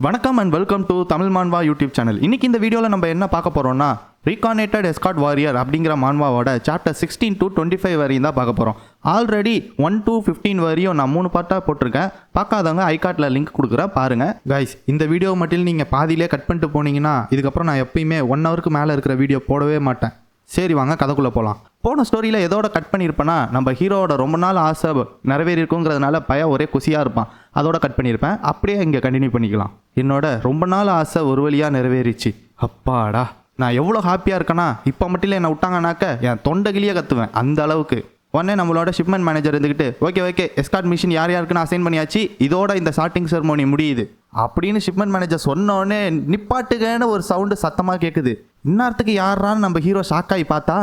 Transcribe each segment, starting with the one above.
வணக்கம் and welcome to Tamil Manva YouTube channel. இன்னைக்கு இந்த வீடியோவில் நம்ம என்ன பார்க்க போகிறோம்னா ரீகார்னேட்டட் எஸ்கார்ட் வாரியர் அப்படிங்கிற மான்வாவோட சாப்டர் 16 to 25 வரையும் தான் பார்க்க போகிறோம். ஆல்ரெடி 1 to 15 வரையும் நான் 3 பார்ட்டாக போட்டிருக்கேன். பார்க்காதவங்க ஐகார்ட்டில் லிங்க் கொடுக்குறேன் பாருங்கள். கைஸ், இந்த வீடியோ மட்டும் நீங்கள் பாதியிலே கட் பண்ணிட்டு போனீங்கன்னா இதுக்கப்புறம் நான் எப்பயுமே 1 ஹவருக்கு மேலே இருக்கிற வீடியோ போடவே மாட்டேன். சரி வாங்க கதைக்குள்ளே போகலாம். போன ஸ்டோரியில் எதோட கட் பண்ணியிருப்பேன்னா, நம்ம ஹீரோவோட ரொம்ப நாள் ஆசை நிறைவேறிருக்குங்கிறதுனால பையன் ஒரே குசியாக இருப்பான், அதோட கட் பண்ணியிருப்பேன். அப்படியே இங்கே கண்டினியூ பண்ணிக்கலாம். என்னோட ரொம்ப நாள் ஆசை ஒரு வழியாக நிறைவேறிச்சு. அப்பாடா, நான் எவ்வளோ ஹாப்பியாக இருக்கேன்னா இப்போ மட்டும் என்னை விட்டாங்கனாக்க என் தொண்டைகிளியே கற்றுவேன் அந்த அளவுக்கு. உடனே நம்மளோட ஷிப்மெண்ட் மேனேஜர் இருந்துக்கிட்டு ஓகே எஸ்கார்ட் மிஷின் யார் யாருக்குன்னு அசைன் பண்ணியாச்சு, இதோட இந்த ஸ்டார்டிங் செரமோனி முடியுது அப்படின்னு ஷிப்மெண்ட் மேனேஜர் சொன்னோடனே நிப்பாட்டுகன்னு ஒரு சவுண்டு சத்தமாக கேட்குது. இந்நேரத்துக்கு யாரான்னு நம்ம ஹீரோ ஷாக்காகி பார்த்தா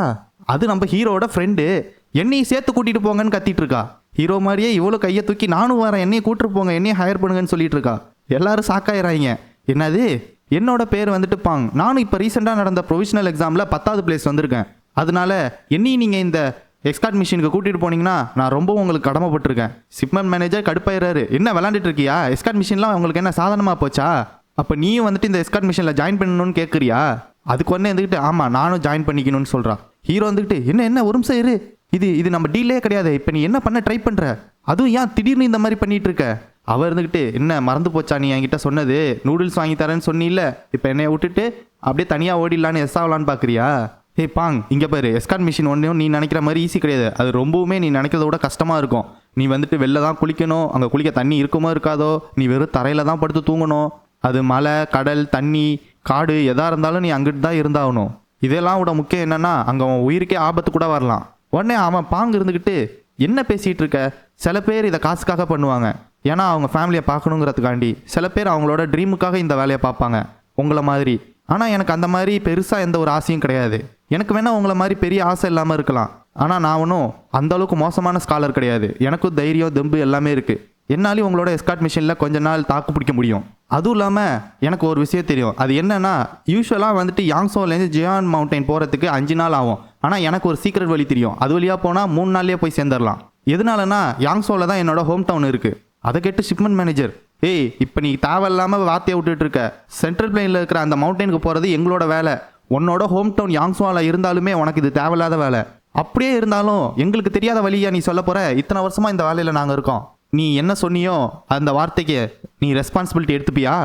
அது நம்ம ஹீரோட ஃப்ரெண்டு. என்னையும் சேர்த்து கூட்டிகிட்டு போங்கன்னு கத்திட்டு இருக்கா. ஹீரோ மாதிரியே இவ்வளோ கையை தூக்கி நானும் வரேன், என்னையை கூட்டிட்டு போங்க, என்னையை ஹையர் பண்ணுங்கன்னு சொல்லிட்டு இருக்கா. எல்லாரும் ஷாக்காயிராங்க. என்னது, என்னோட பேர் வந்துட்டு பாங், நானும் இப்போ ரீசெண்டாக நடந்த ப்ரொவிஷனல் எக்ஸாமில் 10வது பிளேஸ் வந்திருக்கேன். அதனால என்னையும் நீங்கள் இந்த எஸ்கார்ட் மிஷினுக்கு கூட்டிகிட்டு போனீங்கன்னா நான் ரொம்ப உங்களுக்கு கடமைப்பட்டிருக்கேன். ஷிப்மெண்ட் மேனேஜர் கடுப்பாயிராரு. என்ன விளாண்டுட்டு இருக்கியா, எஸ்கார்ட் மிஷின்லாம் உங்களுக்கு என்ன சாதாரணமாக போச்சா, அப்போ நீயும் வந்துட்டு இந்த எஸ்கார்ட் மிஷினில் ஜாயின் பண்ணணும்னு கேட்குறியா? அதுக்கு ஒன்றே இருந்துக்கிட்டு ஆமாம் நானும் ஜாயின் பண்ணிக்கணும்னு சொல்கிறான். ஹீரோ வந்துக்கிட்டு என்ன ஒரு நிமிஷம் இரு, இது நம்ம டீலே கிடையாது, இப்போ நீ என்ன பண்ண ட்ரை பண்ணுற, அதுவும் ஏன் திடீர்னு இந்த மாதிரி பண்ணிட்டு இருக்க? அவர் இருந்துக்கிட்டு என்ன மறந்து போச்சா நீ என்கிட்ட சொன்னது, நூடுல்ஸ் வாங்கி தரேன்னு சொன்னில்ல, இப்போ என்னைய விட்டுட்டு அப்படியே தனியாக ஓடிடலான்னு எஸ் ஆகலான்னு பார்க்குறியா? ஏய் பாங், இங்கே பாரு, எஸ்கார்ட் மிஷின் ஒன்றையும் நீ நினைக்கிற மாதிரி ஈஸி கிடையாது. அது ரொம்பவுமே நீ நினைக்கிறத விட கஷ்டமாக இருக்கும். நீ வந்துட்டு வெளில தான் குளிக்கணும், அங்கே குளிக்க தண்ணி இருக்குமோ இருக்காதோ, நீ வெறும் தரையில் தான் படுத்து தூங்கணும். அது மலை கடல் தண்ணி காடு எதாக இருந்தாலும் நீ அங்கிட்டு தான் இருந்தாகணும். இதெல்லாம் விட முக்கியம் என்னன்னா அங்கே அவன் உயிருக்கே ஆபத்து கூட வரலாம். உடனே அவன் பாங்கு இருந்துக்கிட்டு என்ன பேசிகிட்டு இருக்க, சில பேர் இதை காசுக்காக பண்ணுவாங்க, ஏன்னா அவங்க ஃபேமிலியை பார்க்கணுங்கிறதுக்காண்டி. சில பேர் அவங்களோட ட்ரீமுக்காக இந்த வேலையை பார்ப்பாங்க உங்களை மாதிரி. ஆனால் எனக்கு அந்த மாதிரி பெருசாக எந்த ஒரு ஆசையும் கிடையாது. எனக்கு வேணால் உங்களை மாதிரி பெரிய ஆசை இல்லாமல் இருக்கலாம், ஆனால் நான் ஒன்றும் அந்தளவுக்கு மோசமான ஸ்காலர் கிடையாது. எனக்கும் தைரியம் தெம்பு எல்லாமே இருக்குது. என்னாலையும் உங்களோட எஸ்கார்ட் மிஷினில் கொஞ்ச நாள் தாக்கு பிடிக்க முடியும். அதுவும் இல்லாமல் எனக்கு ஒரு விஷயம் தெரியும். அது என்னன்னா, யூஸ்வலாக வந்துட்டு யாங்சோலேருந்து ஜியான் மவுண்டைன் போகிறதுக்கு 5 நாள் ஆகும். ஆனால் எனக்கு ஒரு சீக்ரெட் வழி தெரியும். அது வழியாக போனால் 3 நாள்லேயே போய் சேர்ந்துடலாம். எதனாலனா யாங்சோவில் தான் என்னோட ஹோம் டவுன் இருக்குது. அதை கேட்டு ஷிப்மெண்ட் மேனேஜர், ஏய் இப்போ நீ தேவையில்லாமல் வார்த்தையை விட்டுட்டு இருக்க, சென்ட்ரல் பிளேனில் இருக்கிற அந்த மவுண்டனுக்கு போகிறது எங்களோட வேலை. உன்னோட ஹோம் டவுன் யாங்சோவில் இருந்தாலுமே உனக்கு இது தேவையில்லாத வேலை. அப்படியே இருந்தாலும் எங்களுக்கு தெரியாத வழியா நீ சொல்ல போகிற, இத்தனை வருஷமாக இந்த வேலையில் நாங்கள் இருக்கோம், நீ என்ன சொன்னியோ அந்த வார்த்தைக்கு நீ ரெஸ்பான்சிபிலிட்டி எடுத்துப்பியா?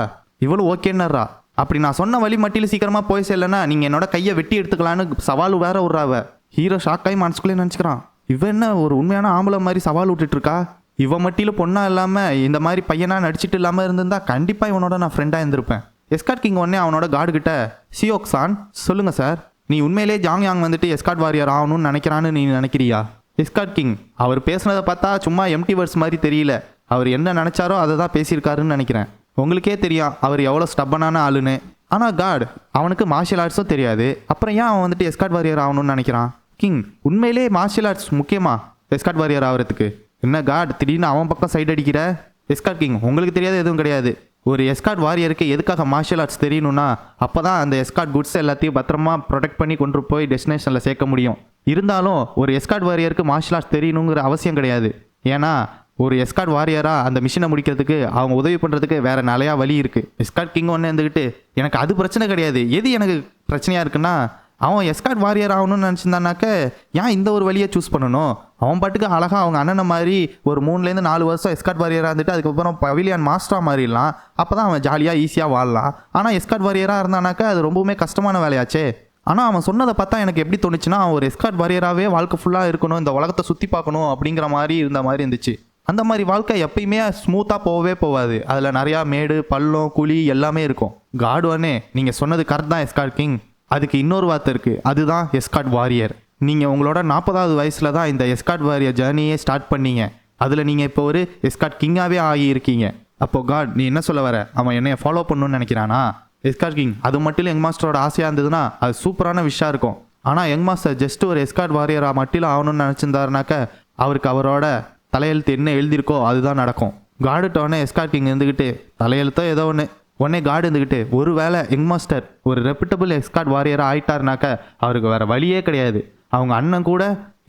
இவ்வளோ ஓகேன்னாரா. அப்படி நான் சொன்ன வழி மட்டியில் சீக்கிரமாக போய் செல்லனா நீங்கள் என்னோட கையை வெட்டி எடுத்துக்கலான்னு சவால் வேற விட்றாவ. ஹீரோ ஷாக்காகி மனசுக்குள்ளே நினச்சிக்கிறான், இவன் என்ன ஒரு உண்மையான ஆம்பளை மாதிரி சவால் விட்டுட்டு இருக்கா. இவன் மட்டியில் பொண்ணா இல்லாமல் இந்த மாதிரி பையனாக நடிச்சிட்டு இல்லாமல் இருந்திருந்தா கண்டிப்பாக இவனோட நான் ஃப்ரெண்டாக இருந்திருப்பேன். எஸ்கார்ட் கிங் உடனே அவனோட கார்டு கிட்ட, சியோக் சான் சொல்லுங்கள் சார், நீ உண்மையிலே ஜாங் யாங் வந்துட்டு எஸ்கார்ட் வாரியர் ஆகணும்னு நினைக்கிறான்னு நீ நினைக்கிறியா? எஸ்கார்ட் கிங், அவர் பேசுனதை பார்த்தா சும்மா எம்டி வேர்ட்ஸ் மாதிரி தெரியல, அவர் என்ன நினச்சாரோ அதை தான் பேசியிருக்காருன்னு நினைக்கிறேன். உங்களுக்கே தெரியும் அவர் எவ்வளோ ஸ்டப்பனான ஆளுன்னு. ஆனால் காட், அவனுக்கு மார்ஷியல் ஆர்ட்ஸும் தெரியாது, அப்புறம் ஏன் அவன் வந்துட்டு எஸ்கார்ட் வாரியர் ஆகணும்னு நினைக்கிறான்? கிங், உண்மையிலே மார்ஷியல் ஆர்ட்ஸ் முக்கியமா எஸ்கார்ட் வாரியர் ஆகிறதுக்கு? என்ன காட் திடீர்னு அவன் பக்கம் சைடு அடிக்கிற? எஸ்கார்ட் கிங், உங்களுக்கு தெரியாது எதுவும் கிடையாது. ஒரு எஸ்கார்ட் வாரியருக்கு எதுக்காக மார்ஷியல் ஆர்ட்ஸ் தெரியணும்னா அப்போ தான் அந்த எஸ்கார்ட் குட்ஸ் எல்லாத்தையும் பத்திரமா ப்ரொடெக்ட் பண்ணி கொண்டு போய் டெஸ்டினேஷனில் சேர்க்க முடியும். இருந்தாலும் ஒரு எஸ்கார்ட் வாரியருக்கு மார்ஷியல் ஆர்ட்ஸ் தெரியணுங்கிற அவசியம் கிடையாது. ஏன்னா ஒரு எஸ்கார்ட் வாரியராக அந்த மிஷினை முடிக்கிறதுக்கு அவங்க உதவி பண்ணுறதுக்கு வேறு நிறையா வழி இருக்குது. எஸ்கார்ட் கிங் ஒன்று இருந்துக்கிட்டு எனக்கு அது பிரச்சனை கிடையாது, எது எனக்கு பிரச்சனையாக இருக்குன்னா அவன் எஸ்கார்ட் வாரியர் ஆகணும்னு நினச்சிருந்தானாக்க ஏன் இந்த ஒரு வழியை சூஸ் பண்ணணும்? அவன் பாட்டுக்கு அழகாக அவங்க அண்ணனை மாதிரி ஒரு 3 to 4 வருஷம் எஸ்கார்ட் வாரியராக இருந்துட்டு அதுக்கப்புறம் பவிலியன் மாஸ்டராக மாறிடலாம். அப்போ தான் அவன் ஜாலியாக ஈஸியாக வாழலாம். ஆனால் எஸ்கார்ட் வாரியராக இருந்தானாக்கா அது ரொம்பவுமே கஷ்டமான வேலையாச்சே. ஆனால் அவன் சொன்னதை பார்த்தா எனக்கு எப்படி தோணுச்சுன்னா அவன் ஒரு எஸ்கார்ட் வாரியராகவே வாழ்க்கை ஃபுல்லாக இருக்கணும், இந்த உலகத்தை சுற்றி பார்க்கணும் அப்படிங்கிற மாதிரி இருந்த மாதிரி இருந்துச்சு. அந்த மாதிரி வாழ்க்கை எப்பயுமே ஸ்மூத்தாக போகவே போகாது. அதில் நிறையா மேடு பள்ளம் குழி எல்லாமே இருக்கும். காடுவானே, நீங்கள் சொன்னது கரெக்ட் தான் எஸ்கார்ட் கிங். அதுக்கு இன்னொரு வார்த்தை இருக்குது, அதுதான் எஸ்கார்ட் வாரியர். நீங்கள் உங்களோட 40வது வயசில் தான் இந்த எஸ்கார்ட் வாரியர் ஜேர்னியே ஸ்டார்ட் பண்ணீங்க. அதில் நீங்கள் இப்போ ஒரு எஸ்கார்ட் கிங்காகவே ஆகியிருக்கீங்க. அப்போது காட், நீ என்ன சொல்ல வர, அவன் என்னைய ஃபாலோ பண்ணணும்னு நினைக்கிறானா? எஸ்கார்ட் கிங், அது மட்டும் யங் மாஸ்டரோட ஆசையாக இருந்ததுன்னா அது சூப்பரான விஷயம் இருக்கும். ஆனால் யங் மாஸ்டர் ஜஸ்ட் ஒரு எஸ்கார்ட் வாரியராக மட்டும் ஆகணும்னு நினச்சிருந்தாருனாக்க அவருக்கு அவரோட தலையெழுத்து என்ன எழுதியிருக்கோ அதுதான் நடக்கும். காடுட்டோடனே எஸ்கார்ட் கிங் இருந்துக்கிட்டு தலையெழுத்தோ ஏதோ உடனே காடு இருந்துக்கிட்டு ஒரு வேளை யங் மாஸ்டர் ஒரு ரெப்யூட்டபிள் எஸ்கார்ட் வாரியராக ஆயிட்டாருனாக்க அவருக்கு வேறு வழியே கிடையாது. அவங்க அண்ணன் கூட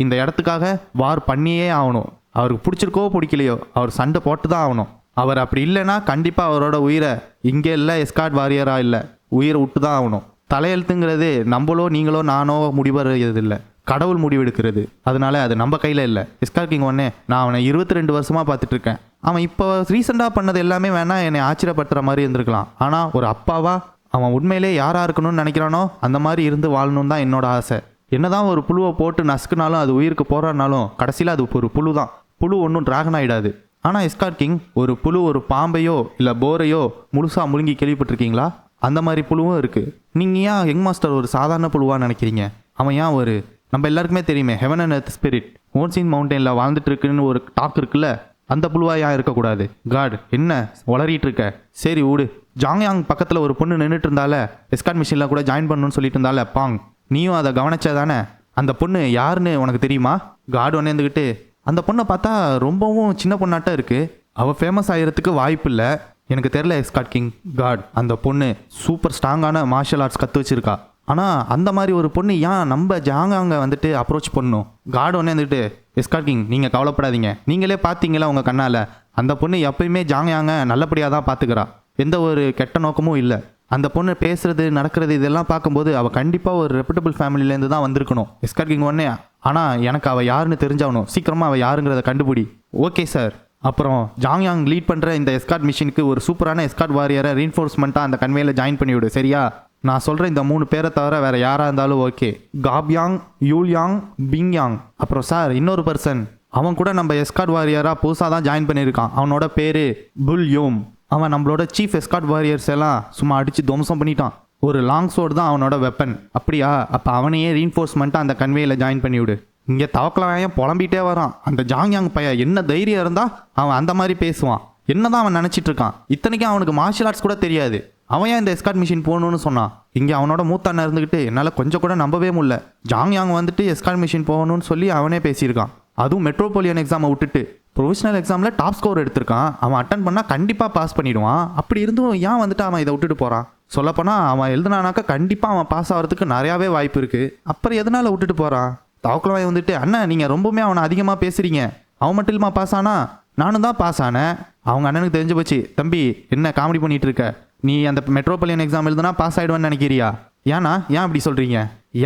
இந்த இடத்துக்காக வார் பண்ணியே ஆகணும். அவருக்கு பிடிச்சிருக்கோ பிடிக்கலையோ அவர் சண்டை போட்டு தான் ஆகணும். அவர் அப்படி இல்லைன்னா கண்டிப்பாக அவரோட உயிரை இங்கே இல்லை எஸ்கார்ட் வாரியராக இல்லை உயிரை விட்டு தான் ஆகணும். தலையெழுத்துங்கிறது நம்மளோ நீங்களோ நானோ முடிவெடுக்கிறது இல்லை, கடவுள் முடிவெடுக்கிறது. அதனால அது நம்ம கையில் இல்லை. எஸ்கார்ட் கிங் 1 நான் அவனை 22 வருஷமாக பார்த்துட்டு இருக்கேன். அவன் இப்போ ரீசெண்டாக பண்ணது எல்லாமே வேணா என்னை ஆச்சரியப்படுத்துகிற மாதிரி இருந்திருக்கலாம். ஆனால் ஒரு அப்பாவா அவன் உண்மையிலே யாராக இருக்கணும்னு நினைக்கிறானோ அந்த மாதிரி இருந்து வாழணும் தான் என்னோட ஆசை. என்னதான் ஒரு புழுவை போட்டு நசுக்குனாலும் அது உயிருக்கு போராடினாலும் கடைசியில் அது ஒரு புழு தான். புழு ஒன்றும் டிராகன் ஆகிடாது. ஆனால் எஸ்கார்ட் கிங் ஒரு புழு ஒரு பாம்பையோ இல்லை போரையோ முழுசாக முழுங்கி கேள்விப்பட்டிருக்கீங்களா? அந்த மாதிரி புழுவும் இருக்குது. நீங்கள் ஏன் யங் மாஸ்டர் ஒரு சாதாரண புழுவாக நினைக்கிறீங்க? அவன் ஏன் ஒரு நம்ம எல்லாருக்குமே தெரியுமே ஹெவன் அண்ட் எர்த் ஸ்பிரிட் ஓன்சின் மவுண்டனில் வாழ்ந்துட்டு இருக்குன்னு ஒரு டாக் இருக்குல்ல, அந்த புழுவா ஏன் இருக்கக்கூடாது? காட் என்ன வளரிட்டு இருக்க? சரி விடு. ஜாங்யாங் பக்கத்தில் ஒரு பொண்ணு நின்றுட்டு இருந்தால, எஸ்கார்ட் மிஷினில் கூட ஜாயின் பண்ணணும்னு சொல்லிட்டு இருந்தால பாங், நீயும் அதை கவனிச்சதானே? அந்த பொண்ணு யாருன்னு உனக்கு தெரியுமா? காட் ஒன்று இருந்துக்கிட்டு அந்த பொண்ணை பார்த்தா ரொம்பவும் சின்ன பொண்ணாட்டம் இருக்குது, அவள் ஃபேமஸ் ஆகிறதுக்கு வாய்ப்பு இல்லை. எனக்கு தெரில எஸ்கார்ட் கிங். காட் அந்த பொண்ணு சூப்பர் ஸ்ட்ராங்கான மார்ஷல் ஆர்ட்ஸ் கற்று வச்சிருக்கா. ஆனால் அந்த மாதிரி ஒரு பொண்ணு ஏன் நம்ம ஜாங்காங்க வந்துட்டு அப்ரோச் பண்ணணும்? காட் ஒன்று வந்துட்டு எஸ்கார்ட் கிங் நீங்கள் கவலைப்படாதீங்க, நீங்களே பார்த்தீங்களா உங்கள் கண்ணால், அந்த பொண்ணு எப்பயுமே ஜாங்யாங்க நல்லபடியாக தான் பார்த்துக்கிறா, எந்த ஒரு கெட்ட நோக்கமும் இல்லை. அந்த பொண்ணு பேசுறது நடக்கிறது இதெல்லாம் பார்க்கும்போது அவள் கண்டிப்பாக ஒரு ரெப்யூட்டபிள் ஃபேமிலியிலேருந்து தான் வந்திருக்கணும். எஸ்கார்ட் கிங் 1 ஆனால் எனக்கு அவள் யாருன்னு தெரிஞ்சாகணும், சீக்கிரமாக அவள் யாருங்கிறத கண்டுபிடி. Okay sir. அப்புறம் ஜாங்யாங் லீட் பண்ணுற இந்த எஸ்கார்ட் மிஷினுக்கு ஒரு சூப்பரான எஸ்கார்ட் வாரியரை ரீன்ஃபோர்ஸ்மெண்ட்டாக அந்த கன்வேயில் ஜாயின் பண்ணிவிடு, சரியா? நான் சொல்கிற இந்த 3 பேரை தவிர வேறு யாராக இருந்தாலும் ஓகே. காப்யாங், யூல்யாங், பிங்யாங். அப்புறம் சார் இன்னொரு பர்சன், அவன் கூட நம்ம எஸ்கார்ட் வாரியராக புதுசாக தான் ஜாயின் பண்ணியிருக்கான். அவனோட பேர் புல் யோம். அவன் நம்மளோட சீஃப் எஸ்கார்ட் வாரியர்ஸ் எல்லாம் சும்மா அடித்து துவம்சம் பண்ணிட்டான். ஒரு லாங் சோர்டு தான் அவனோட வெப்பன். அப்படியா? அப்போ அவனையே ரீன்ஃபோர்ஸ்மெண்ட்டாக அந்த கன்வேயில் ஜாயின் பண்ணிவிடு. இங்கே தவக்கலாயம் புலம்பிகிட்டே வரான். அந்த ஜாங்யாங் பையன் என்ன தைரியம் இருந்தால் அவன் அந்த மாதிரி பேசுவான். என்னதான் அவன் நினச்சிட்டு இருக்கான்? இத்தனைக்கும் அவனுக்கு மார்ஷியல் ஆர்ட்ஸ் கூட தெரியாது. அவன் ஏன் இந்த எஸ்கார்ட் மிஷின் போகணும்னு சொன்னான்? இங்கே அவனோட மூத்தான இருந்துக்கிட்டு என்னால் கொஞ்சம் கூட நம்பவே முடியல. ஜாங்யாங் வந்துட்டு எஸ்கார்ட் மிஷின் போகணும்னு சொல்லி அவனே பேசியிருக்கான். அதுவும் மெட்ரோபாலியன் எக்ஸாமை விட்டுட்டு ப்ரொஃபஷனல் எக்ஸாமில் டாப் ஸ்கோர் எடுத்திருக்கான். அவன் அட்டன் பண்ணால் கண்டிப்பாக பாஸ் பண்ணிடுவான். அப்படி இருந்தும் ஏன் வந்துட்டு அவன் இதை விட்டுட்டு போகிறான்? சொல்லப்போனால் அவன் எழுதுனானாக்கா கண்டிப்பாக அவன் பாஸ் ஆகிறதுக்கு நிறையாவே வாய்ப்பு இருக்குது. அப்புறம் எதனால் விட்டுட்டு போகிறான்? தவக்கலாய் வந்துட்டு அண்ணன் நீங்கள் ரொம்பவுமே அவனை அதிகமாக பேசுகிறீங்க, அவன் மட்டும் இல்லமா பாஸ் ஆனா, நானும் தான் பாஸ் ஆனேன். அவங்க அண்ணனுக்கு தெரிஞ்சு போச்சு. தம்பி என்ன காமெடி பண்ணிகிட்டு இருக்க? நீ அந்த மெட்ரோபாலியன் எக்ஸாம் எழுதுனா பாஸ் ஆகிடுவேன்னு நினைக்கிறியா? ஏன்னா ஏன் அப்படி சொல்கிறீங்க?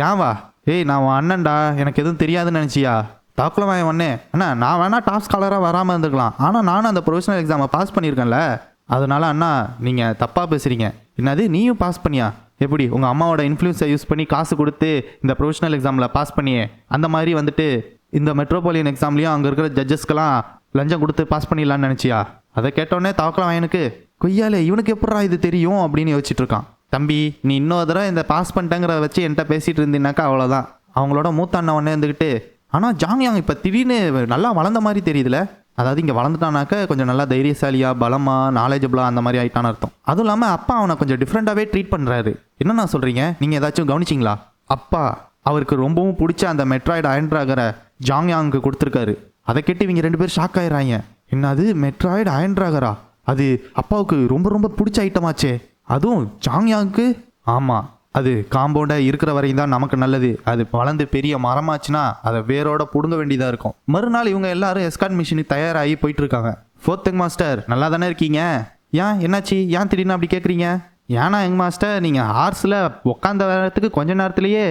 ஏன் வா? ஏய் நான் உன் அண்ணன்டா, எனக்கு எதுவும் தெரியாதுன்னு நினச்சியா? தாக்குலவாய் ஒன்னே அண்ணா நான் வேணா டாப் ஸ்காலராக வராமல் இருந்துக்கலாம், ஆனால் நானும் அந்த ப்ரொஃபஷனல் எக்ஸாமை பாஸ் பண்ணியிருக்கேன்ல, அதனால அண்ணா நீங்கள் தப்பாக பேசுகிறீங்க. என்னது நீயும் பாஸ் பண்ணியா? எப்படி உங்கள் அம்மாவோட இன்ஃப்ளூயன்ஸை யூஸ் பண்ணி காசு கொடுத்து இந்த ப்ரொஃபஷனல் எக்ஸாமில் பாஸ் பண்ணியே அந்த மாதிரி வந்துட்டு இந்த மெட்ரோபாலியன் எக்ஸாம்லேயும் அங்கே இருக்கிற ஜட்ஜஸ்க்கெல்லாம் லஞ்சம் கொடுத்து பாஸ் பண்ணிடலான்னு நினச்சியா? அதை கேட்டோடனே தாக்குலவாயனுக்கு கொய்யாலே இவனுக்கு எப்படா இது தெரியும் அப்படின்னு யோசிச்சுட்டு இருக்கான். தம்பி நீ இன்னொரு தடவை இந்த பாஸ் பண்ணிட்டேங்கிறத வச்சு என்கிட்ட பேசிகிட்டு இருந்தீங்கன்னாக்கா அவ்வளோதான். அவங்களோட மூத்த அண்ணன் ஒன்னே இருந்துக்கிட்டு ஆனால் ஜாங்யாங் இப்போ திடீர்னு நல்லா வளர்ந்த மாதிரி தெரியுதுல, அதாவது இங்கே வளர்ந்துட்டானாக்க கொஞ்சம் நல்லா தைரியசாலியாக பலமாக நாலேஜபிளாக அந்த மாதிரி ஆகிட்டான்னு அர்த்தம். அதுவும் இல்லாமல் அப்பா அவனை கொஞ்சம் டிஃப்ரெண்ட்டாகவே ட்ரீட் பண்ணுறாரு. என்னண்ணா சொல்கிறீங்க? நீங்கள் ஏதாச்சும் கவனிச்சிங்களா? அப்பா அவருக்கு ரொம்பவும் பிடிச்ச அந்த மெட்ராய்டு அயன் டிராகரை ஜாங்யாங்க்கு கொடுத்துருக்காரு. அதை கேட்டு இவங்க 2 பேர் ஷாக் ஆயிடுறாங்க. என்னது மெட்ராய்டு அயன் டிராகரா? அது அப்பாவுக்கு ரொம்ப ரொம்ப பிடிச்ச ஐட்டமாச்சே, அதுவும் ஜாங்யாங்க்கு. ஆமாம், அது காம்பவுண்டாக இருக்கிற வரையும் தான் நமக்கு நல்லது. அது வளர்ந்து பெரிய மரமாச்சுன்னா அதை வேரோட பிடுங்க வேண்டியதாக இருக்கும். மறுநாள் இவங்க எல்லாரும் எஸ்கார்ட் மிஷினுக்கு தயாராகி போயிட்டு இருக்காங்க. ஃபோர்த் யங் மாஸ்டர் நல்லா தானே இருக்கீங்க? ஏன் என்னாச்சு? ஏன் திடீர்னு அப்படி கேட்குறீங்க? ஏன்னா யங் மாஸ்டர் நீங்கள் ஹார்ஸில் உட்காந்த நேரத்துக்கு கொஞ்ச நேரத்துலேயே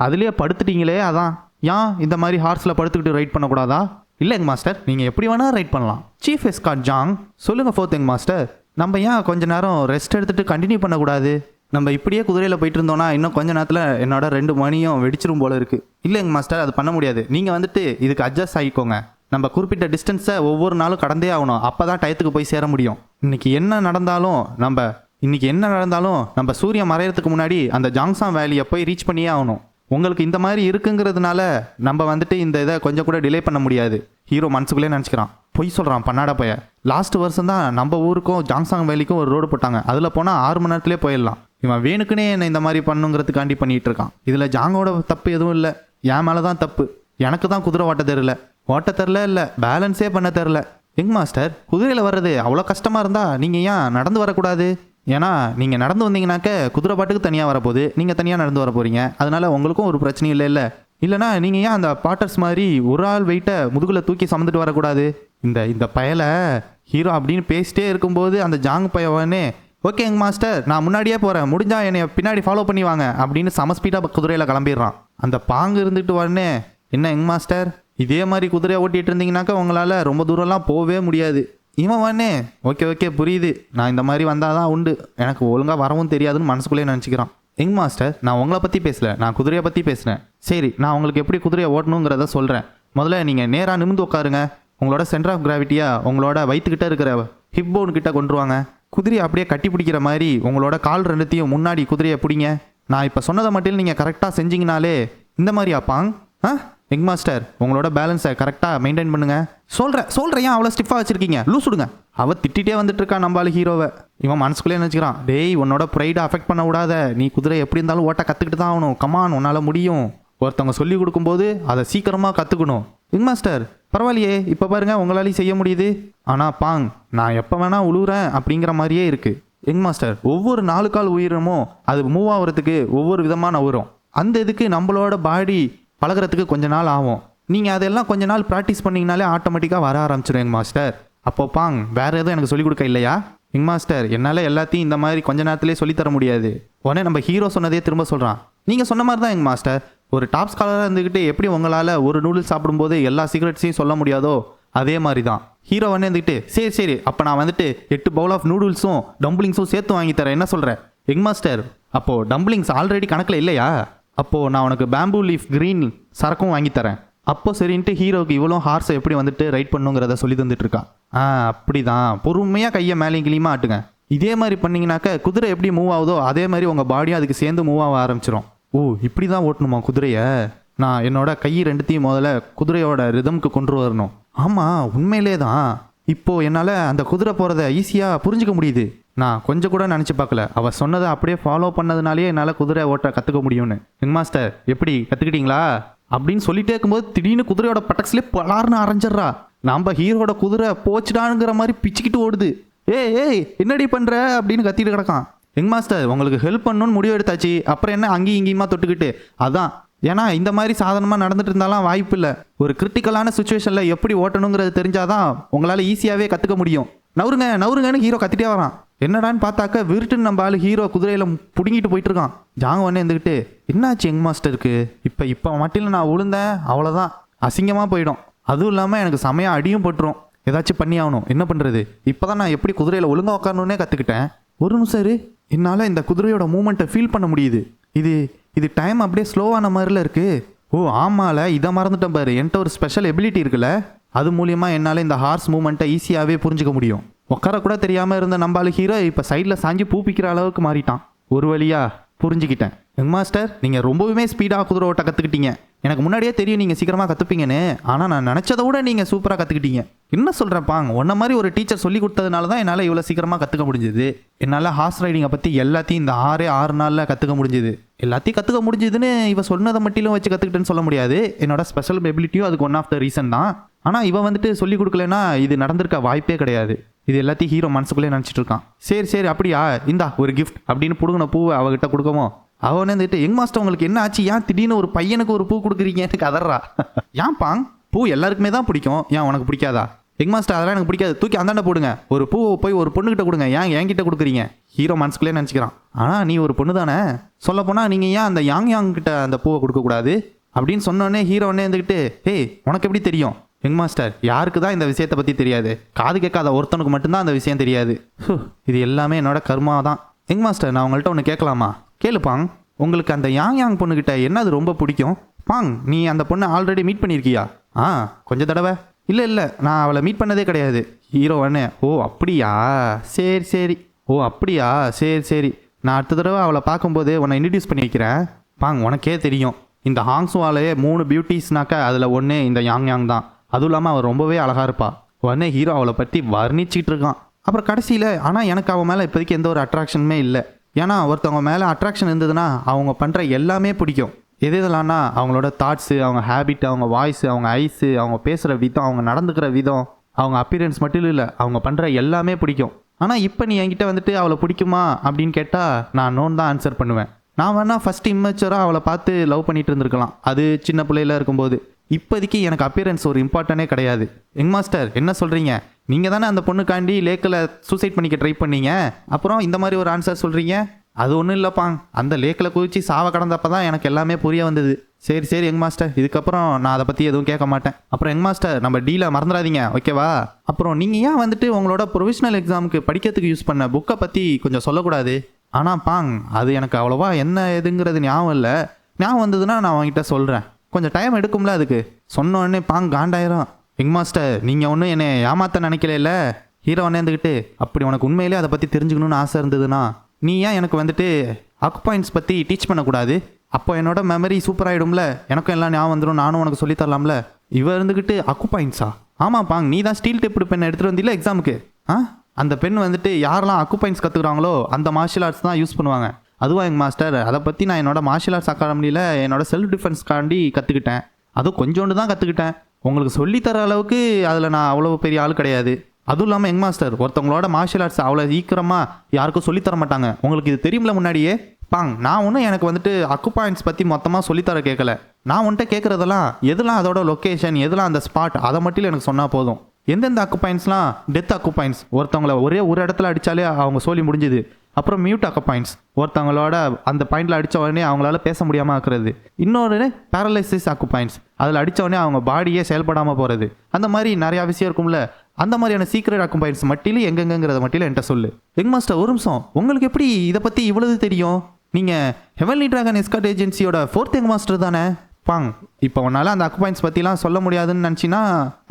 அதுலேயே படுத்துட்டீங்களே, அதான். ஏன் இந்த மாதிரி ஹார்ஸில் படுத்துக்கிட்டு ரைட் பண்ணக்கூடாதா? இல்லை யங் மாஸ்டர், நீங்கள் எப்படி வேணால் ரைட் பண்ணலாம். சீஃப் எஸ்கார்ட் ஜாங் சொல்லுங்கள் ஃபோர்த் யங் மாஸ்டர், நம்ம ஏன் கொஞ்ச நேரம் ரெஸ்ட் எடுத்துகிட்டு கண்டினியூ பண்ணக்கூடாது? நம்ம இப்படியே குதிரையில் போயிட்டு இருந்தோம்னா இன்னும் கொஞ்ச நேரத்தில் என்னோட 2 மணியும் வெடிச்சிரும் போல இருக்குது. இல்லைங்க மாஸ்டர், அது பண்ண முடியாது. நீங்கள் வந்துட்டு இதுக்கு அட்ஜஸ்ட் ஆகிக்கோங்க. நம்ம குறிப்பிட்ட டிஸ்டன்ஸை ஒவ்வொரு நாளும் கடந்தே ஆகணும், அப்போ தான் டயத்துக்கு போய் சேர முடியும். இன்னைக்கு என்ன நடந்தாலும் நம்ம சூரியன் மறையறதுக்கு முன்னாடி அந்த ஜாங்சாங் வேலியை போய் ரீச் பண்ணியே ஆகணும். உங்களுக்கு இந்த மாதிரி இருக்குங்கிறதுனால நம்ம வந்துட்டு இந்த இதை கொஞ்சம் கூட டிலே பண்ண முடியாது. ஹீரோ மனசுக்குள்ளே நினச்சிக்கிறான். பொய் சொல்கிறான் பண்ணாட பைய. லாஸ்ட் வருஷம் தான் நம்ம ஊருக்கும் ஜாங்சாங் வேலிக்கும் ஒரு ரோடு போட்டாங்க, அதில் போனால் 6 மணி நேரத்துலேயே போயிடலாம். இவன் வேணுக்குனே என்னை இந்த மாதிரி பண்ணுங்கிறதுக்காண்டி பண்ணிகிட்டு இருக்கான். இதில் ஜாங்கோட தப்பு எதுவும் இல்லை, என் மேலே தான் தப்பு. எனக்கு தான் குதிரை ஓட்ட தெரில இல்லை பேலன்ஸே பண்ண தெரில. யங் மாஸ்டர், குதிரையில் வர்றது அவ்வளோ கஷ்டமாக இருந்தால் நீங்கள் ஏன் நடந்து வரக்கூடாது? ஏன்னா நீங்கள் நடந்து வந்தீங்கன்னாக்க குதிரை பாட்டுக்கு தனியாக வரப்போகுது, நீங்கள் தனியாக நடந்து வர போகிறீங்க, அதனால் உங்களுக்கும் ஒரு பிரச்சனையும் இல்லை. இல்லைனா நீங்கள் ஏன் அந்த பாட்டர்ஸ் மாதிரி ஒரு ஆள் வெயிட்டை முதுகில் தூக்கி சுமந்துட்டு வரக்கூடாது? இந்த பயலை ஹீரோ அப்படின்னு பேசிட்டே இருக்கும்போது அந்த ஜாங் பையவனே ஓகே யங் மாஸ்டர் நான் முன்னாடியே போகிறேன், முடிஞ்சா என்னை பின்னாடி ஃபாலோ பண்ணி வாங்க அப்படின்னு சமஸ்பீடாக குதிரையில் கிளம்பிடுறான். அந்த பாங்கு இருந்துட்டு உடனே என்ன யங் மாஸ்டர் இதே மாதிரி குதிரையை ஓட்டிகிட்டு இருந்தீங்கன்னாக்கா உங்களால் ரொம்ப தூரம்லாம் போகவே முடியாது. இவன் உடனே ஓகே புரியுது, நான் இந்த மாதிரி வந்தால் தான் உண்டு, எனக்கு ஒழுங்காக வரவும் தெரியாதுன்னு மனசுக்குள்ளேயே நினச்சிக்கிறான். யங் மாஸ்டர் நான் உங்களை பற்றி பேசலை, நான் குதிரையை பற்றி பேசுகிறேன். சரி நான் உங்களுக்கு எப்படி குதிரையை ஓட்டணுங்கிறத சொல்கிறேன். முதல்ல நீங்கள் நேராக நிமிந்து உட்காருங்க. உங்களோட சென்டர் ஆஃப் கிராவிட்டியாக உங்களோட வயிற்றுக்கிட்ட இருக்கிற ஹிப் போன் கிட்ட கொண்டுருவாங்க. குதிரையை அப்படியே கட்டி பிடிக்கிற மாதிரி உங்களோட கால் ரெண்டுத்தையும் முன்னாடி குதிரையை பிடிங்க. நான் இப்போ சொன்னதை மட்டும் நீங்கள் கரெக்டாக செஞ்சிங்கனாலே இந்த மாதிரி ஆப்பாங். யங் மாஸ்டர் உங்களோட பேலன்ஸை கரெக்டாக மெயின்டைன் பண்ணுங்க. சொல்கிறேன் ஏன் அவ்வளோ ஸ்டிஃபாக வச்சுருக்கீங்க, லூசுடுங்க. அவள் திட்டிகிட்டே வந்துட்டு இருக்கா நம்மளால ஹீரோவை. இவன் மனசுக்குள்ளே நினச்சிக்கிறான், டேய் உன்னோட ப்ரைடை அஃபெக்ட் பண்ண விடாத, நீ குதிரை எப்படி இருந்தாலும் ஓட்ட கற்றுக்கிட்டு தான் ஆகணும், கமான் உன்னால் முடியும். ஒருத்தவங்க சொல்லி கொடுக்கும்போது அதை சீக்கிரமாக கற்றுக்கணும். யங் மாஸ்டர் பரவாயில்லையே இப்போ பாருங்கள் உங்களாலேயும் செய்ய முடியுது. ஆனால் பாங் நான் எப்போ வேணால் உழுவுறேன் அப்படிங்கிற மாதிரியே இருக்குது. யங் மாஸ்டர் ஒவ்வொரு 4 கால் உயிரமோ அது மூவ் ஆகிறதுக்கு ஒவ்வொரு விதமாக நவரும். அந்த இதுக்கு நம்மளோட பாடி பழகிறதுக்கு கொஞ்ச நாள் ஆகும். நீங்கள் அதெல்லாம் கொஞ்ச நாள் ப்ராக்டிஸ் பண்ணிங்கனாலே ஆட்டோமேட்டிக்காக வர ஆரம்பிச்சிடும் யங் மாஸ்டர். அப்போ பாங் வேறு எதுவும் எனக்கு சொல்லிக் கொடுக்க இல்லையா? யங் மாஸ்டர் என்னால் எல்லாத்தையும் இந்த மாதிரி கொஞ்ச நேரத்துலேயே சொல்லித்தர முடியாது. உடனே நம்ம ஹீரோ சொன்னதே திரும்ப சொல்கிறான். நீங்கள் சொன்ன மாதிரி தான் யங் மாஸ்டர், ஒரு டாப் ஸ்காலராக இருந்துக்கிட்டு எப்படி உங்களால் ஒரு நூடுல்ஸ் சாப்பிடும்போது எல்லா சீக்ரெட்ஸையும் சொல்ல முடியாதோ அதே மாதிரி தான். ஹீரோ உடனே இருந்துக்கிட்டு சரி அப்போ நான் வந்துட்டு 8 பவுல் ஆஃப் நூடுல்ஸும் டம்பிளிங்ஸும் சேர்த்து வாங்கி தரேன், என்ன சொல்கிறேன்? யங் மாஸ்டர் அப்போது டம்பிளிங்ஸ் ஆல்ரெடி கணக்கில் இல்லையா? அப்போது நான் உனக்கு பேம்பூ லீஃப் க்ரீன் சரக்கும் வாங்கி தரேன். அப்போ சரின்ட்டு ஹீரோவுக்கு இவ்வளோ ஹார்ஸை எப்படி வந்துட்டு ரைட் பண்ணுங்கிறத சொல்லி தந்துட்டு இருக்கா. அப்படி தான் பொறுமையாக கையை மேலேயும் கிளியுமா ஆட்டுங்க. இதே மாதிரி பண்ணிங்கனாக்கா குதிரை எப்படி மூவ் ஆகுதோ அதே மாதிரி உங்கள் பாடியும் அதுக்கு சேர்ந்து மூவ் ஆக ஆரம்பிச்சிடும். ஓ இப்படி தான் ஓட்டணுமா குதிரையை? நான் என்னோட கை ரெண்டுத்தையும் முதல்ல குதிரையோட ரிதம்க்கு கொண்டு வரணும். ஆமாம் உண்மையிலே தான் இப்போது என்னால் அந்த குதிரை போகிறத ஈஸியாக புரிஞ்சிக்க முடியுது. நான் கொஞ்சம் கூட நினச்சி பார்க்கல, அவள் சொன்னதை அப்படியே ஃபாலோ பண்ணதுனாலே என்னால் குதிரை ஓட்ட கற்றுக்க முடியும்னு. யங் மாஸ்டர் எப்படி கற்றுக்கிட்டீங்களா அப்படின்னு சொல்லிட்டே இருக்கும்போது திடீர்னு குதிரையோட பட்டக்ஸ்லேயே பலார்னு அரைஞ்சிட்றா. நம்ம ஹீரோட குதிரை போச்சுடானுங்கிற மாதிரி பிச்சுக்கிட்டு ஓடுது. ஏய் என்னடி பண்ணுற அப்படின்னு கத்திட்டு கிடக்கான். யங் மாஸ்டர் உங்களுக்கு ஹெல்ப் பண்ணணும்னு முடிவு எடுத்தாச்சு, அப்புறம் என்ன அங்கேயும் இங்கேயுமா தொட்டுக்கிட்டு அதான். ஏன்னா இந்த மாதிரி சாதாரணமாக நடந்துட்டு இருந்தாலும் வாய்ப்பு இல்லை. ஒரு கிரிட்டிக்கலான சுச்சுவேஷனில் எப்படி ஓட்டணுங்கிறது தெரிஞ்சாதான் உங்களால் ஈஸியாகவே கற்றுக்க முடியும். நவருங்கன்னு ஹீரோ கத்திட்டே வரான். என்னடான்னு பார்த்தாக்க விருட்டுன்னு நம்ம ஆளு ஹீரோ குதிரையில் பிடுங்கிட்டு போயிட்டு இருக்கான். ஜாங் உடனே இருந்துக்கிட்டு என்னாச்சு யங் மாஸ்டருக்கு? இப்போ மட்டும் நான் விழுந்தேன் அவ்வளோதான், அசிங்கமாக போயிடும். அதுவும் இல்லாமல் எனக்கு செமையாக அடியும் போட்டுரும். ஏதாச்சும் பண்ணி ஆகணும், என்ன பண்ணுறது? இப்போ தான் நான் எப்படி குதிரையில் ஒழுங்காக உட்காரணுன்னே கற்றுக்கிட்டேன். ஒரு நிமிஷம் என்னால் இந்த குதிரையோட மூமெண்ட்டை ஃபீல் பண்ண முடியுது. இது டைம் அப்படியே ஸ்லோவான மாதிரில இருக்குது. ஓ ஆமால இதை மறந்துட்டேன் பாரு, என்கிட்ட ஒரு ஸ்பெஷல் எபிலிட்டி இருக்குல்ல, அது மூலியமாக என்னால் இந்த ஹார்ஸ் மூமெண்ட்டை ஈஸியாகவே புரிஞ்சிக்க முடியும். உட்கார கூட தெரியாமல் இருந்த நம்மளால ஹீரோ இப்போ சைடில் சாஞ்சி பூப்பிக்கிற அளவுக்கு மாறிட்டான். ஒரு வழியாக புரிஞ்சுக்கிட்டேன். யங் மாஸ்டர் நீங்கள் ரொம்பவுமே ஸ்பீடாக குதிரை ஓட்ட கற்றுக்கிட்டீங்க. எனக்கு முன்னாடியே தெரியும் நீங்கள் சீக்கிரமாக கற்றுப்பீங்கன்னு, ஆனால் நான் நினச்சதை விட நீங்கள் சூப்பராக கற்றுக்கிட்டீங்க. என்ன சொல்கிறப்பாங்க, உன்ன மாதிரி ஒரு டீச்சர் சொல்லி கொடுத்ததுனால தான் என்னால் இவ்வளோ சீக்கிரமாக கற்றுக்க முடிஞ்சுது. என்னால் ஹார்ஸ் ரைடிங்கை பற்றி எல்லாத்தையும் இந்த 6 நாளில் கற்றுக்க முடிஞ்சுது. எல்லாத்தையும் கற்றுக்க முடிஞ்சுதுன்னு இவ சொன்னதை மட்டும் வச்சு கற்றுக்கிட்டேன்னு சொல்ல முடியாது. என்னோட ஸ்பெஷல் எபிலிட்டியும் அதுக்கு ஒன் ஆஃப் த ரீசன் தான். ஆனால் இவன் வந்துட்டு சொல்லி கொடுக்கலன்னா இது நடந்திருக்க வாய்ப்பே கிடையாது. இது எல்லாத்தையும் ஹீரோ மனசுக்குள்ளே நினச்சிட்டு இருக்கான். சரி அப்படியா, இந்தா ஒரு கிஃப்ட் அப்படின்னு பிடுங்கின பூவை அவகிட்ட கொடுக்கமோ அவனே வந்துட்டு யங் மாஸ்டர் உங்களுக்கு என்ன ஆச்சு, ஏன் திடீர்னு ஒரு பையனுக்கு ஒரு பூ கொடுக்குறீங்கன்னு கதறா. ஏன் பாங் பூ எல்லாருக்குமே தான் பிடிக்கும், ஏன் உனக்கு பிடிக்காதா? யங் மாஸ்டர் அதெல்லாம் எனக்கு பிடிக்காது, தூக்கி அந்தாண்ட போடுங்க, ஒரு பூவை போய் ஒரு பொண்ணுகிட்ட கொடுங்க, ஏன் என்கிட்ட கொடுக்குறீங்க? ஹீரோ மனசுக்குள்ளே நினச்சிக்கிறான். ஆனால் நீ ஒரு பொண்ணு தானே, சொல்லப்போனால் நீங்கள் ஏன் அந்த யாங் கிட்ட அந்த பூவை கொடுக்கக்கூடாது அப்படின்னு சொன்னோடனே ஹீரோனே இருந்துக்கிட்டு ஏய் உனக்கு எப்படி தெரியும்? யங் மாஸ்டர் யாருக்கு தான் இந்த விஷயத்தை பற்றி தெரியாது, காது கேட்காத ஒருத்தனுக்கு மட்டும்தான் அந்த விஷயம் தெரியாது. இது எல்லாமே என்னோட கர்மா தான். யங் மாஸ்டர் நான் உங்கள்கிட்ட ஒன்று கேட்கலாமா? கேளுப்பாங், உங்களுக்கு அந்த யாங் பொண்ணுக்கிட்ட என்ன அது ரொம்ப பிடிக்கும்? பாங் நீ அந்த பொண்ணை ஆல்ரெடி மீட் பண்ணியிருக்கியா? கொஞ்சம் தடவை. இல்லை நான் அவளை மீட் பண்ணதே கிடையாது. ஹீரோ அண்ணே ஓ அப்படியா சரி ஓ அப்படியா சரி நான் அடுத்த தடவை அவளை பார்க்கும்போது உன்னை இன்ட்ரடியூஸ் பண்ணி வைக்கிறேன். பாங் உனக்கே தெரியும் இந்த ஹாங்ஸுவாலேயே 3 பியூட்டிஸ்னாக்கா அதில் ஒன்று இந்த யாங் தான். அதுவும் இல்லாமல் அவள் ரொம்பவே அழகாக இருப்பா. உடனே ஹீரோ அவளை பற்றி வர்ணிச்சிட்டு இருக்கான். அப்புறம் கடைசியில் ஆனால் எனக்கு அவன் மேலே இப்போதைக்கு எந்த ஒரு அட்ராக்ஷனுமே இல்லை. ஏன்னா ஒருத்தவங்க மேலே அட்ராக்ஷன் இருந்ததுன்னா அவங்க பண்ணுற எல்லாமே பிடிக்கும். எதுலான்னா அவங்களோட தாட்ஸு, அவங்க ஹேபிட், அவங்க வாய்ஸு, அவங்க ஐஸு, அவங்க பேசுகிற விதம், அவங்க நடந்துக்கிற விதம், அவங்க அப்பியரன்ஸ் மட்டும் இல்லை, அவங்க பண்ணுற எல்லாமே பிடிக்கும். ஆனால் இப்போ நீ என்கிட்ட வந்துட்டு அவளை பிடிக்குமா அப்படின்னு கேட்டால் நான் நோன் தான் ஆன்சர் பண்ணுவேன். நான் வேணா ஃபஸ்ட்டு இம்மெச்சூராக அவளை பார்த்து லவ் பண்ணிட்டு இருந்திருக்கலாம், அது சின்ன பிள்ளையில இருக்கும்போது. இப்போதைக்கு எனக்கு அப்பியரன்ஸ் ஒரு இம்பார்ட்டனே கிடையாது. யங் மாஸ்டர் என்ன சொல்கிறீங்க? நீங்கள் தானே அந்த பொண்ணுக்காண்டி லேக்கில் சூசைட் பண்ணிக்க ட்ரை பண்ணீங்க, அப்புறம் இந்த மாதிரி ஒரு ஆன்சர் சொல்கிறீங்க? அது ஒன்றும் இல்லைப்பாங்க, அந்த லேக்கில் குதிச்சு சாவ கடந்தப்போ தான் எனக்கு எல்லாமே புரிய வந்தது. சரி சரி யங் மாஸ்டர், இதுக்கப்புறம் நான் அதை பற்றி எதுவும் கேட்க மாட்டேன். அப்புறம் யங் மாஸ்டர், நம்ம டீலை மறந்துடாதீங்க, ஓகேவா? அப்புறம் நீங்கள் ஏன் வந்துட்டு உங்களோட ப்ரொவிஷனல் எக்ஸாமுக்கு படிக்கிறதுக்கு யூஸ் பண்ண புக்கை பற்றி கொஞ்சம் சொல்லக்கூடாது? ஆனால் பாங், அது எனக்கு அவ்வளோவா என்ன ஏதுங்கிறது ஞாபகம் இல்லை. ஞாபகம் வந்ததுன்னா நான் அவங்ககிட்ட சொல்கிறேன். கொஞ்சம் டைம் எடுக்கும்ல அதுக்கு. சொன்ன உடனே பாங் காண்டாயிரம். யங் மாஸ்டர், நீங்கள் ஒன்றும் என்னை ஏமாற்ற நினைக்கல. ஹீரோ வந்துக்கிட்டு, அப்படி உனக்கு உண்மையிலே அதை பற்றி தெரிஞ்சுக்கணும்னு ஆசை இருந்ததுன்னா நீ ஏன் எனக்கு வந்துட்டு அக்குபாயிண்ட்ஸ் பற்றி டீச் பண்ணக்கூடாது? அப்போ என்னோட மெமரி சூப்பர் ஆகிடும்ல, எனக்கும் எல்லாம் ஞாபகம் வந்துடும், நானும் உனக்கு சொல்லித்தரலாம்ல. இவ இருந்துக்கிட்டு அக்குபாயிண்ட்ஸா? ஆமாம் பாங், நீ தான் ஸ்டீல் டெப்டு பெண்ணை எடுத்துகிட்டு வந்தில்ல எக்ஸாமுக்கு. அந்த பெண் வந்துட்டு யாரெல்லாம் அக்குபாயிண்ட்ஸ் கற்றுக்குறாங்களோ அந்த மார்ஷியல் ஆர்ட்ஸ் தான் யூஸ் பண்ணுவாங்க. அதுவா எங்கள் மாஸ்டர்? அதை பற்றி நான் என்னோட மார்ஷியல் ஆர்ட்ஸ் அகாடமியில் என்னோட செல்ஃப் டிஃபென்ஸ்க்காண்டி கற்றுக்கிட்டேன். அதுவும் கொஞ்சோண்டு தான் கற்றுக்கிட்டேன். உங்களுக்கு சொல்லித்தர அளவுக்கு அதில் நான் அவ்வளோ பெரிய ஆள் கிடையாது. அதுவும் இல்லாமல் யங் மாஸ்டர், ஒருத்தவங்களோட மார்ஷியல் ஆர்ட்ஸ் அவ்வளோ சீக்கிரமாக யாருக்கும் சொல்லித்தர மாட்டாங்க. உங்களுக்கு இது தெரியும்ல முன்னாடியே. பாங், நான் ஒன்றும் எனக்கு வந்துட்டு அக்குபாயிண்ட்ஸ் பற்றி மொத்தமாக சொல்லித்தர கேட்கல. நான் உன்ட்ட கேட்குறதெல்லாம் எதெல்லாம் அதோட லொக்கேஷன், எதெல்லாம் அந்த ஸ்பாட், அதை மட்டும் எனக்கு சொன்னால் போதும். எந்தெந்த அக்குபாயிண்ட்ஸ்லாம் டெத் அக்குபாயிண்ட்ஸ், ஒருத்தவங்கள ஒரே ஒரு இடத்துல அடித்தாலே அவங்க சொல்லி முடிஞ்சுது. அப்புறம் மியூட் அக்குபாயிண்ட்ஸ், ஒருத்தவங்களோட அந்த பாயிண்டில் அடித்த உடனே அவங்களால பேச முடியாமல் ஆக்குறது. இன்னொரு பேரலைசிஸ் அக்குபாயிண்ட்ஸ், அதில் அடித்த உடனே அவங்க பாடியே செயல்படாமல் போகிறது. அந்த மாதிரி நிறையா விஷயம் இருக்கும்ல. அந்த மாதிரியான சீக்ரெட் அக்குபாயிண்ட்ஸ் மட்டிலும் எங்கெங்கிறத மட்டிலும் என்கிட்ட சொல்லு. யங் மாஸ்டர், ஒரு நிமிஷம், உங்களுக்கு எப்படி இதை பற்றி இவ்வளவு தெரியும்? நீங்கள் ஹெவன்லி டிராகன் எஸ்கார்ட் ஏஜென்சியோட 4th யங் மாஸ்டர் தானே? பாங், இப்போ உன்னால் அந்த அக்குபாயிண்ட்ஸ் பற்றிலாம் சொல்ல முடியாதுன்னு நினச்சின்னா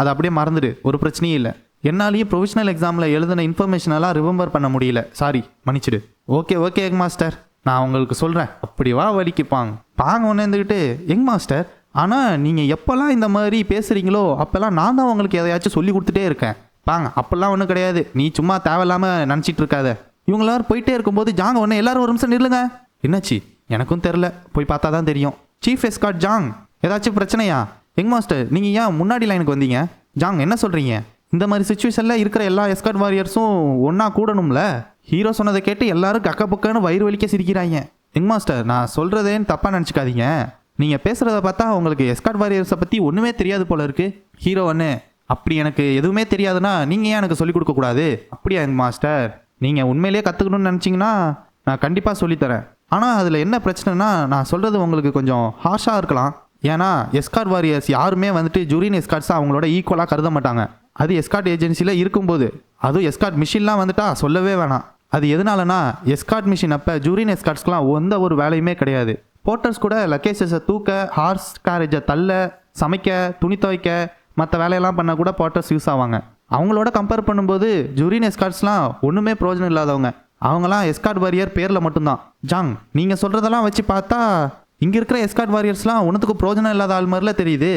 அதை அப்படியே மறந்துடு, ஒரு பிரச்சனையும் இல்லை. என்னாலேயும் ப்ரொவிஷனல் எக்ஸாமில் எழுதின இன்ஃபர்மேஷனெல்லாம் ரிமெம்பர் பண்ண முடியல, சாரி, மன்னிச்சிடு. ஓகே ஓகே யங் மாஸ்டர், நான் உங்களுக்கு சொல்கிறேன். அப்படி வா வலிக்கு. பாங்க ஒன்று இருந்துக்கிட்டு, யங் மாஸ்டர், ஆனால் நீங்கள் எப்போல்லாம் இந்த மாதிரி பேசுகிறீங்களோ அப்போல்லாம் நான் தான் உங்களுக்கு எதையாச்சும் சொல்லி கொடுத்துட்டே இருக்கேன். பாங்க, அப்போல்லாம் ஒன்றும் கிடையாது, நீ சும்மா தேவையில்லாமல் நினச்சிட்டு இருக்காத. இவங்களாரும் போயிட்டே இருக்கும்போது ஜாங் ஒன்று, எல்லாரும் ஒரு நிமிஷம் நில்லுங்க. என்னாச்சு? எனக்கும் தெரில, போய் பார்த்தா தான் தெரியும். சீஃப் எஸ்கார்ட் ஜாங், ஏதாச்சும் பிரச்சனையா? யங் மாஸ்டர், நீங்கள் ஏன் முன்னாடி லைனுக்கு வந்தீங்க? ஜாங், என்ன சொல்கிறீங்க? இந்த மாதிரி சுச்சுவேஷனில் இருக்கிற எல்லா எஸ்கார்ட் வாரியர்ஸும் ஒன்றா கூடணும்ல. ஹீரோ சொன்னதை கேட்டு எல்லாரும் கக்க பக்கன்னு வயிறு வலிக்க சிரிக்கிறாங்க. யங் மாஸ்டர், நான் சொல்கிறதேன்னு தப்பாக நினச்சிக்காதீங்க. நீங்கள் பேசுகிறத பார்த்தா உங்களுக்கு எஸ்கார்ட் வாரியர்ஸை பற்றி ஒன்றுமே தெரியாது போல இருக்கு. ஹீரோ ஒன்று, அப்படி எனக்கு எதுவுமே தெரியாதுன்னா நீங்கள் ஏன் எனக்கு சொல்லிக் கொடுக்கக்கூடாது? அப்படியா யங் மாஸ்டர்? நீங்கள் உண்மையிலேயே கற்றுக்கணும்னு நினச்சிங்கன்னா நான் கண்டிப்பாக சொல்லித்தரேன். ஆனால் அதில் என்ன பிரச்சனைனா, நான் சொல்கிறது உங்களுக்கு கொஞ்சம் ஹார்ஷாக இருக்கலாம். ஏன்னா எஸ்கார்ட் வாரியர்ஸ் யாருமே வந்துட்டு ஜூரியன் எஸ்கார்ட்ஸை அவங்களோட ஈக்குவலாக கருத மாட்டாங்க. அது எஸ்கார்ட் ஏஜென்சியில் இருக்கும்போது. அதுவும் எஸ்கார்ட் மிஷின்லாம் வந்துட்டா சொல்லவே வேணாம். அது எதனாலனா, எஸ்கார்ட் மிஷின் அப்போ ஜூரியன் எஸ்கார்ட்ஸ்க்குலாம் எந்த ஒரு வேலையுமே கிடையாது. போர்ட்டர்ஸ் கூட லக்கேஜஸை தூக்க, ஹார்ஸ் கேரேஜை தள்ள, சமைக்க, துணி துவைக்க, மற்ற வேலையெல்லாம் பண்ண கூட போர்ட்டர்ஸ் யூஸ் ஆவாங்க. அவங்களோட கம்பேர் பண்ணும்போது ஜூரியன் எஸ்கார்ட்ஸ்லாம் ஒன்றுமே பிரயோஜனம் இல்லாதவங்க. அவங்களாம் எஸ்கார்ட் வாரியர் பேரில் மட்டும்தான். ஜாங், நீங்கள் சொல்கிறதெல்லாம் வச்சு பார்த்தா இங்கே இருக்கிற எஸ்கார்ட் வாரியர்ஸ்லாம் ஒன்றுத்துக்கு பிரயோஜனம் இல்லாத ஆள் மாதிரிலாம் தெரியுது.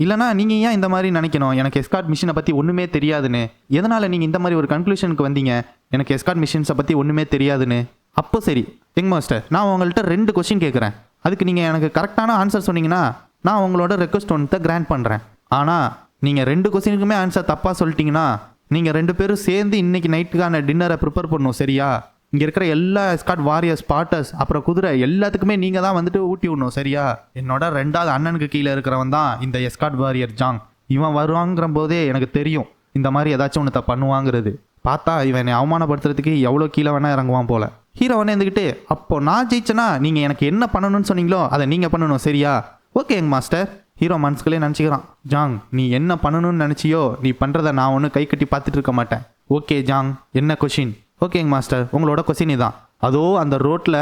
இல்லைனா நீங்கள் ஏன் இந்த மாதிரி நினைக்கணும், எனக்கு எஸ்கார்ட் மிஷினை பற்றி ஒன்றுமே தெரியாதுன்னு? எதனால் நீங்கள் இந்த மாதிரி ஒரு கன்க்ளூஷனுக்கு வந்தீங்க, எனக்கு எஸ்கார்ட் மிஷின்ஸை பற்றி ஒன்றுமே தெரியாதுன்னு? அப்போ சரி யங் மாஸ்டர், நான் உங்கள்கிட்ட 2 கொஸ்டின் கேட்குறேன். அதுக்கு நீங்கள் எனக்கு கரெக்டான ஆன்சர் சொன்னீங்கன்னா நான் உங்களோட ரெக்வஸ்ட் ஒன்று கிராண்ட் பண்ணுறேன். ஆனால் நீங்கள் 2 கொஸ்டினுக்குமே ஆன்சர் தப்பாக சொல்லிட்டீங்கன்னா நீங்கள் 2 பேரும் சேர்ந்து இன்றைக்கி நைட்டுக்கான டின்னரை ப்ரிப்பேர் பண்ணணும், சரியா? இங்கே இருக்கிற எல்லா எஸ்கார்ட் வாரியர்ஸ், ஸ்பாட்டர்ஸ், அப்புறம் குதிரை எல்லாத்துக்குமே நீங்கள் தான் வந்துட்டு ஊட்டி விடணும், சரியா? என்னோட 2வது அண்ணனுக்கு கீழே இருக்கிறவன் தான் இந்த எஸ்கார்ட் வாரியர் ஜாங். இவன் வருவாங்கிற போதே எனக்கு தெரியும் இந்த மாதிரி ஏதாச்சும் ஒன்று பண்ணுவாங்கிறது. பார்த்தா இவன் என்னை அவமானப்படுத்துறதுக்கு எவ்வளோ கீழே வேணால் இறங்குவான் போல. ஹீரோ உடனே இருந்துக்கிட்டு, அப்போ நான் ஜெயிச்சேன்னா நீங்கள் எனக்கு என்ன பண்ணணும்னு சொன்னீங்களோ அதை நீங்கள் பண்ணணும், சரியா? Okay young master. ஹீரோ மனசுக்குள்ளே நினச்சிக்கிறான், ஜாங் நீ என்ன பண்ணணும்னு நினச்சியோ நீ பண்ணுறதை நான் ஒன்றும் கை கட்டி பார்த்துட்டு இருக்க மாட்டேன். ஓகே ஜாங், என்ன கொஷின்? ஓகே யங் மாஸ்டர், உங்களோட கொஸ்டின் இதுதான். அதோ அந்த ரோட்டில்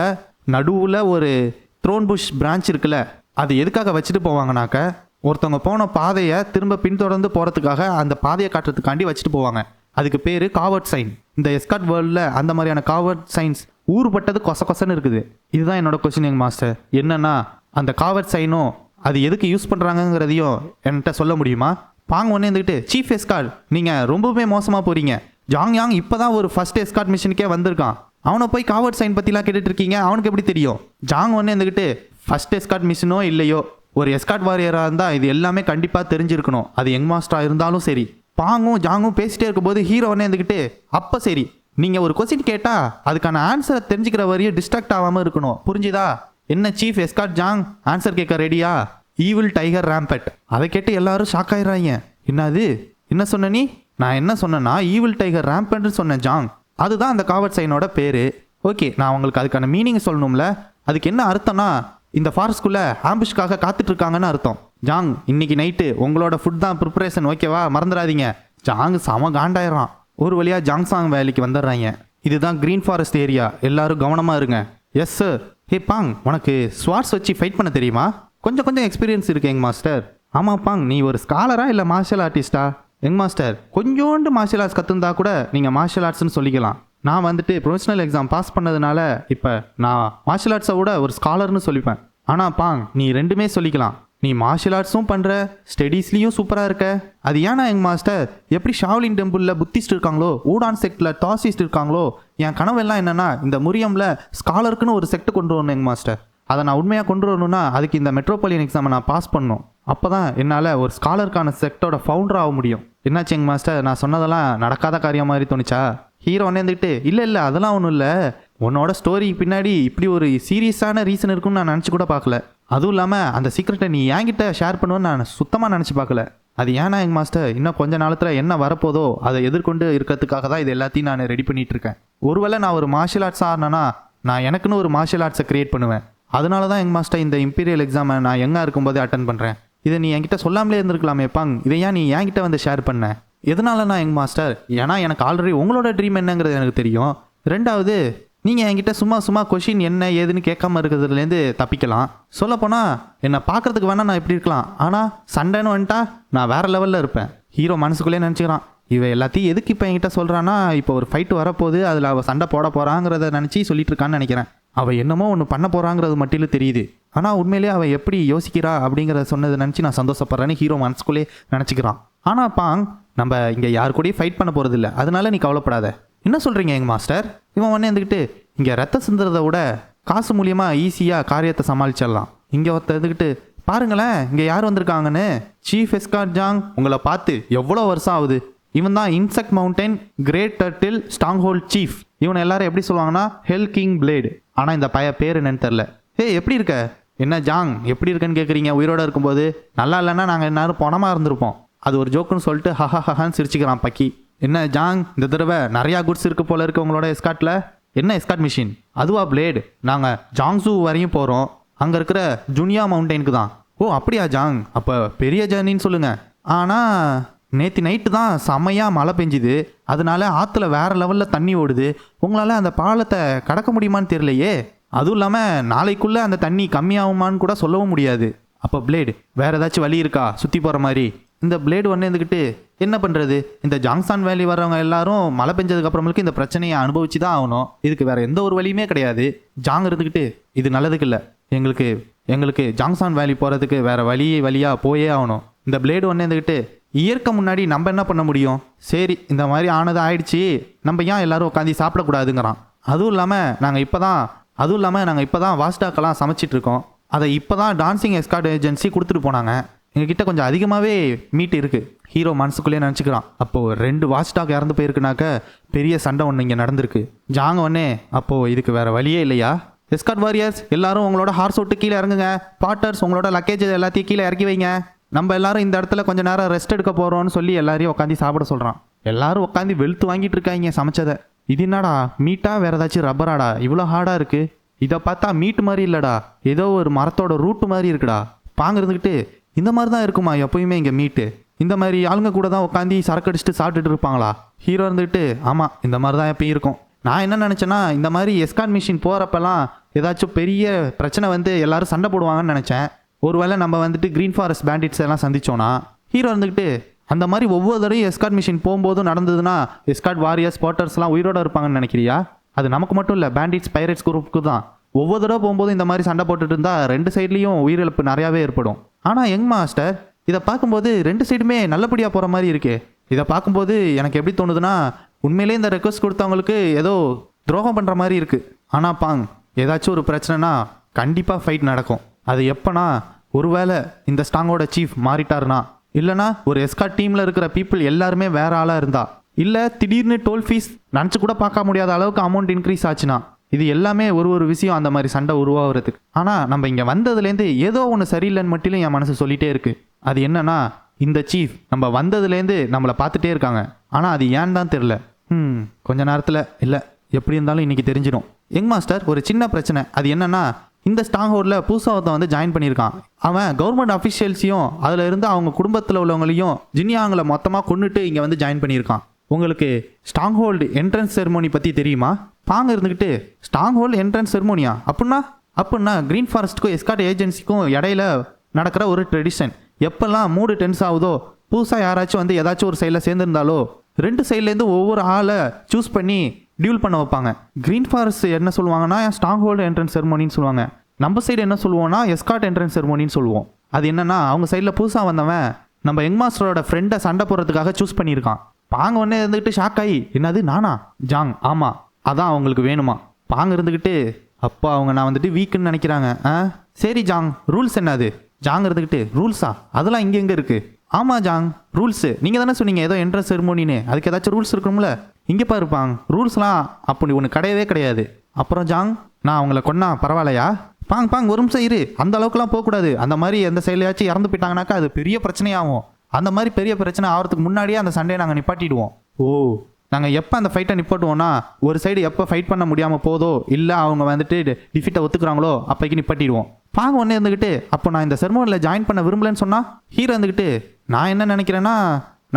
நடுவில் ஒரு த்ரோன் புஷ் பிரான்ச் இருக்குல்ல, அது எதுக்காக வச்சுட்டு போவாங்கனாக்க, ஒருத்தவங்க போன பாதையை திரும்ப பின்தொடர்ந்து போகிறதுக்காக அந்த பாதையை காட்டுறதுக்காண்டி வச்சுட்டு போவாங்க. அதுக்கு பேர் காவர்ட் சைன். இந்த எஸ்கார்ட் வேர்ல்டில் அந்த மாதிரியான காவர்ட் சைன்ஸ் ஊறுபட்டது கொசன்னு இருக்குது. இதுதான் என்னோட கொஸ்டின் யங் மாஸ்டர். என்னன்னா, அந்த காவர்ட் சைனும் அது எதுக்கு யூஸ் பண்ணுறாங்கங்கிறதையும் என்கிட்ட சொல்ல முடியுமா? பாங்க ஒன்று இருந்துக்கிட்டு, சீஃப் எஸ்கார்ட் நீங்கள் ரொம்பவே மோசமாக போகிறீங்க. ஜாங் யாங் இப்போ தான் ஒரு ஃபர்ஸ்ட் எஸ்கார்ட் மிஷனுக்கே வந்திருக்கான். அவனை போய் காவர்ட் சைன் பற்றிலாம் கேட்டுட்டு இருக்கீங்க, அவனுக்கு எப்படி தெரியும்? ஜாங் ஒன்று இருந்துக்கிட்டு, ஃபர்ஸ்ட் எஸ்கார்ட் மிஷனோ இல்லையோ, ஒரு எஸ்கார்ட் வாரியராக இருந்தால் இது எல்லாமே கண்டிப்பாக தெரிஞ்சிருக்கணும், அது யங் மாஸ்டராக இருந்தாலும் சரி. பாங்கும் ஜாங்கும் பேசிட்டே இருக்கும்போது ஹீரோ ஒன்று இருந்துக்கிட்டு, அப்போ சரி நீங்கள் ஒரு கொஸ்டின் கேட்டால் அதுக்கான ஆன்சரை தெரிஞ்சுக்கிற வரையும் டிஸ்ட்ராக்ட் ஆகாமல் இருக்கணும், புரிஞ்சுதா? என்ன சீஃப் எஸ்கார்ட் ஜாங், ஆன்சர் கேட்க ரெடியா? Evil tiger rampart. அதை கேட்டு எல்லாரும் ஷாக் ஆயிடுறாங்க. என்னது, என்ன சொன்ன நீ? நான் என்ன சொன்னேன்னா ஈவில் டைகர் ரேம்பட்னு சொன்னேன் ஜாங். அதுதான் அந்த காவட் சைனோட பேர். ஓகே, நான் உங்களுக்கு அதுக்கான மீனிங் சொல்லணும்ல. அதுக்கு என்ன அர்த்தம்னா இந்த ஃபாரஸ்ட்குள்ளே ஆம்பிஷ்காக காத்துட்டு இருக்காங்கன்னு அர்த்தம். ஜாங், இன்னைக்கு நைட்டு உங்களோட ஃபுட் தான் ப்ரிப்பரேஷன், ஓகேவா? மறந்துடாதீங்க. ஜாங் செம காண்டாயிரான். ஒரு வழியாக ஜாங்சாங் வேலிக்கு வந்துடுறாங்க. இதுதான் க்ரீன் ஃபாரஸ்ட் ஏரியா, எல்லாரும் கவனமாக இருங்க. Yes sir. ஹே பாங், உனக்கு ஸ்வார்ட்ஸ் வச்சு ஃபைட் பண்ண தெரியுமா? கொஞ்சம் எக்ஸ்பீரியன்ஸ் இருக்கு எங்க மாஸ்டர். ஆமாம் பாங், நீ ஒரு ஸ்காலரா இல்லை மார்ஷல் ஆர்டிஸ்டா? எங்க மாஸ்டர், கொஞ்சோண்டு மார்ஷல் ஆர்ட்ஸ் கற்றுந்தா கூட நீங்கள் மார்ஷல் ஆர்ட்ஸ்னு சொல்லிக்கலாம். நான் வந்துட்டு ப்ரொஃபஷனல் எக்ஸாம் பாஸ் பண்ணதுனால இப்போ நான் மார்ஷல் ஆர்ட்ஸை விட ஒரு ஸ்காலர்னு சொல்லிப்பேன். ஆனால் பாங், நீ ரெண்டுமே சொல்லிக்கலாம். நீ மார்ஷல் ஆர்ட்ஸும் பண்ணுற, ஸ்டடீஸ்லேயும் சூப்பராக இருக்க. அது ஏன்னா எங்க மாஸ்டர், எப்படி ஷாவ்லின் டெம்பிளில் புத்திஸ்ட் இருக்காங்களோ, ஊடான் செக்டில் டாசிஸ்ட் இருக்காங்களோ, என் கனவெல்லாம் என்னென்னா இந்த முரியமில் ஸ்காலருக்குன்னு ஒரு செக்ட் கொண்டு வரணும் எங்க மாஸ்டர். அதை நான் உண்மையாக கொண்டு வரணும்னா அதுக்கு இந்த மெட்ரோபாலியன் எக்ஸாமை நான் பாஸ் பண்ணணும். அப்போ தான் என்னால் ஒரு ஸ்காலருக்கான செக்டோட ஃபவுண்டர் ஆக முடியும். என்னாச்சு எங்க மாஸ்டர், நான் சொன்னதெல்லாம் நடக்காத காரியம் மாதிரி தோணுச்சா? ஹீரோ வந்துட்டு இல்லை அதெல்லாம் ஒன்றும் இல்லை, உன்னோட ஸ்டோரிக்கு பின்னாடி இப்படி ஒரு சீரியஸான ரீசன் இருக்குன்னு நான் நினச்சி கூட பார்க்கல. அதுவும் இல்லாமல் அந்த சீக்ரெட்டை நீ என்கிட்ட ஷேர் பண்ணுவேன்னு நான் சுத்தமாக நினச்சி பார்க்கல. அது ஏன்னா எங்க மாஸ்டர், இன்னும் கொஞ்ச நாளத்தில் என்ன வரப்போதோ அதை எதிர்கொண்டு இருக்கிறதுக்காக தான் இது எல்லாத்தையும் நான் ரெடி பண்ணிட்டு இருக்கேன். ஒருவேளை நான் ஒரு மார்ஷல் ஆர்ட்ஸ் ஆடினேன்னா நான் எனக்குன்னு ஒரு மார்ஷல் ஆர்ட்ஸை கிரியேட் பண்ணுவேன். அதனால தான் எங்க மாஸ்டர் இந்த இம்பீரியல் எக்ஸாமை நான் எங்கே இருக்கும்போதே அட்டன் பண்ணுறேன். இதை நீ என்கிட்ட சொல்லாமலே இருந்திருக்கலாமே பாங், இதை ஏன் நீ என்கிட்ட வந்து ஷேர் பண்ண? எதனாலண்ணா எங்க மாஸ்டர்? ஏன்னா எனக்கு ஆல்ரெடி உங்களோட ட்ரீம் என்னங்கிறது எனக்கு தெரியும். ரெண்டாவது, நீங்கள் என்கிட்ட சும்மா கொஷின் என்ன ஏதுன்னு கேட்காம இருக்கிறதுலேருந்து தப்பிக்கலாம். சொல்லப்போனால் என்னை பார்க்குறதுக்கு வேணால் நான் இப்படி இருக்கலாம், ஆனால் சண்டைன்னு வந்துட்டா நான் வேறு லெவலில் இருப்பேன். ஹீரோ மனசுக்குள்ளே நினச்சிக்கிறான், இவன் எல்லாத்தையும் எதுக்கு இப்போ என்கிட்ட சொல்கிறான்னா இப்போ ஒரு ஃபைட்டு வரப்போகுது, அதில் அவள் சண்டை போட போகிறாங்கிறத நினச்சி சொல்லிட்டு இருக்கான்னு நினைக்கிறேன். அவள் என்னமோ ஒன்று பண்ண போகிறாங்கிறது மட்டும் தெரியுது. ஆனால் உண்மையிலே அவள் எப்படி யோசிக்கிறா அப்படிங்கிறத சொன்னதை நினச்சி நான் சந்தோஷப்படுறேன்னு ஹீரோ மனசுக்குள்ளே நினச்சிக்கிறான். ஆனால் பாங், நம்ம இங்கே யாரு கூடயும் ஃபைட் பண்ண போகிறதில்ல, அதனால நீ கவலைப்படாத. என்ன சொல்கிறீங்க எங்க மாஸ்டர்? இவன் உடனே இருந்துக்கிட்டு, இங்கே ரத்தம் சிந்துறதை விட காசு மூலியமாக ஈஸியாக காரியத்தை சமாளிச்சிடலாம். இங்கே ஒருத்தர் இருந்துக்கிட்டு, பாருங்களேன் இங்கே யார் வந்திருக்காங்கன்னு. சீஃப் எஸ்கார்ட் ஜாங், உங்களை பார்த்து எவ்வளோ வருஷம் ஆகுது. இவன் தான் insect mountain great turtle stronghold chief. இவனை எல்லாரும் எப்படி சொல்லுவாங்கன்னா ஹெல் கிங் பிளேடு. ஆனால் இந்த பைய பேர் என்னன்னு தெரில. ஹே, எப்படி இருக்க? என்ன ஜாங் எப்படி இருக்குன்னு கேட்குறீங்க? உயிரோட இருக்கும்போது நல்லா இல்லைன்னா நாங்கள் எல்லாரும் பணமாக இருந்திருப்போம். அது ஒரு ஜோக்குன்னு சொல்லிட்டு ஹஹான்னு சிரிச்சுக்கிறான் பக்கி. என்ன ஜாங், இந்த தடவை நிறையா குட்ஸ் இருக்கு போல இருக்கு உங்களோட எஸ்கார்ட்டில். என்ன எஸ்கார்ட் மிஷின்? அதுவா பிளேடு? நாங்கள் ஜாங்ஸூ வரையும் போகிறோம், அங்கே இருக்கிற ஜுனியா மவுண்டனுக்கு தான். ஓ அப்படியா ஜாங், அப்போ பெரிய ஜர்னின்னு சொல்லுங்கள். ஆனால் நேற்று நைட்டு தான் செம்மையாக மழை பெஞ்சுது, அதனால ஆற்றுல வேறு லெவலில் தண்ணி ஓடுது. உங்களால் அந்த பாலத்தை கடக்க முடியுமான்னு தெரியலையே. அதுவும் இல்லாமல் நாளைக்குள்ளே அந்த தண்ணி கம்மியாகுமான்னு கூட சொல்லவும் முடியாது. அப்போ பிளேடு வேறு ஏதாச்சும் வழி இருக்கா சுற்றி போகிற மாதிரி? இந்த பிளேடு ஒன்று இருந்துக்கிட்டு, என்ன பண்ணுறது, இந்த ஜாங்சான் வேலி வரவங்க எல்லாரும் மழை பெஞ்சதுக்கு அப்புறமேலுக்கு இந்த பிரச்சனையை அனுபவிச்சு தான் ஆகணும். இதுக்கு வேறு எந்த ஒரு வழியுமே கிடையாது. ஜாங் இருந்துக்கிட்டு, இது நல்லதுக்கு இல்லை, எங்களுக்கு ஜாங்சான் வேலி போகிறதுக்கு வேறு வழியாக போயே ஆகணும். இந்த பிளேடு ஒன்று இருந்துக்கிட்டு, இயற்கை முன்னாடி நம்ம என்ன பண்ண முடியும்? சரி, இந்த மாதிரி ஆனது ஆயிடுச்சு, நம்ம ஏன் எல்லாரும் உட்காந்து சாப்பிடக்கூடாதுங்கிறான். அதுவும் இல்லாமல் நாங்கள் இப்போ தான் வாஸ்டாக்கெல்லாம் சமைச்சிட்டு இருக்கோம். அதை இப்போ தான் டான்சிங் எஸ்கார்ட் ஏஜென்சி கொடுத்துட்டு போனாங்க. எங்ககிட்ட கொஞ்சம் அதிகமாகவே மீட் இருக்குது. ஹீரோ மனசுக்குள்ளேயே நினச்சிக்கிறான், அப்போது 2 வாஸ்டாக் இறந்து போயிருக்குனாக்க பெரிய சண்டை ஒன்று இங்கே நடந்திருக்கு. ஜாங்க ஒன்னே, அப்போது இதுக்கு வேறு வழியே இல்லையா? எஸ்கார்ட் வாரியர்ஸ் எல்லாரும் உங்களோட ஹார்ஸ் விட்டு கீழே இறங்குங்க. பாட்டர்ஸ் உங்களோட லக்கேஜ் எல்லாத்தையும் கீழே இறக்கி வைங்க. நம்ம எல்லாரும் இந்த இடத்துல கொஞ்சம் நேரம் ரெஸ்ட் எடுக்க போகிறோம்னு சொல்லி எல்லாரையும் உட்காந்து சாப்பிட சொல்கிறான். எல்லாரும் உட்காந்து வெளுத்து வாங்கிட்டு இருக்காங்க சமைச்சதை. இது என்னடா மீட்டா வேறு ஏதாச்சும் ரப்பராடா இவ்வளோ ஹார்டாக இருக்குது? இதை பார்த்தா மீட்டு மாதிரி இல்லைடா, ஏதோ ஒரு மரத்தோட ரூட்டு மாதிரி இருக்குடா. பாங்க இருந்துக்கிட்டு, இந்த மாதிரி தான் இருக்குமா எப்போயுமே இங்கே மீட்டு? இந்த மாதிரி ஆளுங்க கூட தான் உட்காந்து சரக்கு அடிச்சுட்டு சாப்பிட்டுட்டு இருப்பாங்களா? ஹீரோ இருந்துக்கிட்டு, ஆமாம் இந்த மாதிரி தான் எப்பயும் இருக்கும். நான் என்ன நினச்சேன்னா, இந்த மாதிரி எஸ்கார்ட் மிஷின் போகிறப்பெல்லாம் ஏதாச்சும் பெரிய பிரச்சனை வந்து எல்லாரும் சண்டை போடுவாங்கன்னு நினச்சேன். ஒருவேளை நம்ம வந்துட்டு க்ரீன் ஃபாரஸ்ட் பேண்டிட்ஸ் எல்லாம் சந்திச்சோன்னா. ஹீரோ இருந்துக்கிட்டு, அந்த மாதிரி ஒவ்வொரு தடவையும் எஸ்கார்ட் மிஷின் போகும்போதும் நடந்ததுன்னா எஸ்கார்ட் வாரியர்ஸ் போட்டர்ஸ்லாம் உயிரோடு இருப்பாங்கன்னு நினைக்கிறியா? அது நமக்கு மட்டும் இல்லை, பேண்டிட்ஸ் பைரேட்ஸ் குரூப்புக்கு தான். ஒவ்வொரு தடவை போகும்போது இந்த மாதிரி சண்டை போட்டுட்டு இருந்தால் 2 சைட்லேயும் உயிரிழப்பு நிறையாவே ஏற்படும். ஆனால் யங் மாஸ்டர், இதை பார்க்கும்போது 2 சைடுமே நல்லபடியாக போகிற மாதிரி இருக்கு. இதை பார்க்கும்போது எனக்கு எப்படி தோணுதுன்னா, உண்மையிலே இந்த ரெக்வஸ்ட் கொடுத்தவங்களுக்கு ஏதோ துரோகம் பண்ணுற மாதிரி இருக்குது. ஆனால் பாங், ஏதாச்சும் ஒரு பிரச்சனைனா கண்டிப்பாக ஃபைட் நடக்கும். அது எப்போனா, ஒருவேளை இந்த ஸ்டாங்கோட சீஃப் மாறிட்டாருனா, இல்லைனா ஒரு எஸ்கார்ட் டீமில் இருக்கிற பீப்புள் எல்லாருமே வேற ஆளாக இருந்தா, இல்லை திடீர்னு டோல் ஃபீஸ் நினச்சி கூட பார்க்க முடியாத அளவுக்கு அமௌண்ட் இன்க்ரீஸ் ஆச்சுன்னா, இது எல்லாமே ஒரு விஷயம் அந்த மாதிரி சண்டை உருவாகிறதுக்கு. ஆனால் நம்ம இங்கே வந்ததுலேருந்து ஏதோ ஒன்று சரியில்லைன்னு மட்டும் என் மனசு சொல்லிகிட்டே இருக்குது. அது என்னன்னா, இந்த சீஃப் நம்ம வந்ததுலேருந்து நம்மளை பார்த்துட்டே இருக்காங்க. ஆனால் அது ஏன்னு தான் தெரில. கொஞ்ச நேரத்தில் இல்லை, எப்படி இருந்தாலும் இன்றைக்கி தெரிஞ்சிடும். யங் மாஸ்டர், ஒரு சின்ன பிரச்சனை. அது என்னன்னா, இந்த ஸ்ட்ராங் ஹோல்டில் புதுசாக ஒருத்தன் வந்து ஜாயின் பண்ணியிருக்கான். அவன் கவர்மெண்ட் அஃபிஷியல்ஸையும் அதில் இருந்து அவங்க குடும்பத்தில் உள்ளவங்களையும் ஜின்யாங்களை மொத்தமாக கொண்டுட்டு இங்கே வந்து ஜாயின் பண்ணியிருக்கான். உங்களுக்கு ஸ்ட்ராங் ஹோல்டு என்ட்ரன்ஸ் செரமோனி பற்றி தெரியுமா? பாங்க இருந்துக்கிட்டு ஸ்ட்ராங் ஹோல்டு என்ட்ரன்ஸ் செரமோனியா அப்படின்னா க்ரீன் ஃபாரஸ்ட்டுக்கும் எஸ்கார்ட் ஏஜென்சிக்கும் இடையில நடக்கிற ஒரு ட்ரெடிஷன். எப்பெல்லாம் மூடு டென்ஸ் ஆகுதோ, புதுசாக யாராச்சும் வந்து ஏதாச்சும் ஒரு சைடில் சேர்ந்துருந்தாலோ 2 சைட்லேருந்து ஒவ்வொரு ஆளை சூஸ் பண்ணி டியூல் பண்ண வைப்பாங்க. க்ரீன் ஃபாரஸ்ட் என்ன சொல்லுவாங்கன்னா ஸ்ட்ராங் ஹோல்டு என்ட்ரன்ஸ் செரமோனின்னு சொல்லுவாங்க. நம்ம சைடு என்ன சொல்லுவோம்னா எஸ்கார்ட் என்ட்ரன்ஸ் செரமோனின்னு சொல்லுவோம். அது என்னன்னா, அவங்க சைடில் புதுசாக வந்தவன் நம்ம யங் மாஸ்டரோட ஃப்ரெண்டை சண்டை போடுறதுக்காக சூஸ் பண்ணியிருக்கான். பாங்க உடனே இருந்துக்கிட்டு ஷாக் ஆகி, என்னது நானா? ஜாங், ஆமாம், அதான் அவங்களுக்கு வேணுமா. பாங்க இருந்துக்கிட்டு, அப்பா அவங்க நான் வந்துட்டு வீக்குன்னு நினைக்கிறாங்க. சரி ஜாங், ரூல்ஸ் என்னது? ஜாங் இருந்துக்கிட்டு, ரூல்ஸா? அதெல்லாம் இங்கே எங்கே இருக்குது? ஆமாம் ஜாங், ரூல்ஸு நீங்கள் தானே சொன்னீங்க ஏதோ என்ட்ரன்ஸ் செரமோனின்னு, அதுக்கு ஏதாச்சும் ரூல்ஸ் இருக்கணும்ல. இங்கே பாருப்பாங்க, ரூல்ஸ்லாம் அப்படி ஒன்று கிடையவே கிடையாது. அப்புறம் ஜாங், நான் அவங்கள கொன்னா பரவாயில்லையா? பாங்க ஒரு நிமிஷம் இரு, அந்த அளவுக்குலாம் போகக்கூடாது. அந்த மாதிரி எந்த சைட்லையாச்சும் இறந்து போயிட்டாங்கனாக்கா அது பெரிய பிரச்சனையாகும். அந்த மாதிரி பெரிய பிரச்சனை ஆகிறதுக்கு முன்னாடியே அந்த சண்டையை நாங்கள் நிப்பாட்டிடுவோம். ஓ, நாங்கள் எப்போ அந்த ஃபைட்டை நிப்பாட்டுவோம்னா, ஒரு சைடு எப்போ ஃபைட் பண்ண முடியாமல் போதோ, இல்லை அவங்க வந்துட்டு டிஃபிட்டை ஒத்துக்குறாங்களோ அப்போக்கி நிப்பாட்டிடுவோம். பாங்க ஒன்றே இருந்துக்கிட்டு, அப்போ நான் இந்த செரமோனியில் ஜாயின் பண்ண விரும்பலன்னு சொன்னால் ஹீரோ இருந்துக்கிட்டு, நான் என்ன நினைக்கிறேன்னா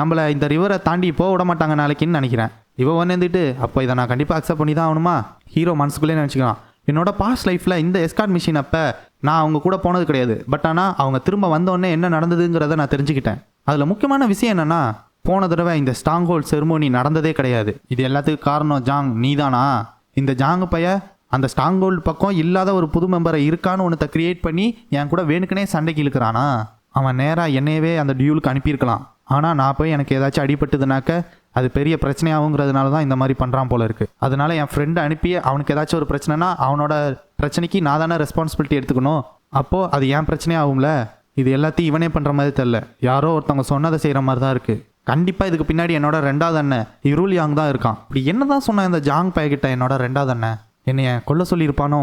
நம்மளை இந்த ரிவரை தாண்டி போக விட மாட்டாங்க நாளைக்குன்னு நினைக்கிறேன். இவன் ஒன்று இருந்துக்கிட்டு, அப்போ இதை நான் கண்டிப்பாக அக்செப்ட் பண்ணி தான் ஆகணுமா? ஹீரோ மனசுக்குள்ளே நினச்சிக்கலாம், என்னோட பாஸ்ட் லைஃப்பில் இந்த எஸ்கார்ட் மிஷின் அப்போ நான் அவங்க கூட போனது கிடையாது. பட் ஆனால் அவங்க திரும்ப வந்தோடனே என்ன நடந்ததுங்கிறத நான் தெரிஞ்சுக்கிட்டேன். அதில் முக்கியமான விஷயம் என்னென்னா, போன தடவை இந்த ஸ்ட்ராங் ஹோல்ட் செரமோனி நடந்ததே கிடையாது. இது எல்லாத்துக்கும் காரணம் ஜாங், நீதானா? இந்த ஜாங்கு பைய அந்த ஸ்ட்ராங் ஹோல்டு பக்கம் இல்லாத ஒரு புது மெம்பரை இருக்கான்னு ஒன்றத்தை கிரியேட் பண்ணி என் கூட வேணுக்குனே சண்டைக்கு இழுக்கிறானா? அவன் நேராக என்னையவே அந்த டியூலுக்கு அனுப்பியிருக்கலாம். ஆனால் நான் போய் எனக்கு ஏதாச்சும் அடிபட்டுதுனாக்க அது பெரிய பிரச்சனையாகுங்கிறதுனால தான் இந்த மாதிரி பண்ணுறான் போல இருக்குது. அதனால என் ஃப்ரெண்டை அனுப்பி அவனுக்கு ஏதாச்சும் ஒரு பிரச்சனைனா அவனோட பிரச்சனைக்கு நான் தானே ரெஸ்பான்சிபிலிட்டி எடுத்துக்கணும். அப்போது அது என் பிரச்சனையாகும்ல. இது எல்லாத்தையும் இவனே பண்ணுற மாதிரி தெரில, யாரோ ஒருத்தவங்க சொன்னதை செய்கிற மாதிரி தான் இருக்குது. கண்டிப்பாக இதுக்கு பின்னாடி என்னோட 2வது அண்ணன் இருள் யாங் தான் இருக்கான். இப்படி என்ன தான் சொன்னேன் இந்த ஜாங் பையகிட்ட, என்னோட 2வது அண்ணன் என்னைய கொல்ல சொல்லியிருப்பானோ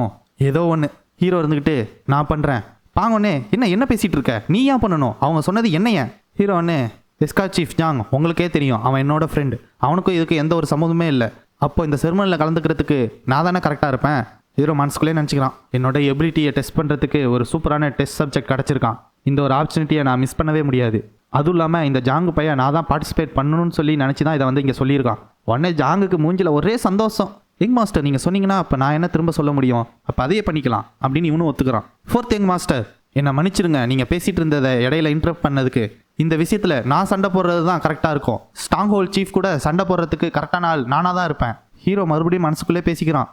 ஏதோ ஒன்று. ஹீரோ இருந்துக்கிட்டு, நான் பண்ணுறேன். பாங்கொன்னே, என்ன பேசிகிட்டு இருக்க? நீ ஏன் பண்ணணும்? அவங்க சொன்னது என்னைய? ஹீரோ அண்ணே, எஸ்கார்ட் சீஃப் ஜாங் உங்களுக்கே தெரியும், அவன் என்னோட ஃப்ரெண்டு. அவனுக்கும் இதுக்கு எந்த ஒரு சம்மந்தமே இல்லை. அப்போ இந்த செரமனியில் கலந்துக்கிறதுக்கு நான் தானே கரெக்டாக இருப்பேன். ஹீரோ மனசுக்குள்ளே நினச்சிக்கிறான், என்னோட எபிலிட்டியை டெஸ்ட் பண்ணுறதுக்கு ஒரு சூப்பரான டெஸ்ட் சப்ஜெக்ட் கிடச்சிருக்கான். இந்த ஒரு ஆப்பர்ச்சுனிட்டியை நான் மிஸ் பண்ணவே முடியாது. அதுவும் இல்லாமல் இந்த ஜாங்கு பையன் நான் தான் பார்ட்டிசிபேட் பண்ணணும்னு சொல்லி நினச்சி தான் இதை வந்து இங்கே சொல்லியிருக்கான். உடனே ஜாங்குக்கு மூஞ்சில் ஒரே சந்தோஷம். யங் மாஸ்டர் நீங்கள் சொன்னீங்கன்னா அப்போ நான் என்ன திரும்ப சொல்ல முடியும்? அப்போ அதையே பண்ணிக்கலாம் அப்படின்னு இவனும் ஒத்துக்கிறான். 4th யங் மாஸ்டர், என்னை மன்னிச்சிருங்க, நீங்கள் பேசிகிட்டு இருந்ததை இடையில இன்டரப்ட் பண்ணதுக்கு. இந்த விஷயத்தில் நான் சண்டை போடுறது தான் கரெக்டாக இருக்கும். ஸ்ட்ராங் ஹோல்ட் சீஃப் கூட சண்டை போடுறதுக்கு கரெக்டான ஆள் நானாக தான் இருப்பேன். ஹீரோ மறுபடியும் மனசுக்குள்ளே பேசிக்கிறான்,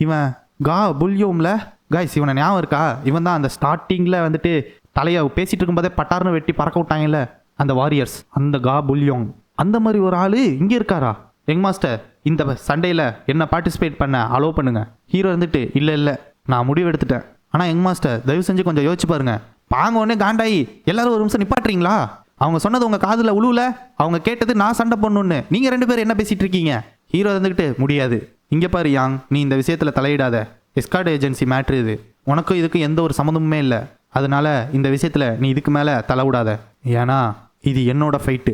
இவன் கா புல்யோம்ல கைஸ், இவனை ஞாபகம் இருக்கா? இவன் தான் அந்த ஸ்டார்டிங்கில் வந்துட்டு தலையை பேசிகிட்டு இருக்கும்போதே பட்டார்னு வெட்டி பறக்க விட்டாங்கல்ல அந்த வாரியர்ஸ், அந்த கா புல்யோங். அந்த மாதிரி ஒரு ஆள் இங்கே இருக்காரா? யங் மாஸ்டர், இந்த சண்டையில் என்ன பார்ட்டிசிபேட் பண்ண அலோவ் பண்ணுங்க. ஹீரோ இருந்துட்டு, இல்லை நான் முடிவு எடுத்துட்டேன். ஆனால் யங் மாஸ்டர் தயவு செஞ்சு கொஞ்சம் யோசிச்சு பாருங்க. பாங்க உடனே காண்டாயி, எல்லாரும் ஒரு நிமிஷம் நிப்பாட்டுறீங்களா? அவங்க சொன்னது உங்கள் காதில் உழுவுல? அவங்க கேட்டது நான் சண்டை பண்ணணுன்னு. நீங்கள் 2 பேரும் என்ன பேசிகிட்டு இருக்கீங்க? ஹீரோ இருந்துக்கிட்டு, முடியாது. இங்கே பாரு யாங், நீ இந்த விஷயத்தில் தலையிடாத. எஸ்கார்ட் ஏஜென்சி மேட்ரு இது. உனக்கும் இதுக்கு எந்த ஒரு சம்மந்தமுமே இல்லை. அதனால இந்த விஷயத்தில் நீ இதுக்கு மேலே தலை விடாத. ஏன்னா இது என்னோட ஃபைட்டு.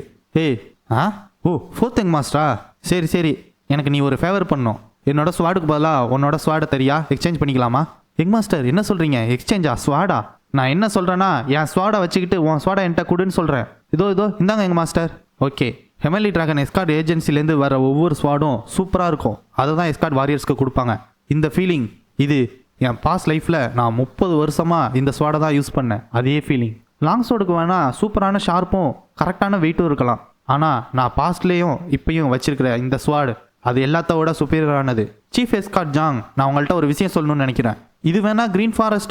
ஓ 4th யங் மாஸ்டரா? சரி, எனக்கு நீ ஒரு ஃபேவர் பண்ணணும். என்னோட ஸ்வாடுக்கு பதிலாக உன்னோட ஸ்வாடை தெரியா எக்ஸ்சேஞ்ச் பண்ணிக்கலாமா? யங் மாஸ்டர், என்ன சொல்கிறீங்க? எக்ஸ்சேஞ்சா? ஸ்வாடா? நான் என்ன சொல்கிறேன்னா, என் ஸ்வாடை வச்சுக்கிட்டு உன் ஸ்வாடை என்கிட்ட கொடுன்னு சொல்கிறேன். இதோ இந்தாங்க young master. Okay, heavenly dragon escort ஏஜென்சிலேருந்து வர ஒவ்வொரு ஸ்வாடும் சூப்பராக இருக்கும். அதை தான் எஸ்கார்ட் வாரியர்ஸ்க்கு கொடுப்பாங்க. இந்த ஃபீலிங், இது என் பாஸ்ட் லைஃப்பில் நான் 30 வருஷமாக இந்த ஸ்வாடை தான் யூஸ் பண்ணேன். அதே ஃபீலிங். லாங் ஸ்வாடுக்கு வேணால் சூப்பரான ஷார்ப்பும் கரெக்டான வெயிட்டும் இருக்கலாம். ஆனால் நான் பாஸ்ட்லேயும் இப்பயும் வச்சிருக்கிற இந்த ஸ்வாடு அது எல்லாத்தோட சுப்பீரியரானது. சீஃப் எஸ்கார்ட் ஜாங், நான் உங்கள்கிட்ட ஒரு விஷயம் சொல்லணும்னு நினைக்கிறேன். இது வேணா green forest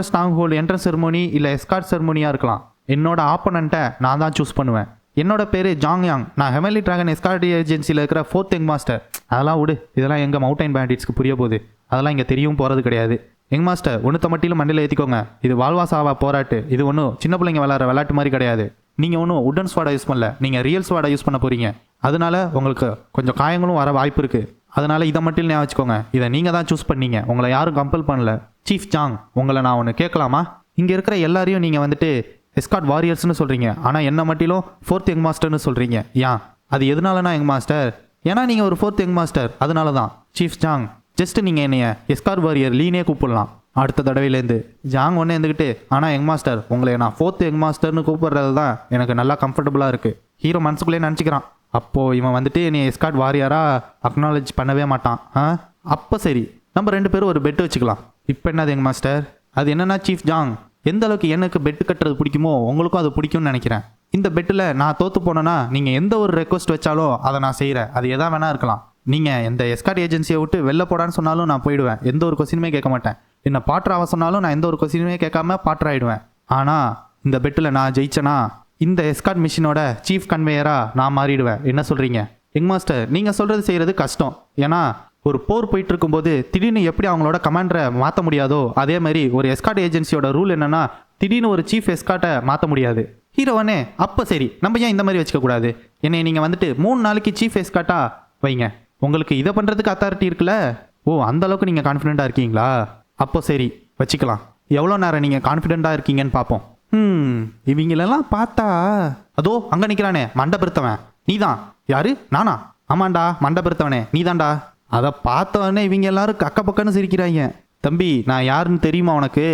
strong hold entrance ceremony இல்லை எஸ்கார்ட் செரமோனியாக இருக்கலாம். என்னோட ஆப்போனண்ட்டை நான் தான் சூஸ் பண்ணுவேன். என்னோட பேர் ஜாங் யாங். நான் ஹெமன்லி டிராகன் எஸ்கார்ட் ஏஜென்சியில் இருக்கிற 4th யங் மாஸ்டர். அதெல்லாம் விடு, இதெல்லாம் எங்கள் மவுண்டைன் பேண்டிட்ஸ்க்கு புரிய போகுது. அதெல்லாம் இங்கே தெரியவும் போகிறது கிடையாது. யங் மாஸ்டர், ஒன்றுத்த மட்டிலும் மண்ணில் ஏற்றிக்கோங்க. இது வாழ்வாசாவா போராட்டு. இது ஒன்றும் சின்ன பிள்ளைங்க விளாட்ற விளையாட்டு மாதிரி கிடையாது. நீங்கள் ஒன்றும் உட்டன் ஸ்வாடை யூஸ் பண்ணல, நீங்கள் ரியல் ஸ்வாடை யூஸ் பண்ண போகிறீங்க. அதனால உங்களுக்கு கொஞ்சம் காயங்களும் வர வாய்ப்பு இருக்குது. அதனால் இதை மட்டும் ஞாபகம் வச்சுக்கோங்க. இதை நீங்கள் தான் சூஸ் பண்ணீங்க, உங்களை யாரும் கம்பல் பண்ணல. சீஃப் ஜாங், உங்களை நான் ஒன்று கேட்கலாமா? இங்கே இருக்கிற எல்லாரையும் நீங்கள் வந்துட்டு எஸ்கார்ட் வாரியர்ஸ்னு சொல்கிறீங்க, ஆனால் என்ன மட்டிலும் 4th யங் மாஸ்டர்னு சொல்கிறீங்க. ஏன்? அது எதனாலனா யங் மாஸ்டர்? ஏன்னா நீங்கள் ஒரு 4th யங் மாஸ்டர், அதனால தான். சீஃப் ஜாங், ஜஸ்ட் நீங்கள் என்னைய எஸ்கார்ட் வாரியர் லீனே கூப்பிடலாம் அடுத்த தடவையிலேருந்து. ஜாங் ஒன்று இருந்துக்கிட்டு, ஆனால் யங் மாஸ்டர் உங்களை நான் 4th யங் மாஸ்டர்னு கூப்பிட்றது தான் எனக்கு நல்லா கம்ஃபர்டபுளாக இருக்குது. ஹீரோ மனசுக்குள்ளே நினச்சிக்கிறான். அப்போது இவன் வந்துட்டு நீ எஸ்கார்ட் வாரியராக அக்னாலேஜ் பண்ணவே மாட்டான். அப்போ சரி, நம்ம 2 பேரும் ஒரு பெட்டு வச்சுக்கலாம். இப்போ என்னது யங் மாஸ்டர்? அது என்னன்னா சீஃப் ஜாங், எந்த அளவுக்கு எனக்கு பெட்டு கட்டுறது பிடிக்குமோ உங்களுக்கும் அது பிடிக்கும்னு நினைக்கிறேன். இந்த பெட்டில் நான் தோற்று போனேன்னா நீங்கள் எந்த ஒரு ரெக்வஸ்ட் வச்சாலும் அதை நான் செய்கிறேன். அது எதா வேணா இருக்கலாம். நீங்கள் எந்த எஸ்கார்ட் ஏஜென்சியை விட்டு வெளில போடான்னு சொன்னாலும் நான் போயிடுவேன், எந்த ஒரு கொஸ்டினுமே கேட்க மாட்டேன். என்ன பாட்ராக சொன்னாலும் நான் எந்த ஒரு கொஸ்டினுமே கேட்காம பாட்ராயிடுவேன். ஆனால் இந்த பெட்டில் நான் ஜெயிச்சேன்னா இந்த எஸ்கார்ட் மிஷினோட சீஃப் கன்வேயராக நான் மாறிடுவேன். என்ன சொல்கிறீங்க யங் மாஸ்டர்? நீங்கள் சொல்கிறது செய்கிறது கஷ்டம். ஏன்னா ஒரு போர் போயிட்டு இருக்கும்போது திடீர்னு எப்படி அவங்களோட கமாண்டரை மாற்ற முடியாதோ அதே மாதிரி ஒரு எஸ்கார்ட் ஏஜென்சியோட ரூல் என்னன்னா திடீர்னு ஒரு சீஃப் எஸ்கார்ட்டை மாற்ற முடியாது. ஹீரோவனே, அப்போ சரி, நம்ம ஏன் இந்த மாதிரி வச்சுக்கக்கூடாது? என்னை நீங்கள் வந்துட்டு 3 நாளைக்கு சீஃப் எஸ்கார்ட்டாக வைங்க. உங்களுக்கு இதை பண்ணுறதுக்கு அத்தாரிட்டி இருக்குல்ல? ஓ, அந்த அளவுக்கு நீங்கள் கான்ஃபிடென்ட்டாக இருக்கீங்களா? அப்போ சரி, வச்சுக்கலாம். எவ்வளோ நேரம் நீங்கள் கான்ஃபிடென்ட்டாக இருக்கீங்கன்னு பார்ப்போம். இவங்களெல்லாம் பார்த்தா அதோ அங்கே நிற்கிறானே மண்டபெருத்தவன், நீ தான். யாரு? நானா? ஆமாண்டா, மண்டபெருத்தவனே நீ தான்டா. அதை பார்த்தவொடனே இவங்க எல்லாரும் கக்க பக்கன்னு சிரிக்கிறாங்க. தம்பி, நான் யாருன்னு தெரியுமா உனக்கு?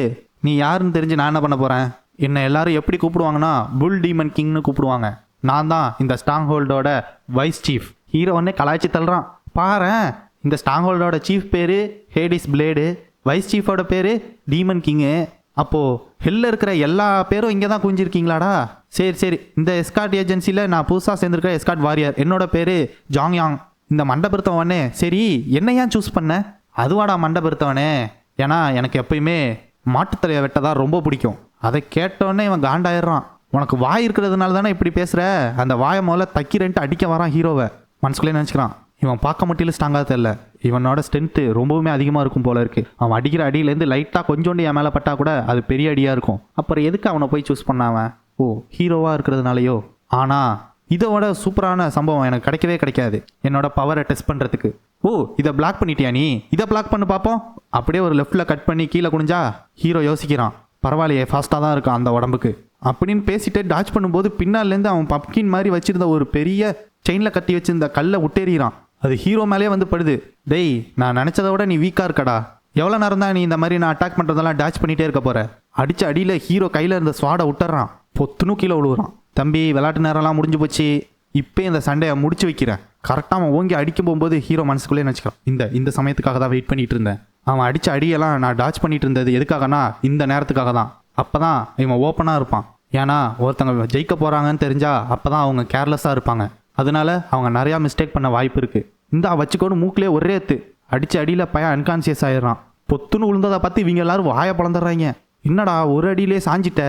நீ யாருன்னு தெரிஞ்சு நான் என்ன பண்ண போகிறேன்? என்னை எல்லாரும் எப்படி கூப்பிடுவாங்கன்னா புல் டீமன் கிங்னு கூப்பிடுவாங்க. நான் தான் இந்த ஸ்ட்ராங் ஹோல்டோட வைஸ் சீஃப். ஹீரோவனே கலாய்ச்சி தள்ளுறான். பாரேன், இந்த ஸ்ட்ராங் ஹோல்டோட சீஃப் பேர் ஹேடிஸ் பிளேடு, வைஸ் சீஃபோட பேர் டீமன் கிங்கு. அப்போது ஹெல்லில் இருக்கிற எல்லா பேரும் இங்கே தான் குஞ்சிருக்கீங்களாடா? சரி சரி, இந்த எஸ்கார்ட் ஏஜென்சியில் நான் புதுசாக சேர்ந்துருக்க எஸ்கார்ட் வாரியர், என்னோட பேர் ஜாங் யாங். இந்த மண்டபெருத்தவனே, சரி என்ன ஏன் சூஸ் பண்ண? அதுவாடா மண்டபெருத்தவனே, ஏன்னா எனக்கு எப்பயுமே மாட்டுத்தலையை வெட்ட தான் ரொம்ப பிடிக்கும். அதை கேட்டோடனே இவன் காண்டாயிடுறான். உனக்கு வாய் இருக்கிறதுனால தானே இப்படி பேசுகிற, அந்த வாயை முதல்ல தக்கிரன்ட்டு அடிக்க வரான் ஹீரோவை. மனசுக்குள்ளே நினச்சிக்கிறான், இவன் பார்க்க மட்டும் ஸ்ட்ராங்காக தெரியல, இவனோட ஸ்ட்ரென்த்து ரொம்பவுமே அதிகமாக இருக்கும் போல இருக்குது. அவன் அடிக்கிற அடியிலேருந்து லைட்டாக கொஞ்சோண்டு என் மேலே பட்டா கூட அது பெரிய அடியாக இருக்கும். அப்புறம் எதுக்கு அவனை போய் சூஸ் பண்ணாவன்? ஓ, ஹீரோவாக இருக்கிறதுனாலையோ? ஆனால் இதோட சூப்பரான சம்பவம் எனக்கு கிடைக்கவே கிடைக்காது, என்னோட பவரை டெஸ்ட் பண்ணுறதுக்கு. ஓ, இதை பிளாக் பண்ணிட்டியா நீ? இதை பிளாக் பண்ணு பார்ப்போம். அப்படியே ஒரு லெஃப்டில் கட் பண்ணி கீழே குனிஞ்சா ஹீரோ யோசிக்கிறான். பரவாயில்லையே, ஃபாஸ்ட்டாக தான் இருக்கான் அந்த உடம்புக்கு அப்படின்னு பேசிட்டு டாச் பண்ணும்போது பின்னாலேருந்து அவன் பப்கின் மாதிரி வச்சிருந்த ஒரு பெரிய செயினில் கட்டி வச்சிருந்த கல்லை விட்டேறிறான். அது ஹீரோ மேலே வந்து படுது. டேய், நான் நினச்சதை விட நீ வீக்காக இருக்கடா. எவ்வளோ நேரம் தான் நீ இந்த மாதிரி நான் அட்டாக் பண்ணுறதெல்லாம் டாச் பண்ணிகிட்டே இருக்க போகிற? அடித்த அடியில் ஹீரோ கையில் இருந்த ஸ்வாடை விட்டுறான். பொத்துணும் கீழே விழுவுறான். தம்பி, விளையாட்டு நேரம்லாம் முடிஞ்சு போச்சு, இப்போ இந்த சண்டையை முடிச்சு வைக்கிறேன். கரெக்டாக அவன் ஓங்கி அடிக்கும் போகும்போது ஹீரோ மனசுக்குள்ளே நினச்சிக்கலாம், இந்த சமயத்துக்காக தான் வெயிட் பண்ணிட்டு இருந்தேன். அவன் அடித்த அடியெல்லாம் நான் டாச் பண்ணிட்டு இருந்தது எதுக்காகனா இந்த நேரத்துக்காக தான். அப்போ தான் இவன் ஓப்பனாக இருப்பான். ஏன்னா ஒருத்தங்க ஜெயிக்க போகிறாங்கன்னு தெரிஞ்சால் அப்போ தான் அவங்க கேர்லெஸ்ஸாக இருப்பாங்க. அதனால அவங்க நிறையா மிஸ்டேக் பண்ண வாய்ப்பு இருக்குது. இந்த வச்சுக்கோன்னு மூக்கிலே ஒரே எத்து அடித்த அடியில் பையன் அன்கான்சியஸ் ஆயிடுறான். பொத்துன்னு விழுந்ததை பார்த்து இவங்க எல்லாரும் வாயை பழந்துடுறாங்க. என்னடா ஒரு அடியிலே சாஞ்சிட்ட,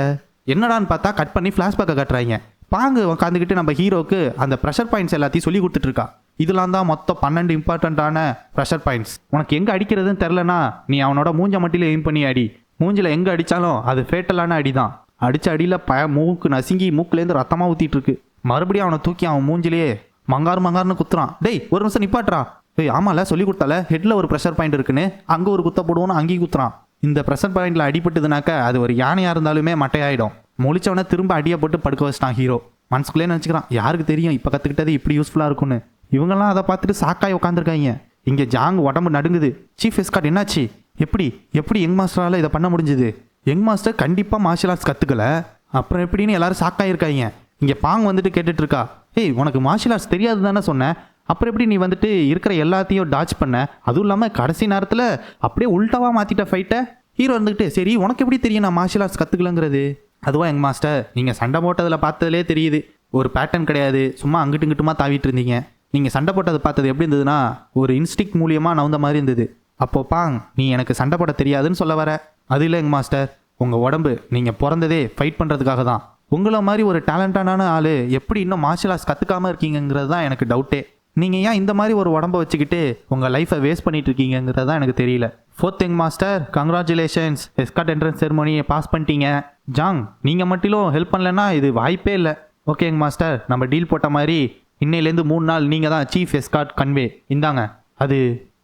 என்னடான்னு பார்த்தா கட் பண்ணி ஃப்ளாஷ்பேக்கை கட்டுறாங்க. பாங்கு உட்காந்துக்கிட்டு நம்ம ஹீரோக்கு அந்த ப்ரெஷர் பாயிண்ட்ஸ் எல்லாத்தையும் சொல்லி கொடுத்துட்ருக்கா. இதெல்லாம் தான் மொத்தம் 12 இம்பார்ட்டண்ட்டான ப்ரெஷர் பாயிண்ட்ஸ். உனக்கு எங்கே அடிக்கிறதுன்னு தெரிலனா நீ அவனோட மூஞ்ச மட்டியில் எய்ம் பண்ணி அடி. மூஞ்சில் எங்கே அடித்தாலும் அது ஃபேட்டலான அடி தான். அடித்த அடியில் மூக்கு நசுங்கி மூக்குலேருந்து ரத்தமாக ஊற்றிட்டு இருக்கு. மறுபடியும் அவனை தூக்கி அவன் மூஞ்சிலேயே மங்காருன்னு குத்துறான். டேய், ஒரு நிமிஷம் நிப்பாட்டுறான். டேய், ஆமால சொல்லி கொடுத்தால ஹெட்டில் ஒரு ப்ரெஷர் பாயிண்ட் இருக்குன்னு, அங்கே ஒரு குத்த போடுவோன்னு அங்கேயும் குத்துறான். இந்த ப்ரெஷர் பாயிண்டில் அடிபட்டுதுனாக்க அது ஒரு யானையாக இருந்தாலுமே மட்டையாயிடும். முழிச்சவனை திரும்ப அடியை போட்டு படுக்க வச்சிட்டான் ஹீரோ. மனசுக்குள்ளே நினச்சிக்கிறான், யாருக்கு தெரியும் இப்போ கற்றுக்கிட்டது இப்படி யூஸ்ஃபுல்லாக இருக்குன்னு. இவங்கெல்லாம் அதை பார்த்துட்டு சாக்காய் உட்காந்துருக்காங்க. இங்கே ஜாங் உடம்பு நடுங்குது. சீஃப் எஸ்கார்ட் என்னாச்சு? எப்படி யங் மாஸ்டரால் இதை பண்ண முடிஞ்சுது? யங் மாஸ்டர் கண்டிப்பாக மார்ஷியல் ஆர்ட்ஸ் கற்றுக்கல, அப்புறம் எப்படின்னு எல்லாரும் சாக்காயிருக்காங்க. இங்கே பாங் வந்துட்டு கேட்டுட்டு இருக்கா, ஏய் உனக்கு மார்ஷியல் ஆர்ட்ஸ் தெரியாது தானே சொன்னேன், அப்புறம் எப்படி நீ வந்துட்டு இருக்கிற எல்லாத்தையும் டாச் பண்ண? அதுவும் இல்லாமல் கடைசி நேரத்தில் அப்படியே உல்ட்டாவாக மாற்றிட்ட ஃபைட்டை. ஹீரோ இருந்துக்கிட்டு, சரி உனக்கு எப்படி தெரியும் நான் மார்ஷியல் ஆர்ட்ஸ் கற்றுக்கலங்கிறது? அதுவா யங் மாஸ்டர், நீங்கள் சண்டை போட்டதில் பார்த்ததுலே தெரியுது, ஒரு பேட்டர்ன் கிடையாது, சும்மா அங்கிட்டு இங்கிட்டுமா தாவிட்டு இருந்தீங்க. நீங்கள் சண்டை போட்டதை பார்த்தது எப்படி இருந்ததுன்னா ஒரு இன்ஸ்டிக் மூலியமாக நவுந்த மாதிரி இருந்தது. அப்போ பாங், நீ எனக்கு சண்டை போட தெரியாதுன்னு சொல்ல வர? அது இல்லை யங் மாஸ்டர், உங்கள் உடம்பு நீங்கள் பிறந்ததே ஃபைட் பண்ணுறதுக்காக தான். உங்களை மாதிரி ஒரு டேலண்டான ஆள் எப்படி இன்னும் மார்ஷியல் ஆர்ட்ஸ் கற்றுக்காமல் இருக்கீங்கிறது தான் எனக்கு டவுட்டே. நீங்கள் ஏன் இந்த மாதிரி ஒரு உடம்பை வச்சுக்கிட்டு உங்கள் லைஃப்பை வேஸ்ட் பண்ணிட்டு இருக்கீங்கிறது தான் எனக்கு தெரியல. 4th young master, congratulations, escort entrance செரமோனியை பாஸ் பண்ணிட்டீங்க. ஜாங், நீங்கள் மட்டும் ஹெல்ப் பண்ணலன்னா இது வாய்ப்பே இல்லை. ஓகே யங் மாஸ்டர், நம்ம டீல் போட்ட மாதிரி இன்னையிலேருந்து 3 நாள் நீங்கள் தான் சீஃப் எஸ்கார்ட் கன்வே. இந்தாங்க அது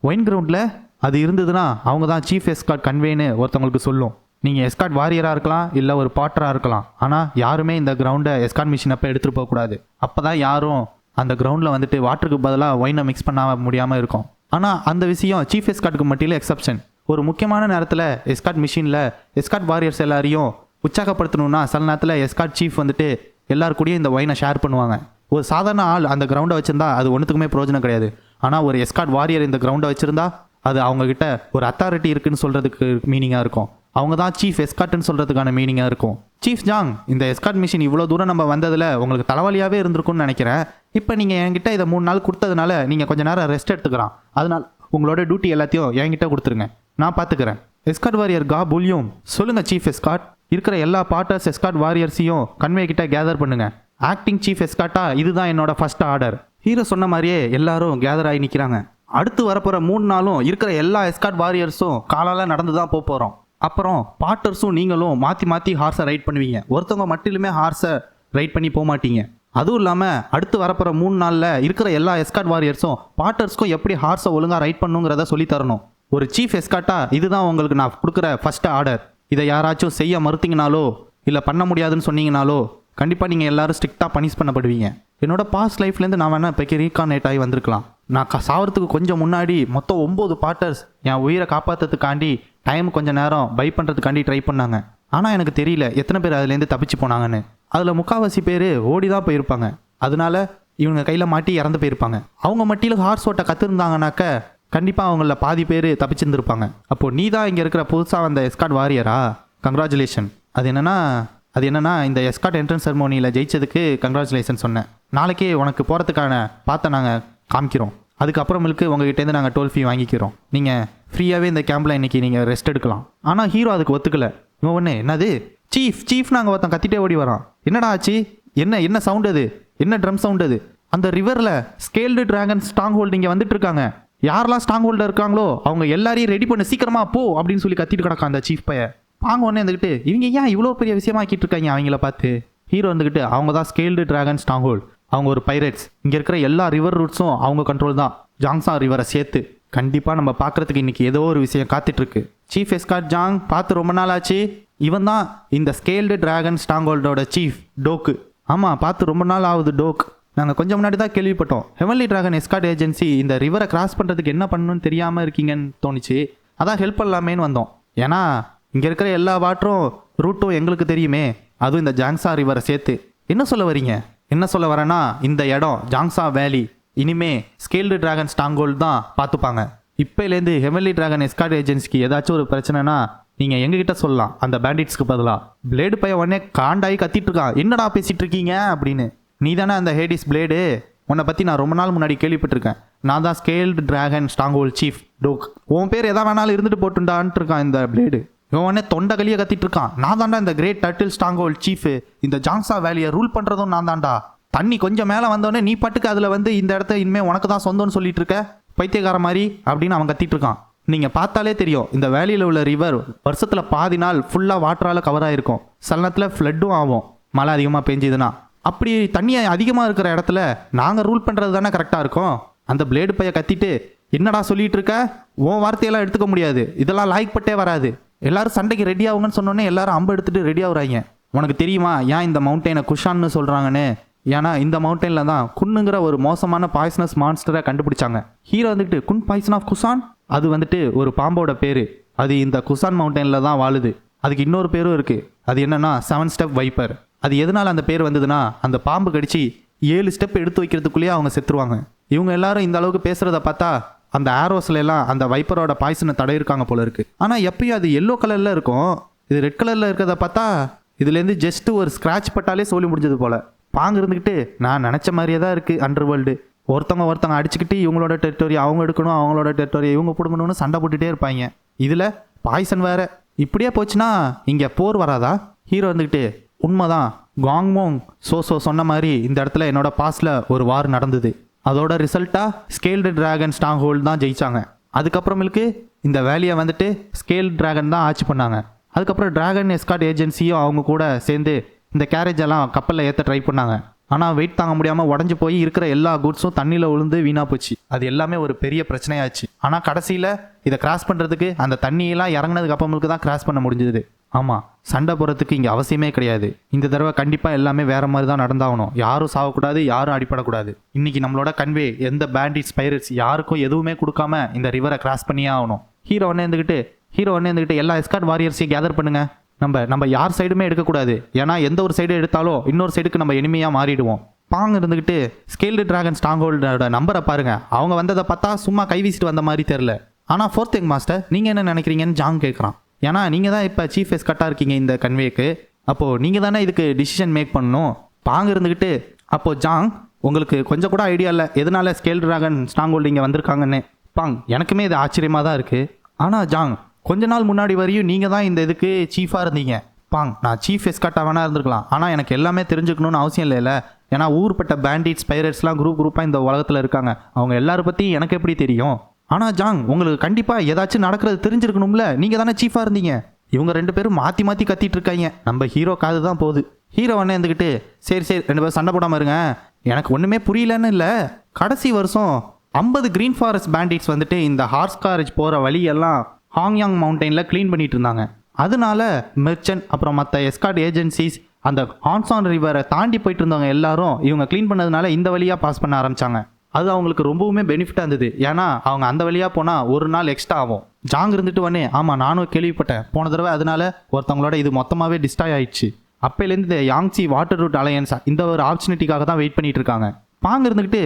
ஒயின் கிரவுண்டில் அது இருந்ததுன்னா அவங்க தான் சீஃப் எஸ்கார்ட் கன்வேன்னு ஒருத்தவங்களுக்கு சொல்லும். நீங்கள் எஸ்கார்ட் வாரியராக இருக்கலாம், இல்லை ஒரு பாட்டராக இருக்கலாம். ஆனால் யாருமே இந்த கிரவுண்டை எஸ்கார்ட் மிஷின் அப்போ எடுத்துகிட்டு போகக்கூடாது. அப்போ தான் யாரும் அந்த கிரவுண்டில் வந்துட்டு வாட்டருக்கு பதிலாக ஒயினை மிக்ஸ் பண்ண முடியாமல் இருக்கும். ஆனால் அந்த விஷயம் சீஃப் எஸ்கார்ட்டுக்கு மட்டும் எக்ஸப்ஷன். ஒரு முக்கியமான நேரத்தில் எஸ்கார்ட் மிஷினில் எஸ்கார்ட் வாரியர்ஸ் எல்லாரையும் உற்சாகப்படுத்தணும்னா சில நேரத்தில் எஸ்கார்ட் சீஃப் வந்துட்டு எல்லாரு கூடயும் இந்த ஒயினை ஷேர் பண்ணுவாங்க. ஒரு சாதாரண ஆள் அந்த கிரவுண்டை வச்சுருந்தா அது ஒன்றுத்துக்குமே பிரயோஜனம் கிடையாது. ஆனால் ஒரு எஸ்கார்ட் வாரியர் இந்த கிரவுண்டை வச்சுருந்தா அது அவங்கக்கிட்ட ஒரு அத்தாரிட்டி இருக்குன்னு சொல்கிறதுக்கு மீனிங்காக இருக்கும். அவங்க தான் சீஃப் எஸ்கார்ட்னு சொல்கிறதுக்கான மீனிங்காக இருக்கும். சீஃப் ஜாங், இந்த எஸ்கார்ட் மிஷின் இவ்வளோ தூரம் நம்ம வந்ததில் உங்களுக்கு தலைவலியாகவே இருந்திருக்கும்னு நினைக்கிறேன். இப்போ நீங்கள் என்கிட்ட இதை 3 நாள் கொடுத்ததுனால நீங்கள் கொஞ்சம் நேரம் ரெஸ்ட் எடுத்துக்கிறான். அதனால் உங்களோட டியூட்டி எல்லாத்தையும் என்கிட்ட கொடுத்துருங்க, நான் பார்த்துக்கிறேன். எஸ்கார்ட் வாரியர் கா புல்யூம், சொல்லுங்கள் சீஃப் எஸ்கார்ட். இருக்கிற எல்லா பார்ட்டர்ஸ் எஸ்கார்ட் வாரியர்ஸையும் கன்வே கிட்ட கேதர் பண்ணுங்க. ஆக்டிங் சீஃப் எஸ்கார்ட்டா இதுதான் என்னோட ஃபர்ஸ்ட் ஆர்டர். ஹீரோ சொன்ன மாதிரியே எல்லாரும் கேதர் ஆகி நிற்கிறாங்க. அடுத்து வரப்போகிற 3 நாளும் இருக்கிற எல்லா எஸ்கார்ட் வாரியர்ஸும் காலால் நடந்து தான் போகிறோம். அப்புறம் பாட்டர்ஸும் நீங்களும் மாற்றி மாற்றி ஹார்ஸை ரைட் பண்ணுவீங்க. ஒருத்தவங்க மட்டுமே ஹார்ஸை ரைட் பண்ணி போக மாட்டீங்க. அதுவும் இல்லாமல் அடுத்து வரப்போகிற 3 நாளில் இருக்கிற எல்லா எஸ்கார்ட் வாரியர்ஸும் பாட்டர்ஸ்க்கும் எப்படி ஹார்ஸை ஒழுங்காக ரைட் பண்ணுங்கிறத சொல்லித்தரணும். ஒரு சீஃப் எஸ்கார்ட்டா இதுதான் உங்களுக்கு நான் கொடுக்குற ஃபர்ஸ்ட் ஆர்டர். இதை யாராச்சும் செய்ய மறுத்தீங்கனாலோ இல்லை பண்ண முடியாதுன்னு சொன்னீங்கனாலோ கண்டிப்பாக நீங்கள் எல்லாரும் ஸ்ட்ரிக்டாக பனிஷ் பண்ணப்படுவீங்க. என்னோட பாஸ்ட் லைஃப்லேருந்து நான் வேணால் இப்போக்கி ரீகானேட் ஆகி வந்திருக்கலாம். நான் சாவறதுக்கு கொஞ்சம் முன்னாடி மொத்தம் 9 பாட்டர்ஸ் என் உயிரை காப்பாற்றுறதுக்காண்டி டைம் கொஞ்சம் நேரம் பை பண்ணுறதுக்காண்டி ட்ரை பண்ணாங்க. ஆனால் எனக்கு தெரியல எத்தனை பேர் அதுலேருந்து தப்பிச்சு போனாங்கன்னு. அதில் முக்கால்வாசி பேர் ஓடி தான் போயிருப்பாங்க. அதனால இவங்க கையில் மாட்டி இறந்து போயிருப்பாங்க. அவங்க மட்டியில் ஹார்ஸ் ஓட்ட கற்றுருந்தாங்கனாக்க கண்டிப்பாக அவங்கள பாதி பேர் தப்பிச்சிருந்துருப்பாங்க. அப்போது நீ தான் இங்கே இருக்கிற புதுசாக வந்த எஸ்கார்ட் வாரியரா? கங்க்ராச்சுலேஷன். அது என்னன்னா இந்த எஸ்கார்ட் என்ட்ரன்ஸ் செரமோனியில் ஜெயிச்சதுக்கு கங்க்ராச்சுலேஷன் சொன்னேன். நாளைக்கே உனக்கு போகிறதுக்கான பார்த்த நாங்கள் காமிக்கிறோம். அதுக்கப்புறமேலுக்கு உங்ககிட்டேருந்து நாங்கள் டோல் ஃபீ வாங்கிக்கிறோம். நீங்கள் ஃப்ரீயாகவே இந்த கேம்பில் இன்றைக்கி நீங்கள் ரெஸ்ட் எடுக்கலாம். ஆனால் ஹீரோ அதுக்கு ஒத்துக்கலை. இவன் ஒன்று என்னது சீஃப் நாங்கள் ஒருத்தன் கத்திட்டே ஓடி வரான். என்னடா ஆச்சு? என்ன சவுண்ட் அது? என்ன ட்ரம் சவுண்ட் அது? அந்த ரிவரில் ஸ்கேல்டு டிராகன் ஸ்ட்ராங் ஹோல்டு இங்கே வந்துட்டு இருக்காங்க. யாரெல்லாம் ஸ்ட்ராங் ஹோல்டர் இருக்காங்களோ அவங்க எல்லாரையும் ரெடி பண்ணு, சீக்கிரமா போ அப்படின்னு சொல்லி கத்திட்டு கிடக்கான் அந்த சீஃப் பையன். பாங்க ஒன்று வந்துக்கிட்டு இவங்க ஏன் இவ்வளோ பெரிய விஷயமா ஆக்கிட்டு இருக்காங்க அவங்கள பார்த்து. ஹீரோ வந்துக்கிட்டு அவங்க தான் ஸ்கேல்டு டிராகன் ஸ்ட்ராங் ஹோல்டு, அவங்க ஒரு பைரட்ஸ். இங்கே இருக்கிற எல்லா ரிவர் ரூட்ஸும் அவங்க கண்ட்ரோல் தான், ஜாங்ஸா ரிவரை சேர்த்து. கண்டிப்பாக நம்ம பார்க்குறதுக்கு இன்றைக்கி ஏதோ ஒரு விஷயம் காத்துட்ருக்கு. சீஃப் எஸ்கார்ட் ஜாங், பார்த்து ரொம்ப நாள் ஆச்சு. இவன் தான் இந்த ஸ்கேல்டு டிராகன் ஸ்ட்ராங் ஹோல்டோட சீஃப் டோக்கு. ஆமாம், பார்த்து ரொம்ப நாள் ஆகுது டோக். நாங்கள் கொஞ்சம் முன்னாடி தான் கேள்விப்பட்டோம் ஹெவன்லி டிராகன் எஸ்கார்ட் ஏஜென்சி இந்த ரிவரை கிராஸ் பண்ணுறதுக்கு என்ன பண்ணணும்னு தெரியாமல் இருக்கீங்கன்னு தோணுச்சு. அதான் ஹெல்ப் பண்ணலாமேன்னு வந்தோம். ஏன்னா இங்கே இருக்கிற எல்லா வாட்டரும் ரூட்டும் எங்களுக்கு தெரியுமே, அதுவும் இந்த ஜாங்ஸா ரிவரை சேர்த்து. என்ன சொல்ல வரீங்க? என்ன சொல்ல வரேன்னா இந்த இடம் ஜாங்ஸா வேலி இனிமே ஸ்கேல்டு டிராகன் ஸ்ட்ராங்கோல்டு தான் பார்த்துப்பாங்க. இப்போலேருந்து ஹெவன்லி டிராகன் எஸ்கார்ட் ஏஜென்சிக்கு ஏதாச்சும் ஒரு பிரச்சனைனா நீங்கள் எங்ககிட்ட சொல்லலாம். அந்த பேண்டிட்ஸ்க்கு பதிலாக பிளேடு பையன் உடனே காண்டாகி கத்திட்டு இருக்கான். என்னடா பேசிகிட்டு இருக்கீங்க அப்படின்னு. நீ தானே அந்த ஹேடிஸ் பிளேடு? உன்னை பற்றி நான் ரொம்ப நாள் முன்னாடி கேள்விப்பட்டிருக்கேன். நான் தான் ஸ்கேல்டு டிராகன் ஸ்ட்ராங்கோல்டு சீஃப் டோக். உன் பேர் எதா வேணாலும் இருந்துட்டு போட்டுண்டான்ட்டு இருக்கான் இந்த பிளேடு. இவன் உடனே தொண்டை கலியை கத்திட்டு இருக்கான். நான் தாண்டா இந்த கிரேட் டர்ட்டில் ஸ்ட்ராங்கோல்டு சீஃப். இந்த ஜாங்ஸா வேலியை ரூல் பண்ணுறதும் நான் தாண்டா. தண்ணி கொஞ்சம் மேலே வந்தோடனே நீ பாட்டுக்கு அதில் வந்து இந்த இடத்த இனிமேல் உனக்கு தான் சொந்தம்னு சொல்லிட்டு இருக்க பைத்தியக்கார மாதிரி அப்படின்னு அவன் கத்திட்டு இருக்கான். நீங்கள் பார்த்தாலே தெரியும் இந்த வேலியில் உள்ள ரிவர் வருஷத்தில் பாதி நாள் ஃபுல்லாக வாட்டரால் கவர் ஆகிருக்கும். சில நேரத்தில் ஃப்ளட்டும் ஆகும் மழை அதிகமாக பெஞ்சுதுன்னா. அப்படி தண்ணி அதிகமாக இருக்கிற இடத்துல நாங்கள் ரூல் பண்ணுறது தானே கரெக்டாக இருக்கும். அந்த பிளேடு பைய கத்திட்டு என்னடா சொல்லிட்டு இருக்க, உன் வார்த்தையெல்லாம் எடுத்துக்க முடியாது, இதெல்லாம் லாய்க்கப்பட்டே வராது. எல்லாரும் சண்டைக்கு ரெடி ஆகுங்கன்னு சொன்னோன்னே எல்லாரும் அம்பு எடுத்துகிட்டு ரெடி ஆகுறாங்க. உனக்கு தெரியுமா ஏன் இந்த மவுண்டெயினை குஷான்னு சொல்கிறாங்கன்னு? ஏன்னா இந்த மவுண்டெயினில் தான் குன்னுங்கிற ஒரு மோசமான பாய்சனஸ் மான்ஸ்டரை கண்டுபிடிச்சாங்க. ஹீரோ வந்துட்டு குன் பாய்சன் ஆஃப் குசான், அது வந்துட்டு ஒரு பாம்போட பேர். அது இந்த குசான் மவுண்டெயினில் தான் வாழுது. அதுக்கு இன்னொரு பேரும் இருக்குது. அது என்னன்னா 7 ஸ்டெப் வைப்பர். அது எதனால் அந்த பேர் வந்ததுன்னா அந்த பாம்பு கடிச்சு 7 ஸ்டெப் எடுத்து வைக்கிறதுக்குள்ளேயே அவங்க செத்துருவாங்க. இவங்க எல்லாரும் இந்த அளவுக்கு பேசுகிறத பார்த்தா அந்த ஆரோஸ்ல எல்லாம் அந்த வைப்பரோட பாய்சனை தடையிருக்காங்க போல இருக்குது. ஆனால் எப்பயும் அது எல்லோ கலரில் இருக்கும், இது ரெட் கலரில் இருக்கிறத பார்த்தா இதுலேருந்து ஜஸ்ட் ஒரு ஸ்க்ராட்ச் பட்டாலே சொல்லி முடிஞ்சது போல். பாங்க இருந்துக்கிட்டு நான் நினச்ச மாதிரியே தான் இருக்குது அண்டர் வேர்ல்டு. ஒருத்தவங்க அடிச்சுக்கிட்டு இவங்களோட டெரிட்டோரி அவங்க எடுக்கணும், அவங்களோட டெரிட்டோரி இவங்க பிடுங்கணும்னு சண்டை போட்டுகிட்டே இருப்பாங்க. இதில் பாய்சன் வேறு. இப்படியே போச்சுன்னா இங்கே போர் வராதா? ஹீரோ வந்துக்கிட்டு உண்மைதான், காங்மோங் சோசோ சொன்ன மாதிரி இந்த இடத்துல என்னோட பாஸ்டில் ஒரு வார் நடந்தது. அதோட ரிசல்ட்டாக ஸ்கேல்டு டிராகன் ஸ்ட்ராங் ஹோல்டு தான் ஜெயிச்சாங்க. அதுக்கப்புறமேலுக்கு இந்த வேலியை வந்துட்டு ஸ்கேல்டு டிராகன் தான் ஆட்சி பண்ணாங்க. அதுக்கப்புறம் டிராகன் எஸ்கார்ட் ஏஜென்சியும் அவங்க கூட சேர்ந்து இந்த கேரேஜ் எல்லாம் கப்பலில் ஏற்ற ட்ரை பண்ணாங்க. ஆனால் வெயிட் தாங்க முடியாமல் உடஞ்சி போய் இருக்கிற எல்லா குட்ஸும் தண்ணியில் விழுந்து வீணாக போச்சு. அது எல்லாமே ஒரு பெரிய பிரச்சனையாச்சு. ஆனால் கடைசியில் இதை கிராஸ் பண்ணுறதுக்கு அந்த தண்ணியெல்லாம் இறங்கினதுக்கு அப்புறமேலுக்கு தான் கிராஸ் பண்ண முடிஞ்சது. ஆமாம், சண்டை போகிறதுக்கு இங்கே அவசியமே கிடையாது. இந்த தடவை கண்டிப்பாக எல்லாமே வேறு மாதிரி தான் நடந்தாகணும். யாரும் சாகக்கூடாது, யாரும் அடிப்படக்கூடாது. இன்றைக்கி நம்மளோட கன்வே எந்த பேண்டிட்ஸ் பைரட்ஸ் யாருக்கும் எதுவுமே கொடுக்காம இந்த ரிவரை கிராஸ் பண்ணியே ஆகணும். ஹீரோ ஒன்று இருந்துக்கிட்டு எல்லா எஸ்கார்ட் வாரியர்ஸையும் கேதர் பண்ணுங்க. நம்ம யார் சைடுமே எடுக்கக்கூடாது. ஏன்னா எந்த ஒரு சைடு எடுத்தாலும் இன்னொரு சைடுக்கு நம்ம எனிமையாக மாறிடுவோம். பாங் இருந்துக்கிட்டு ஸ்கேல்டு டிராகன் ஸ்ட்ராங்ஹோல்டோட நம்பரை பாருங்க. அவங்க வந்ததை பார்த்தா சும்மா கை வீசிட்டு வந்த மாதிரி தெரில. ஆனால் ஃபோர்த் யங் மாஸ்டர் நீங்கள் என்ன நினைக்கிறீங்கன்னு ஜாங் கேட்குறான். ஏன்னா நீங்கள் தான் இப்போ சீஃப் எஸ்கார்ட்டாக இருக்கீங்க இந்த கன்வேக்கு. அப்போது நீங்கள் தானே இதுக்கு டிசிஷன் மேக் பண்ணணும். பாங் இருந்துக்கிட்டு அப்போது ஜாங், உங்களுக்கு கொஞ்சம் கூட ஐடியா இல்லை எதனால ஸ்கேல்டு டிராகன் ஸ்ட்ராங்ஹோல்டு இங்கே வந்திருக்காங்கன்னு. பாங், எனக்குமே இது ஆச்சரியமாக தான் இருக்குது. ஆனால் ஜாங், கொஞ்ச நாள் முன்னாடி வரையும் நீங்கள் தான் இந்த இதுக்கு சீஃபாக இருந்தீங்க. பாங், நான் சீஃப் எஸ்கார்ட்டாக வேணா இருந்திருக்கலாம். ஆனால் எனக்கு எல்லாமே தெரிஞ்சுக்கணும்னு அவசியம் இல்லைல்ல. ஏன்னா ஊர்பட்ட பேண்டிட்ஸ் பைரட்ஸ்லாம் குரூப்பாக இந்த உலகத்தில் இருக்காங்க. அவங்க எல்லாரும் பற்றி எனக்கு எப்படி தெரியும்? ஆனால் ஜாங், உங்களுக்கு கண்டிப்பாக ஏதாச்சும் நடக்கிறது தெரிஞ்சிருக்கணும்ல. நீங்கள் தானே சீஃபாக இருந்தீங்க. இவங்க 2 பேரும் மாற்றி மாற்றி கத்திட்டு இருக்காங்க. நம்ம ஹீரோ காது தான் போகுது. ஹீரோ ஒன்று இருந்துக்கிட்டு சரி 2 பேரும் சண்டை போடாமல் இருங்க. எனக்கு ஒன்றுமே புரியலன்னு இல்லை. கடைசி வருஷம் 50 கிரீன் ஃபாரஸ்ட் பேண்டிட்ஸ் வந்துட்டு இந்த ஹார்ஸ் காரேஜ் போகிற வழியெல்லாம் ஹாங்யாங் மவுண்டனில் க்ளீன் பண்ணிட்டு இருந்தாங்க. அதனால மெர்ச்சன்ட் அப்புறம் மற்ற எஸ்கார்ட் ஏஜென்சிஸ் அந்த ஹான்சான் ரிவரை தாண்டி போயிட்டு இருந்தவங்க எல்லாரும் இவங்க க்ளீன் பண்ணதுனால இந்த வழியாக பாஸ் பண்ண ஆரம்பித்தாங்க. அது அவங்களுக்கு ரொம்பவுமே பெனிஃபிட்டாக இருந்தது. ஏன்னா அவங்க அந்த வழியாக போனால் ஒரு நாள் எக்ஸ்ட்ரா ஆகும். ஜாங் இருந்துட்டு வந்தே, ஆமாம் நானும் கேள்விப்பட்டேன் போன தடவை. அதனால ஒருத்தவங்களோட இது மொத்தமாகவே டிஸ்ட்ராய் ஆயிடுச்சு. அப்போலேருந்து இந்த யாங்சி வாட்டர் ரூட் அலையன்ஸ் இந்த ஒரு ஆப்பர்ச்சுனிட்டிக்காக தான் வெயிட் பண்ணிட்டு இருக்காங்க. பாங்க இருந்துக்கிட்டு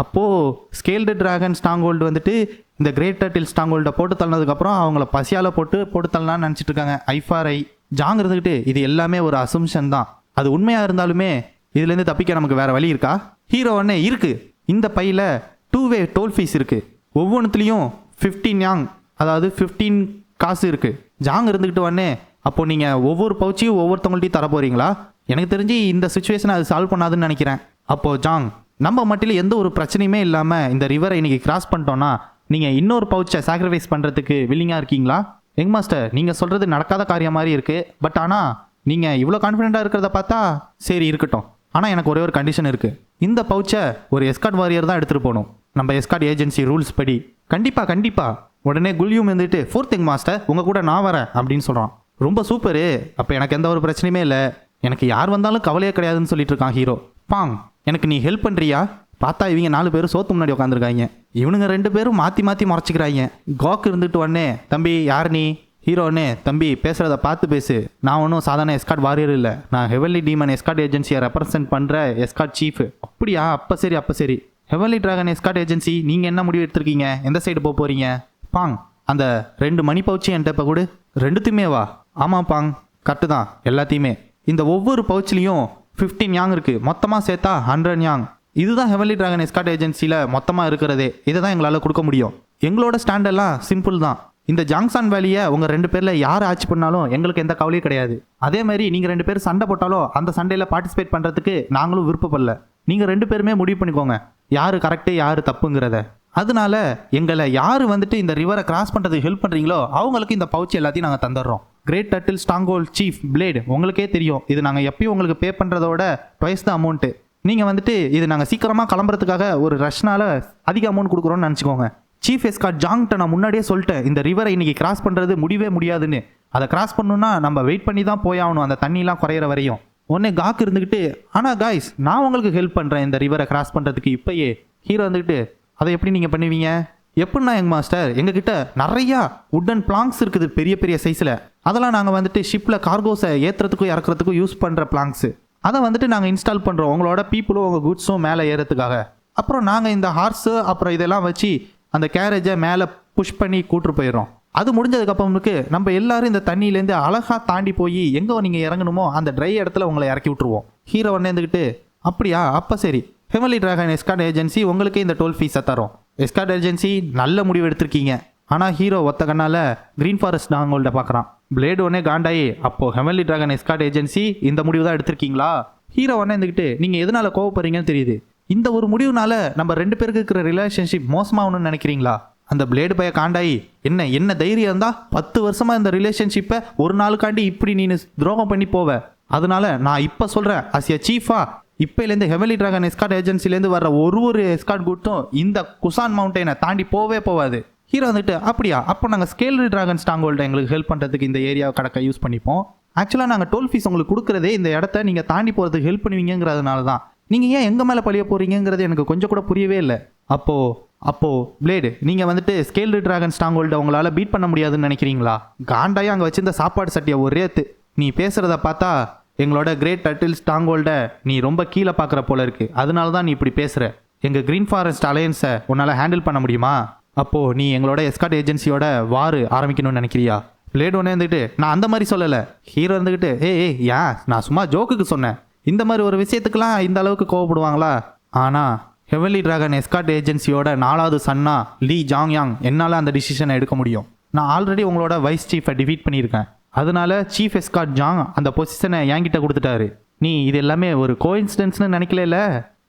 அப்போது ஸ்கேல்டு டிராகன் ஸ்ட்ராங்ஹோல்டு வந்துட்டு இந்த கிரேட் டர்ட்டில் ஸ்ட்ராங்ஹோல்டை போட்டு தள்ளினதுக்கப்புறம் அவங்கள பசியால் போட்டு தள்ளலான்னு நினச்சிட்டு இருக்காங்க ஐஃபாரை. ஜாங் இருந்துக்கிட்டு இது எல்லாமே ஒரு அசம்ஷன் தான். அது உண்மையாக இருந்தாலுமே இதுலேருந்து தப்பிக்க நமக்கு வேறு வழி இருக்கா? ஹீரோ ஒன்று இருக்குது. இந்த பையில் 2-வே டோல் ஃபீஸ் இருக்குது. ஒவ்வொன்றுத்துலேயும் 15 யாங், அதாவது 15 காசு இருக்குது. ஜாங் இருந்துக்கிட்டு உடனே அப்போது நீங்கள் ஒவ்வொரு பவுச்சியும் ஒவ்வொருத்தவங்கள்ட்டையும் தர போகிறீங்களா? எனக்கு தெரிஞ்சு இந்த சுச்சுவேஷனை அது சால்வ் பண்ணாதுன்னு நினைக்கிறேன். அப்போது ஜாங், நம்ம மட்டும் எந்த ஒரு பிரச்சனையுமே இல்லாமல் இந்த ரிவரை இன்றைக்கி கிராஸ் பண்ணிட்டோன்னா நீங்கள் இன்னொரு பவுச்சை சாக்ரிஃபைஸ் பண்ணுறதுக்கு வில்லிங்காக இருக்கீங்களா? யங் மாஸ்டர், நீங்கள் சொல்கிறது நடக்காத காரியம் மாதிரி இருக்குது. பட் ஆனால் நீங்கள் இவ்வளோ கான்ஃபிடென்ட்டாக இருக்கிறத பார்த்தா சரி இருக்கட்டும். ஆனால் எனக்கு ஒரே ஒரு கண்டிஷன் இருக்குது. இந்த பவுச்சை ஒரு எஸ்கார்ட் வாரியர் தான் எடுத்துகிட்டு போகணும், நம்ம எஸ்கார்ட் ஏஜென்சி ரூல்ஸ் படி. கண்டிப்பாக. உடனே குல்யூம் வந்துட்டு ஃபோர்த் யங் மாஸ்டர் உங்கள் கூட நான் வரேன் அப்படின்னு சொல்கிறான். ரொம்ப சூப்பரு. அப்போ எனக்கு எந்த ஒரு பிரச்சனையுமே இல்லை. எனக்கு யார் வந்தாலும் கவலையே கிடையாதுன்னு சொல்லிட்டு இருக்கான் ஹீரோ. பாங், எனக்கு நீ ஹெல்ப் பண்ணுறியா? பார்த்தா இவங்க 4 பேரும் சோத்து முன்னாடி உட்காந்துருக்காங்க. இவனுங்க 2 பேரும் மாற்றி முறைச்சிக்கிறாங்க. காக் இருந்துட்டு உடனே, தம்பி யார் நீ? ஹீரோ ஒன்னே, தம்பி பேசுகிறத பார்த்து பேசு. நான் ஒன்றும் சாதாரண எஸ்கார்ட் வாரியர் இல்லை. நான் ஹெவன்லி டீமன் எஸ்கார்ட் ஏஜென்சியை ரெப்ரசென்ட் பண்ணுற எஸ்கார்ட் சீஃப். அப்படியா? அப்போ சரி. ஹெவன்லி டிராகன் எஸ்கார்ட் ஏஜென்சி, நீங்கள் என்ன முடிவு எடுத்திருக்கீங்க? எந்த சைடு போக போகிறீங்க? பாங், அந்த 2 மணி பவுச்சு என்கிட்ட இப்போ கூட. 2த்துமே வா? ஆமாம் பாங், கரெக்டு தான். எல்லாத்தையுமே இந்த ஒவ்வொரு பவுச்லேயும் 15 யாங் இருக்குது. மொத்தமாக சேர்த்தா 100 யாங். இதுதான் ஹெவன்லி டிராகன் எஸ்கார்ட் ஏஜென்சியில் மொத்தமாக இருக்கிறதே. இதை தான் எங்களால் கொடுக்க முடியும். எங்களோட ஸ்டாண்டெல்லாம் சிம்பிள் தான். இந்த ஜாங்சான் வேலியை உங்கள் 2 பேரில் யார் ஆட்சி பண்ணாலும் எங்களுக்கு எந்த கவலையும் கிடையாது. அதே மாதிரி நீங்கள் 2 பேர் சண்டை போட்டாலும் அந்த சண்டையில் பார்ட்டிசிபேட் பண்ணுறதுக்கு நாங்களும் விருப்பப்படல. நீங்கள் 2 பேருமே முடிவு பண்ணிக்கோங்க யார் கரெக்டு யார் தப்புங்கிறத. அதனால எங்களை யார் வந்துட்டு இந்த ரிவரை கிராஸ் பண்ணுறதுக்கு ஹெல்ப் பண்ணுறீங்களோ அவங்களுக்கு இந்த பவுச் எல்லாத்தையும் நாங்கள் தந்துடுறோம். Great turtle stronghold chief blade, உங்களுக்கே தெரியும் இது நாங்கள் எப்பயும் உங்களுக்கு பே பண்ணுறதோட ட்வைஸ் தான் அமௌண்ட்டு. நீங்கள் வந்துட்டு இது நாங்கள் சீக்கிரமாக கிளம்புறதுக்காக ஒரு ரஷ்னால அதிக அமௌண்ட் கொடுக்குறோன்னு நினச்சிக்கோங்க. சீஃப் எஸ்கார்ட் ஜாங்கிட்ட நான் முன்னாடியே சொல்லிட்டேன் இந்த ரிவரை இன்றைக்கி கிராஸ் பண்ணுறது முடியவே முடியாதுன்னு. அதை கிராஸ் பண்ணணுன்னா நம்ம வெயிட் பண்ணி தான் போயாகணும் அந்த தண்ணிலாம் குறையிற வரையும். உடனே காக் இருந்துக்கிட்டு, ஆனால் காய்ஸ் நான் உங்களுக்கு ஹெல்ப் பண்ணுறேன் இந்த ரிவரை கிராஸ் பண்ணுறதுக்கு இப்போயே. ஹீரோ வந்துக்கிட்டு, அதை எப்படி நீங்கள் பண்ணுவீங்க? எப்படின்னா யங் மாஸ்டர், எங்ககிட்ட நிறையா உட்டன் பிளாங்க்ஸ் இருக்குது பெரிய பெரிய சைஸில். அதெல்லாம் நாங்கள் வந்துட்டு ஷிப்பில் கார்கோஸை ஏற்றுறதுக்கும் இறக்குறதுக்கும் யூஸ் பண்ணுற பிளாங்க்ஸு. அதை வந்துட்டு நாங்கள் இன்ஸ்டால் பண்ணுறோம் உங்களோட பீப்புளும் உங்கள் குட்ஸும் மேலே ஏறதுக்காக. அப்புறம் நாங்கள் இந்த ஹார்ஸு அப்புறம் இதெல்லாம் வச்சு அந்த கேரேஜை மேலே புஷ் பண்ணி கூட்டு போயிடுறோம். அது முடிஞ்சதுக்கப்புறமுக்கு நம்ம எல்லாரும் இந்த தண்ணியிலேருந்து அழகாக தாண்டி போய் எங்கே நீங்கள் இறங்கணுமோ அந்த ட்ரை இடத்துல உங்களை இறக்கி விட்ருவோம். ஹீரோ ஒன்று இருந்துக்கிட்டு, அப்படியா? அப்போ சரி, ஹெவன்லி டிராகன் எஸ்கார்ட் ஏஜென்சி உங்களுக்கு இந்த டோல் ஃபீஸை தரோம். எஸ்கார்ட் ஏஜென்சி நல்ல முடிவு எடுத்திருக்கீங்க. ஆனால் ஹீரோ ஒத்த கண்ணால் க்ரீன் ஃபாரஸ்ட் நாங்கள்கிட்ட பார்க்குறான். பிளேடு ஒன்னே காண்டாயி, அப்போது ஹெவன்லி டிராகன் எஸ்கார்ட் ஏஜென்சி இந்த முடிவு தான் எடுத்திருக்கீங்களா? ஹீரோ ஒன்னே இருந்துக்கிட்டு, நீங்கள் எதனால் கோவப்படுறீங்கன்னு தெரியுது. இந்த ஒரு முடிவுனால நம்ம 2 பேருக்கு இருக்கிற ரிலேஷன்ஷிப் மோசமாகணும்னு நினைக்கிறீங்களா? அந்த பிளேடு பைய காண்டாயி, என்ன தைரியம் இருந்தால் 10 வருஷமாக இந்த ரிலேஷன்ஷிப்பை ஒரு நாளுக்காண்டி இப்படி நீ துரோகம் பண்ணி போவ. அதனால நான் இப்போ சொல்கிறேன், அஸ் எ சீஃபா இப்போலேருந்து ஹெவன்லி டிராகன் எஸ்கார்ட் ஏஜென்சிலேருந்து வர ஒரு எஸ்கார்ட் கூட்டும் இந்த குசான் மவுண்டனை தாண்டி போகாது. ஹீரோ வந்துட்டு அப்படியா, அப்போ நாங்கள் ஸ்கேல்டு டிராகன் ஸ்ட்ராங்ஹோல்டை எங்களுக்கு ஹெல்ப் பண்ணுறதுக்கு இந்த ஏரியாவை கடக்க யூஸ் பண்ணிப்போம். ஆக்சுவலாக நாங்கள் டோல் ஃபீஸ் உங்களுக்கு கொடுக்குறதே இந்த இடத்த நீங்கள் தாண்டி போகிறதுக்கு ஹெல்ப் பண்ணுவீங்கிறதுனால தான். நீங்கள் ஏன் எங்கள் மேலே பழிய போகிறீங்கிறது எனக்கு கொஞ்சம் கூட புரியவே இல்லை. அப்போது பிளேடு, நீங்கள் வந்துட்டு ஸ்கேல்டு டிராகன் ஸ்ட்ராங்ஹோல்டை உங்களால் பீட் பண்ண முடியாதுன்னு நினைக்கிறீங்களா? காண்டாயும் அங்கே வச்சிருந்த சாப்பாடு சட்டியை ஒரே நீ பேசுகிறத பார்த்தா எங்களோட கிரேட் டர்ட்டில் ஸ்ட்ராங்ஹோல்டை நீ ரொம்ப கீழே பார்க்குற போல இருக்கு. அதனால தான் நீ இப்படி பேசுகிற. எங்கள் க்ரீன் ஃபாரஸ்ட் அலையன்ஸை உன்னால் ஹேண்டில் பண்ண முடியுமா? அப்போது நீ எங்களோட எஸ்கார்ட் ஏஜென்சியோட வார் ஆரம்பிக்கணும்னு நினைக்கிறியா? பிளேடு ஒன்று இருந்துக்கிட்டு நான் அந்த மாதிரி சொல்லலை. ஹீரோ இருந்துக்கிட்டு ஏன் நான் சும்மா ஜோக்குக்கு சொன்னேன். இந்த மாதிரி ஒரு விஷயத்துக்கெல்லாம் இந்த அளவுக்கு கோவப்படுவாங்களா? ஆனால் ஹெவன்லி டிராகன் எஸ்கார்ட் ஏஜென்சியோட 4வது சன்னா லீ ஜாங்யாங் என்னால் அந்த டிசிஷனை எடுக்க முடியும். நான் ஆல்ரெடி உங்களோட வைஸ் சீஃபை டிஃபீட் பண்ணியிருக்கேன். அதனால சீஃப் எஸ்கார்ட் ஜாங் அந்த பொசிஷனை என்கிட்ட கொடுத்துட்டாரு. நீ இது எல்லாமே ஒரு கோஇன்சிடென்ட்ஸ்னு நினைக்கல.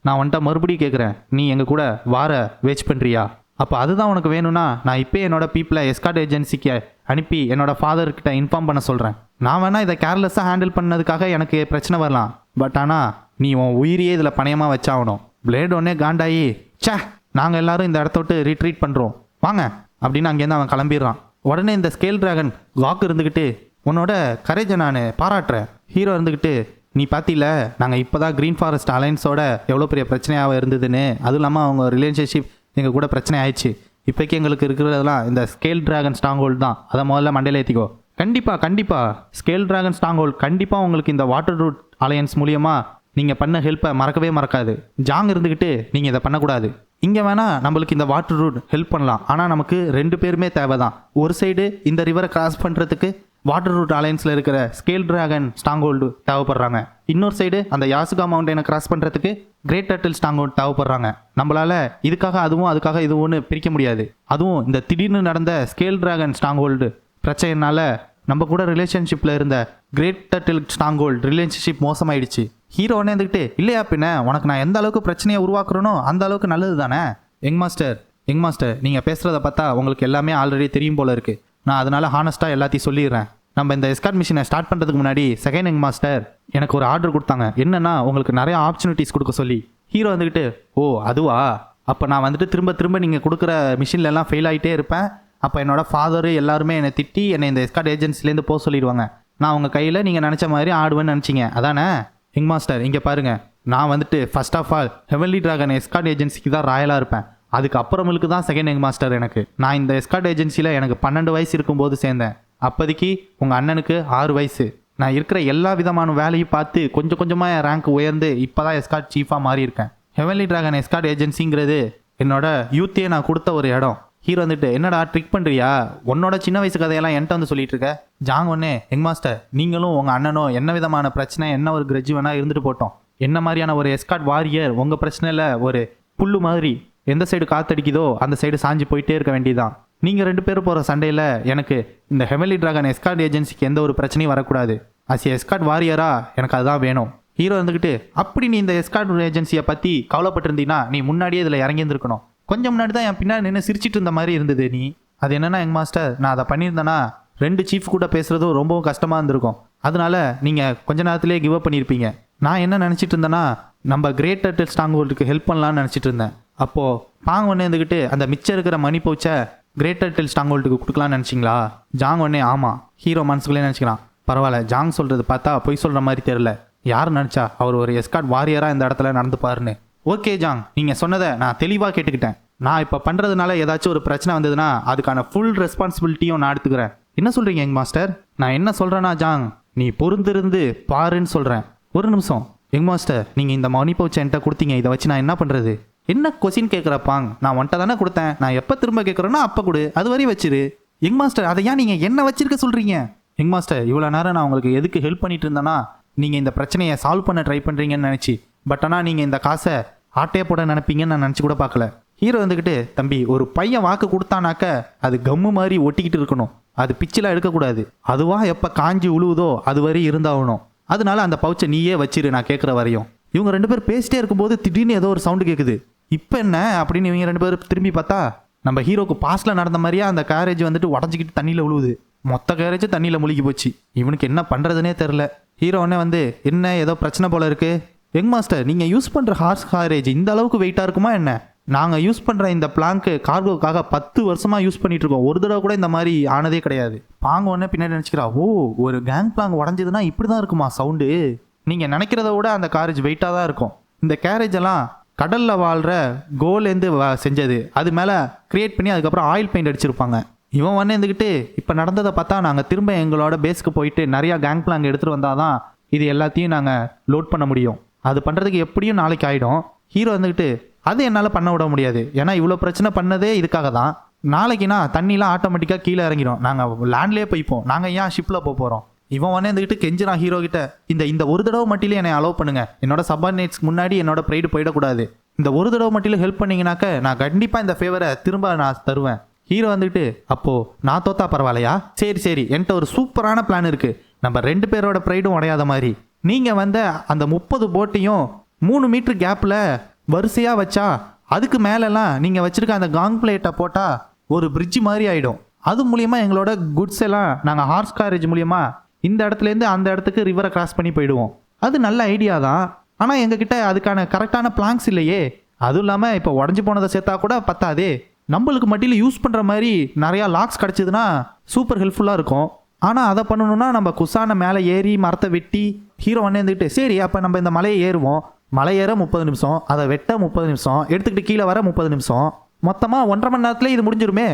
நான் வந்துட்ட மறுபடியும் கேட்குறேன், நீ எங்கள் கூட வார வேச் பண்ணுறியா? அப்போ அதுதான் உனக்கு வேணும்னா நான் இப்போ என்னோட பீப்புளை எஸ்கார்ட் ஏஜென்சிக்கு அனுப்பி என்னோட ஃபாதர்கிட்ட இன்ஃபார்ம் பண்ண சொல்கிறேன். நான் வேணா இதை கேர்லெஸ்ஸாக ஹேண்டில் பண்ணதுக்காக எனக்கு பிரச்சனை வரலாம். பட் ஆனால் நீ உன் உயிரியே இதில் பணயமாக வச்சாகணும். பிளேட் ஒன்னே காண்டாயி நாங்கள் எல்லாரும் இந்த இடத்த விட்டு ரீட்ரீட் பண்ணுறோம் வாங்க அப்படின்னு அங்கேருந்து அவன் கிளம்பிடுறான். உடனே இந்த ஸ்கேல் டிராகன் காக் இருந்துக்கிட்டு உன்னோட கரேஜை நான் பாராட்டுறேன். ஹீரோ இருந்துக்கிட்டு நீ பார்த்தில நாங்கள் இப்போ தான் க்ரீன் ஃபாரஸ்ட் அலையன்ஸோட எவ்வளோ பெரிய பிரச்சனையாக இருந்ததுன்னு, அதுவும் இல்லாமல் அவங்க ரிலேஷன்ஷிப் எங்கள் கூட பிரச்சனை ஆயிடுச்சு. இப்போக்கி எங்களுக்கு இருக்கிறதெல்லாம் இந்த ஸ்கேல் டிராகன் ஸ்ட்ராங்ஹோல்டு தான். அதை முதல்ல மண்டையில் ஏற்றிக்கோ. கண்டிப்பாக ஸ்கேல் டிராகன் ஸ்ட்ராங்ஹோல்டு கண்டிப்பாக உங்களுக்கு இந்த வாட்டர் ரூட் அலையன்ஸ் மூலியமாக நீங்கள் பண்ண ஹெல்ப்பை மறக்கவே மறக்காது. ஜாங் இருந்துக்கிட்டு நீங்கள் இதை பண்ணக்கூடாது. இங்கே வேணால் நம்மளுக்கு இந்த வாட்டர் ரூட் ஹெல்ப் பண்ணலாம். ஆனால் நமக்கு 2 பேருமே தேவை தான். ஒரு சைடு இந்த ரிவரை கிராஸ் பண்ணுறதுக்கு வாட்டர் ரூட் அலையன்ஸில் இருக்கிற ஸ்கேல் டிராகன் ஸ்ட்ராங்ஹோல்டு தேவைப்படுறாங்க. இன்னொரு சைடு அந்த யாசுகா மவுண்டனை கிராஸ் பண்ணுறதுக்கு கிரேட் டர்ட்டில் ஸ்ட்ராங்ஹோல்டு தேவைப்படுறாங்க. நம்மளால் இதுக்காக அதுக்காக இதுவும்னு பிரிக்க முடியாது. அதுவும் இந்த திடீர்னு நடந்த ஸ்கேல் டிராகன் ஸ்ட்ராங்ஹோல்டு பிரச்சனைனால நம்ம கூட ரிலேஷன்ஷிப்பில் இருந்த கிரேட் டர்ட்டில் ஸ்ட்ராங்ஹோல்டு ரிலேஷன்ஷிப் மோசமாயிடுச்சு. ஹீரோனே இருந்துக்கிட்டு இல்லையா பின்ன உனக்கு நான் எந்த அளவுக்கு பிரச்சனையை உருவாக்குறனோ அந்த அளவுக்கு நல்லது தானே. யங் மாஸ்டர் நீங்கள் பேசுகிறத பார்த்தா உங்களுக்கு எல்லாமே ஆல்ரெடி தெரியும் போல இருக்குது. நான் அதனால் ஹானஸ்ட்டாக எல்லாத்தையும் சொல்லிடுறேன். நம்ம இந்த எஸ்கார்ட் மிஷினை ஸ்டார்ட் பண்ணுறதுக்கு முன்னாடி செகண்ட் யங் மாஸ்டர் எனக்கு ஒரு ஆர்டர் கொடுத்தாங்க. என்னென்னா உங்களுக்கு நிறைய ஆப்பர்ச்சுனிட்டிஸ் கொடுக்க சொல்லி. ஹீரோ வந்துக்கிட்டு ஓ அதுவா, அப்போ நான் வந்துட்டு திரும்ப நீங்கள் கொடுக்குற மிஷின்லலாம் ஃபெயில் ஆகிட்டே இருப்பேன். அப்போ என்னோடய ஃபாதரு எல்லாருமே என்னை திட்டி என்னை இந்த எஸ்கார்ட் ஏஜென்சிலேருந்து போக சொல்லிடுவாங்க. நான் உங்கள் கையில் நீங்கள் நினச்ச மாதிரி ஆடுவேன்னு நினச்சிங்க அதானே? யங் மாஸ்டர் இங்கே பாருங்கள், நான் வந்துட்டு first of all heavenly dragon escort ஏஜென்சிக்கு தான் ராயலாக இருப்பேன். அதுக்கப்புறமேலுக்கு தான் செகண்ட் யங் மாஸ்டர் எனக்கு. நான் இந்த எஸ்கார்ட் ஏஜென்சியில் எனக்கு 12 வயசு இருக்கும்போது சேர்ந்தேன். அப்போதைக்கு உங்கள் அண்ணனுக்கு 6 வயசு. நான் இருக்கிற எல்லா விதமான வேலையும் பார்த்து கொஞ்சம் கொஞ்சமாக என் ரேங்க் உயர்ந்து இப்போ தான் எஸ்கார்ட் சீஃபாக மாறி இருக்கேன். ஹெவன்லி டிராகன் எஸ்கார்ட் ஏஜென்சிங்கிறது என்னோட யூத்தே நான் கொடுத்த ஒரு இடம். ஹீரோ வந்துட்டு என்னடா ட்ரிக் பண்ணுறியா, உன்னோட சின்ன வயசு கதையெல்லாம் என்கிட்ட வந்து சொல்லிட்டு இருக்க. ஜாங் ஒன்னே யங் மாஸ்டர் நீங்களும் உங்கள் அண்ணனும் என்ன விதமான பிரச்சனை என்ன ஒரு கிரட்ஜ் வேணால் இருந்துட்டு போட்டோம். என்ன மாதிரியான ஒரு எஸ்கார்ட் வாரியர் உங்கள் பிரச்சனையில் ஒரு புல்லு மாதிரி எந்த சைடு காத்தடிக்குதோ அந்த சைடு சாஞ்சு போயிட்டே இருக்க வேண்டியதான். நீங்கள் 2 பேரும் போகிற சண்டையில் எனக்கு இந்த ஹெவன்லி டிராகன் எஸ்கார்ட் ஏஜென்சிக்கு எந்த ஒரு பிரச்சனையும் வரக்கூடாது. அஸ் எஸ்கார்ட் வாரியரா எனக்கு அதுதான் வேணும். ஹீரோ வந்துக்கிட்டு அப்படி நீ இந்த எஸ்கார்ட் ஏஜென்சியை பற்றி கவலைப்பட்டிருந்தீங்கன்னா நீ முன்னாடியே இதில் இறங்கியிருந்துருக்கணும். கொஞ்சம் முன்னாடி தான் என் பின்னாடி நின்று சிரிச்சிட்டு இருந்த மாதிரி இருந்தது நீ. அது என்னன்னா யங் மாஸ்டர் நான் அதை பண்ணியிருந்தேன்னா 2 சீஃப் கூட பேசுகிறதும் ரொம்பவும் கஷ்டமாக இருந்திருக்கும். அதனால நீங்கள் கொஞ்ச நேரத்திலே கிவ் அப் பண்ணியிருப்பீங்க. நான் என்ன நினச்சிட்டு இருந்தேன்னா நம்ம கிரேட் டர்ட்டில் ஸ்ட்ராங்ஹோல்டுக்கு ஹெல்ப் பண்ணலான்னு நினச்சிட்டு இருந்தேன். அப்போது பாங் ஒன்று இருந்துக்கிட்டு அந்த மிச்சம் இருக்கிற மணி பவுச்சை கிரேட் டர்ட்டில் ஸ்ட்ராங்ஹோல்டுக்கு கொடுக்கலான்னு நினச்சிங்களா? ஜாங் ஒன்னே ஆமாம். ஹீரோ மனசுக்குள்ளே நினச்சிக்கிறான் பரவாயில்ல, ஜாங் சொல்கிறது பார்த்தா பொய் சொல்கிற மாதிரி தெரில. யார் நினச்சா அவர் ஒரு எஸ்கார்ட் வாரியராக இந்த இடத்துல நடந்துப்பாருன்னு. ஓகே ஜாங், நீங்கள் சொன்னதை நான் தெளிவாக கேட்டுக்கிட்டேன். நான் இப்போ பண்ணுறதுனால ஏதாச்சும் ஒரு பிரச்சனை வந்ததுன்னா அதுக்கான ஃபுல் ரெஸ்பான்சிபிலிட்டியும் நான் எடுத்துக்கிறேன். என்ன சொல்கிறீங்க யங் மாஸ்டர்? நான் என்ன சொல்கிறேன்னா ஜாங் நீ பொறுந்திருந்து பாருன்னு சொல்கிறேன். ஒரு நிமிஷம் யங் மாஸ்டர், நீங்கள் இந்த மணி பவுச்சை என்கிட்ட கொடுத்தீங்க, இதை வச்சு நான் என்ன பண்ணுறது? என்ன கொஸ்டின் கேட்குறப்பாங்க? நான் ஒன்ட்ட தானே கொடுத்தேன். நான் எப்போ திரும்ப கேட்குறேன்னா அப்போ கொடு, அது வரையும் வச்சிரு. யங் மாஸ்டர் அதை ஏன் நீங்கள் என்ன வச்சிருக்க சொல்கிறீங்க? யங் மாஸ்டர் இவ்வளோ நேரம் நான் உங்களுக்கு எதுக்கு ஹெல்ப் பண்ணிட்டு இருந்தேன்னா நீங்கள் இந்த பிரச்சனையை சால்வ் பண்ண ட்ரை பண்ணுறீங்கன்னு நினச்சி. பட் ஆனால் நீங்கள் இந்த காசை ஆட்டையே போட நினைப்பீங்கன்னு நான் நினச்சி கூட பார்க்கல. ஹீரோ வந்துக்கிட்டு தம்பி ஒரு பையன் வாக்கு கொடுத்தானாக்க அது கம்மு மாதிரி ஒட்டிக்கிட்டு இருக்கணும். அது பிச்சில் எடுக்கக்கூடாது. அதுவாக எப்போ காஞ்சி உழுவுதோ அது வரையும் இருந்தாகணும். அதனால அந்த பவுச்சை நீயே வச்சிரு நான் கேட்குற வரையும். இவங்க 2 பேர் பேசிட்டே இருக்கும்போது திடீர்னு ஏதோ ஒரு சவுண்டு கேட்குது. இப்போ என்ன அப்படின்னு இவங்க 2 பேர் திரும்பி பார்த்தா நம்ம ஹீரோக்கு பாஸ்டில் நடந்த மாதிரியா அந்த கேரேஜ் வந்துட்டு உடஞ்சிக்கிட்டு தண்ணியில் விழுவுது. மொத்த கேரேஜ் தண்ணியில் முழுகி போச்சு. இவனுக்கு என்ன பண்ணுறதுனே தெரில. ஹீரோ உடனே வந்து என்ன ஏதோ பிரச்சனை போல இருக்குது, யங் மாஸ்டர் நீங்கள் யூஸ் பண்ணுற ஹார்ஸ் கேரேஜ் இந்த அளவுக்கு வெயிட்டாக இருக்குமா என்ன? நாங்கள் யூஸ் பண்ணுற இந்த பிளாங்க்கு கார்கோக்காக 10 வருஷமாக யூஸ் பண்ணிட்டு இருக்கோம். ஒரு தடவை கூட இந்த மாதிரி ஆனதே கிடையாது. பாங்க உடனே பின்னாடி நினச்சிக்கிறா, ஓ ஒரு கேங் பிளாங்க் உடஞ்சதுன்னா இப்படி தான் இருக்குமா சவுண்டு? நீங்கள் நினைக்கிறத விட அந்த கேரேஜ் வெயிட்டாக தான் இருக்கும். இந்த கேரேஜ் எல்லாம் கடலில் வாழ்கிற கோல்லேருந்து செஞ்சது. அது மேலே க்ரியேட் பண்ணி அதுக்கப்புறம் ஆயில் பெயிண்ட் அடிச்சிருப்பாங்க. இவன் வந்து இருந்துக்கிட்டு இப்போ நடந்ததை பார்த்தா நாங்கள் திரும்ப எங்களோட பேஸ்க்கு போயிட்டு நிறையா கேங் பிளாங்க் எடுத்துகிட்டு வந்தால் தான் இது எல்லாத்தையும் நாங்கள் லோட் பண்ண முடியும். அது பண்ணுறதுக்கு எப்படியும் நாளைக்கு ஆகிடும். ஹீரோ வந்துக்கிட்டு அது என்னால் பண்ண விட முடியாது, ஏன்னா இவ்வளோ பிரச்சனை பண்ணதே இதுக்காக தான். நாளைக்குனா தண்ணிலாம் ஆட்டோமேட்டிக்காக கீழே இறங்கிடும், நாங்கள் லேண்ட்லேயே போய்ப்போம், நாங்கள் ஏன் ஷிப்பில் போகிறோம். இவன் உடனே இருந்துக்கிட்டு கெஞ்சிரான் ஹீரோ கிட்ட, இந்த ஒரு தடவை மட்டும் என்னை அலோவ் பண்ணுங்க, என்னோட சப்பார்டினேட்ஸ்க்கு முன்னாடி என்னோட ப்ரைடு போயிடக்கூடாது. இந்த ஒரு தடவை மட்டும் ஹெல்ப் பண்ணீங்கன்னாக்க நான் கண்டிப்பாக இந்த ஃபேவரை திரும்ப நான் தருவேன். ஹீரோ வந்துட்டு அப்போ நான் தோத்தா பரவாயில்லையா? சரி என்கிட்ட ஒரு சூப்பரான பிளான் இருக்குது. நம்ம 2 பேரோட ப்ரைடும் உடையாத மாதிரி நீங்கள் அந்த 30 போட்டையும் 3 மீட்டர் கேப்பில் வரிசையாக வச்சா அதுக்கு மேலெல்லாம் நீங்கள் வச்சுருக்க அந்த காங் பிளேட்டை போட்டால் ஒரு பிரிட்ஜ் மாதிரி ஆகிடும். அது மூலிமா எங்களோட குட்ஸ் எல்லாம் நாங்கள் ஹார்ஸ் கேரேஜ் மூலிமா இந்த இடத்துலேருந்து அந்த இடத்துக்கு ரிவரை கிராஸ் பண்ணி போயிடுவோம். அது நல்ல ஐடியா தான், ஆனால் எங்ககிட்ட அதுக்கான கரெக்டான பிளாங்க்ஸ் இல்லையே. அதுவும் இல்லாமல் இப்போ உடஞ்சி போனதை சேர்த்தா கூட பத்தாதே. நம்மளுக்கு மட்டும் யூஸ் பண்ணுற மாதிரி நிறையா லாக்ஸ் கிடச்சிதுன்னா சூப்பர் ஹெல்ப்ஃபுல்லாக இருக்கும். ஆனால் அதை பண்ணணுன்னா நம்ம குசான மேலே ஏறி மரத்தை வெட்டி ஹீரோ ஒன்னே இருந்துக்கிட்டு சரி அப்போ நம்ம இந்த மலையை ஏறுவோம். மலை ஏற 30 நிமிஷம், அதை வெட்ட 30 நிமிஷம், எடுத்துக்கிட்டு கீழே வர 30 நிமிஷம், மொத்தமாக 1.5 மணி நேரத்தில் இது முடிஞ்சிருமே.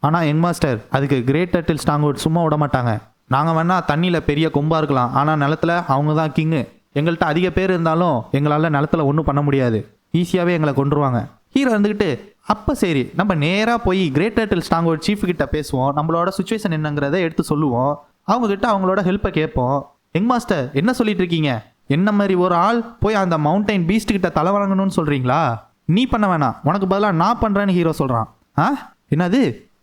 ஆனால் யங் மாஸ்டர் அதுக்கு கிரேட் டர்ட்டில் ஸ்ட்ராங்ஹோல்ட் சும்மா விட மாட்டாங்க. நாங்கள் வேணால் தண்ணியில் பெரிய கொம்பாக இருக்கலாம், ஆனால் நிலத்தில் அவங்க தான் கிங்கு. எங்கள்கிட்ட அதிக பேர் இருந்தாலும் எங்களால் நிலத்தில் ஒன்றும் பண்ண முடியாது, ஈஸியாகவே எங்களை கொண்டுருவாங்க. ஹீரோ இருந்துக்கிட்டு அப்போ சரி நம்ம நேராக போய் கிரேட் டர்ட்டில் ஸ்ட்ராங்ஹோல்ட் சீஃப் கிட்ட பேசுவோம், நம்மளோட சுச்சுவேஷன் என்னங்கிறத எடுத்து சொல்லுவோம், அவங்கக்கிட்ட அவங்களோட ஹெல்ப்பை கேட்போம். யங் மாஸ்டர் என்ன சொல்லிட்டு இருக்கீங்க? என்ன மாதிரி ஒரு ஆள் போய் அந்த மவுண்டைன் பீஸ்ட் கிட்ட தலை வணங்கணும்னு சொல்கிறீங்களா? நீ பண்ண வேணாம், உனக்கு பதிலாக நான் பண்ணுறேன்னு ஹீரோ சொல்கிறான். என்னது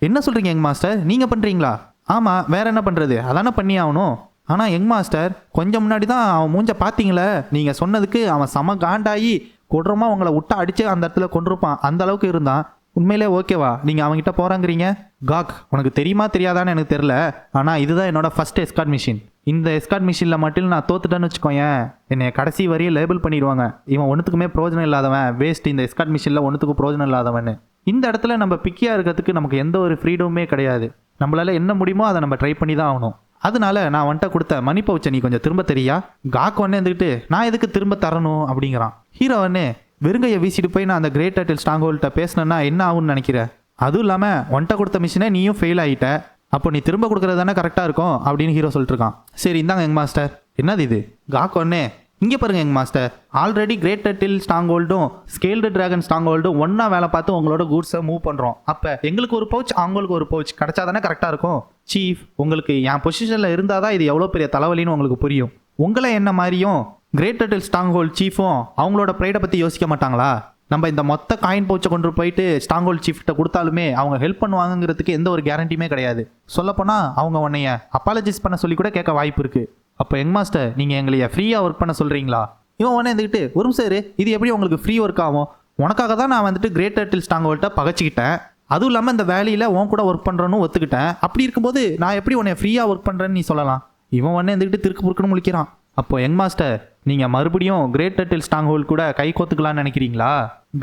என்ன சொல்கிறீங்க யங் மாஸ்டர், நீங்கள் பண்ணுறீங்களா? ஆமாம், வேற என்ன பண்ணுறது, அதானே பண்ணி ஆகணும். ஆனால் யங் மாஸ்டர் கொஞ்சம் முன்னாடி தான் அவன் மூஞ்ச பார்த்தீங்களே, நீங்கள் சொன்னதுக்கு அவன் செம காண்டாகி கொடுறமா உங்களை விட்டா அடித்து அந்த இடத்துல கொண்டிருப்பான், அந்த அளவுக்கு இருந்தான். உண்மையிலே ஓகேவா நீங்கள் அவங்ககிட்ட போகிறாங்கிறீங்க? காக் உனக்கு தெரியுமா தெரியாதான்னு எனக்கு தெரில, ஆனால் இதுதான் என்னோட ஃபர்ஸ்ட் எஸ்கார்ட் மிஷின். இந்த எஸ்கார்ட் மிஷினில் மட்டும் நான் தோத்துட்டேன்னு வச்சுக்கோயேன், என்னை கடைசி வரையும் லேபிள் பண்ணிடுவாங்க, இவன் ஒன்றுத்துக்குமே பிரோஜனம் இல்லாதவன், வேஸ்ட், இந்த எஸ்கார்ட் மிஷினில் ஒன்றுத்துக்கும் பிரோஜனம் இல்லாதவன். இந்த இடத்துல நம்ம பிக்கியாக இருக்கிறதுக்கு நமக்கு எந்த ஒரு ஃப்ரீடமுமே கிடையாது. நம்மளால் என்ன முடியுமோ அதை நம்ம ட்ரை பண்ணி தான் ஆகணும். அதனால நான் வந்துட்ட கொடுத்த மணி பவுச்சை நீ கொஞ்சம் திரும்ப தெரியா? காக் ஒன்னே இருந்துக்கிட்டு நான் எதுக்கு திரும்ப தரணும் அப்படிங்கிறான். ஹீரோ ஒன்னே வெறுங்கையை வீசிட்டு போய் நான் அந்த கிரேட் டர்ட்டில் ஸ்ட்ராங்ஹோல்ட்ட பேசினேன்னா என்ன ஆகும்னு நினைக்கிறேன்? அதுவும் இல்லாமல் ஒன்ட்ட கொடுத்த மிஷினை நீயும் ஃபெயில் ஆகிட்ட, அப்போ நீ திரும்ப கொடுக்குறது தானே கரெக்டாக இருக்கும் அப்படின்னு ஹீரோ சொல்லிட்டு இருக்கான். சரி இந்தாங்க யங் மாஸ்டர். என்னது இது? காக் ஒன்னே இங்கே பாருங்க young master, already great turtle ஸ்ட்ராங்ஹோல்டும் ஸ்கேல்டு டிராகன் ஸ்ட்ராங்ஹோல்டும் ஒன்றா வேலை பார்த்து உங்களோட கூட்ஸை மூவ் பண்ணுறோம். அப்போ எங்களுக்கு ஒரு பவுச் அவங்களுக்கு ஒரு பவுச் கிடைச்சா தானே கரெக்டாக இருக்கும். சீஃப் உங்களுக்கு என் பொசிஷனில் இருந்தால் தான் இது எவ்வளோ பெரிய தலைவலின்னு உங்களுக்கு புரியும். உங்களை என்ன மாதிரியும் கிரேட் டர்ட்டில் ஸ்ட்ராங்ஹோல்ட் சீஃபும் அவங்களோட ப்ரைடை பற்றி யோசிக்க மாட்டாங்களா? நம்ம இந்த மொத்த காயின் பவுச்சை கொண்டு போயிட்டு ஸ்ட்ராங்ஹோல்ட் சீஃப்கிட்ட கொடுத்தாலுமே அவங்க ஹெல்ப் பண்ணுவாங்கிறதுக்கு எந்த ஒரு கேரண்டியுமே கிடையாது. சொல்லப்போனால் அவங்க உன்னைய அப்பாலஜைஸ் பண்ண சொல்லி கூட கேட்க வாய்ப்பு இருக்குது. அப்போ யங் மாஸ்டர் நீங்கள் எங்களைய ஃப்ரீயாக ஒர்க் பண்ண சொல்கிறீங்களா? இவன் உடனே இருந்துக்கிட்டு ஒரு நிமிஷம் இது எப்படி உங்களுக்கு ஃப்ரீ ஒர்க் ஆகும்? உனக்காக தான் நான் வந்துட்டு கிரேட் டர்ட்டில் ஸ்ட்ராங்ஹோல்ட்டை பகச்சிக்கிட்டேன், அதுவும் இல்லாமல் இந்த வேலையில் உன் கூட ஒர்க் பண்ணுறேன்னு ஒத்துக்கிட்டேன். அப்படி இருக்கும்போது நான் எப்படி உன்னை ஃப்ரீயாக ஒர்க் பண்ணுறேன்னு நீ சொல்லலாம்? இவன் உடனே இருந்துக்கிட்டு திருக்கு புருக்குன்னு முழிக்கிறான். அப்போ யங் மாஸ்டர் நீங்கள் மறுபடியும் கிரேட் டர்ட்டில் ஸ்ட்ராங்ஹோல்ட் கூட கை கோத்துக்கலான்னு நினைக்கிறீங்களா?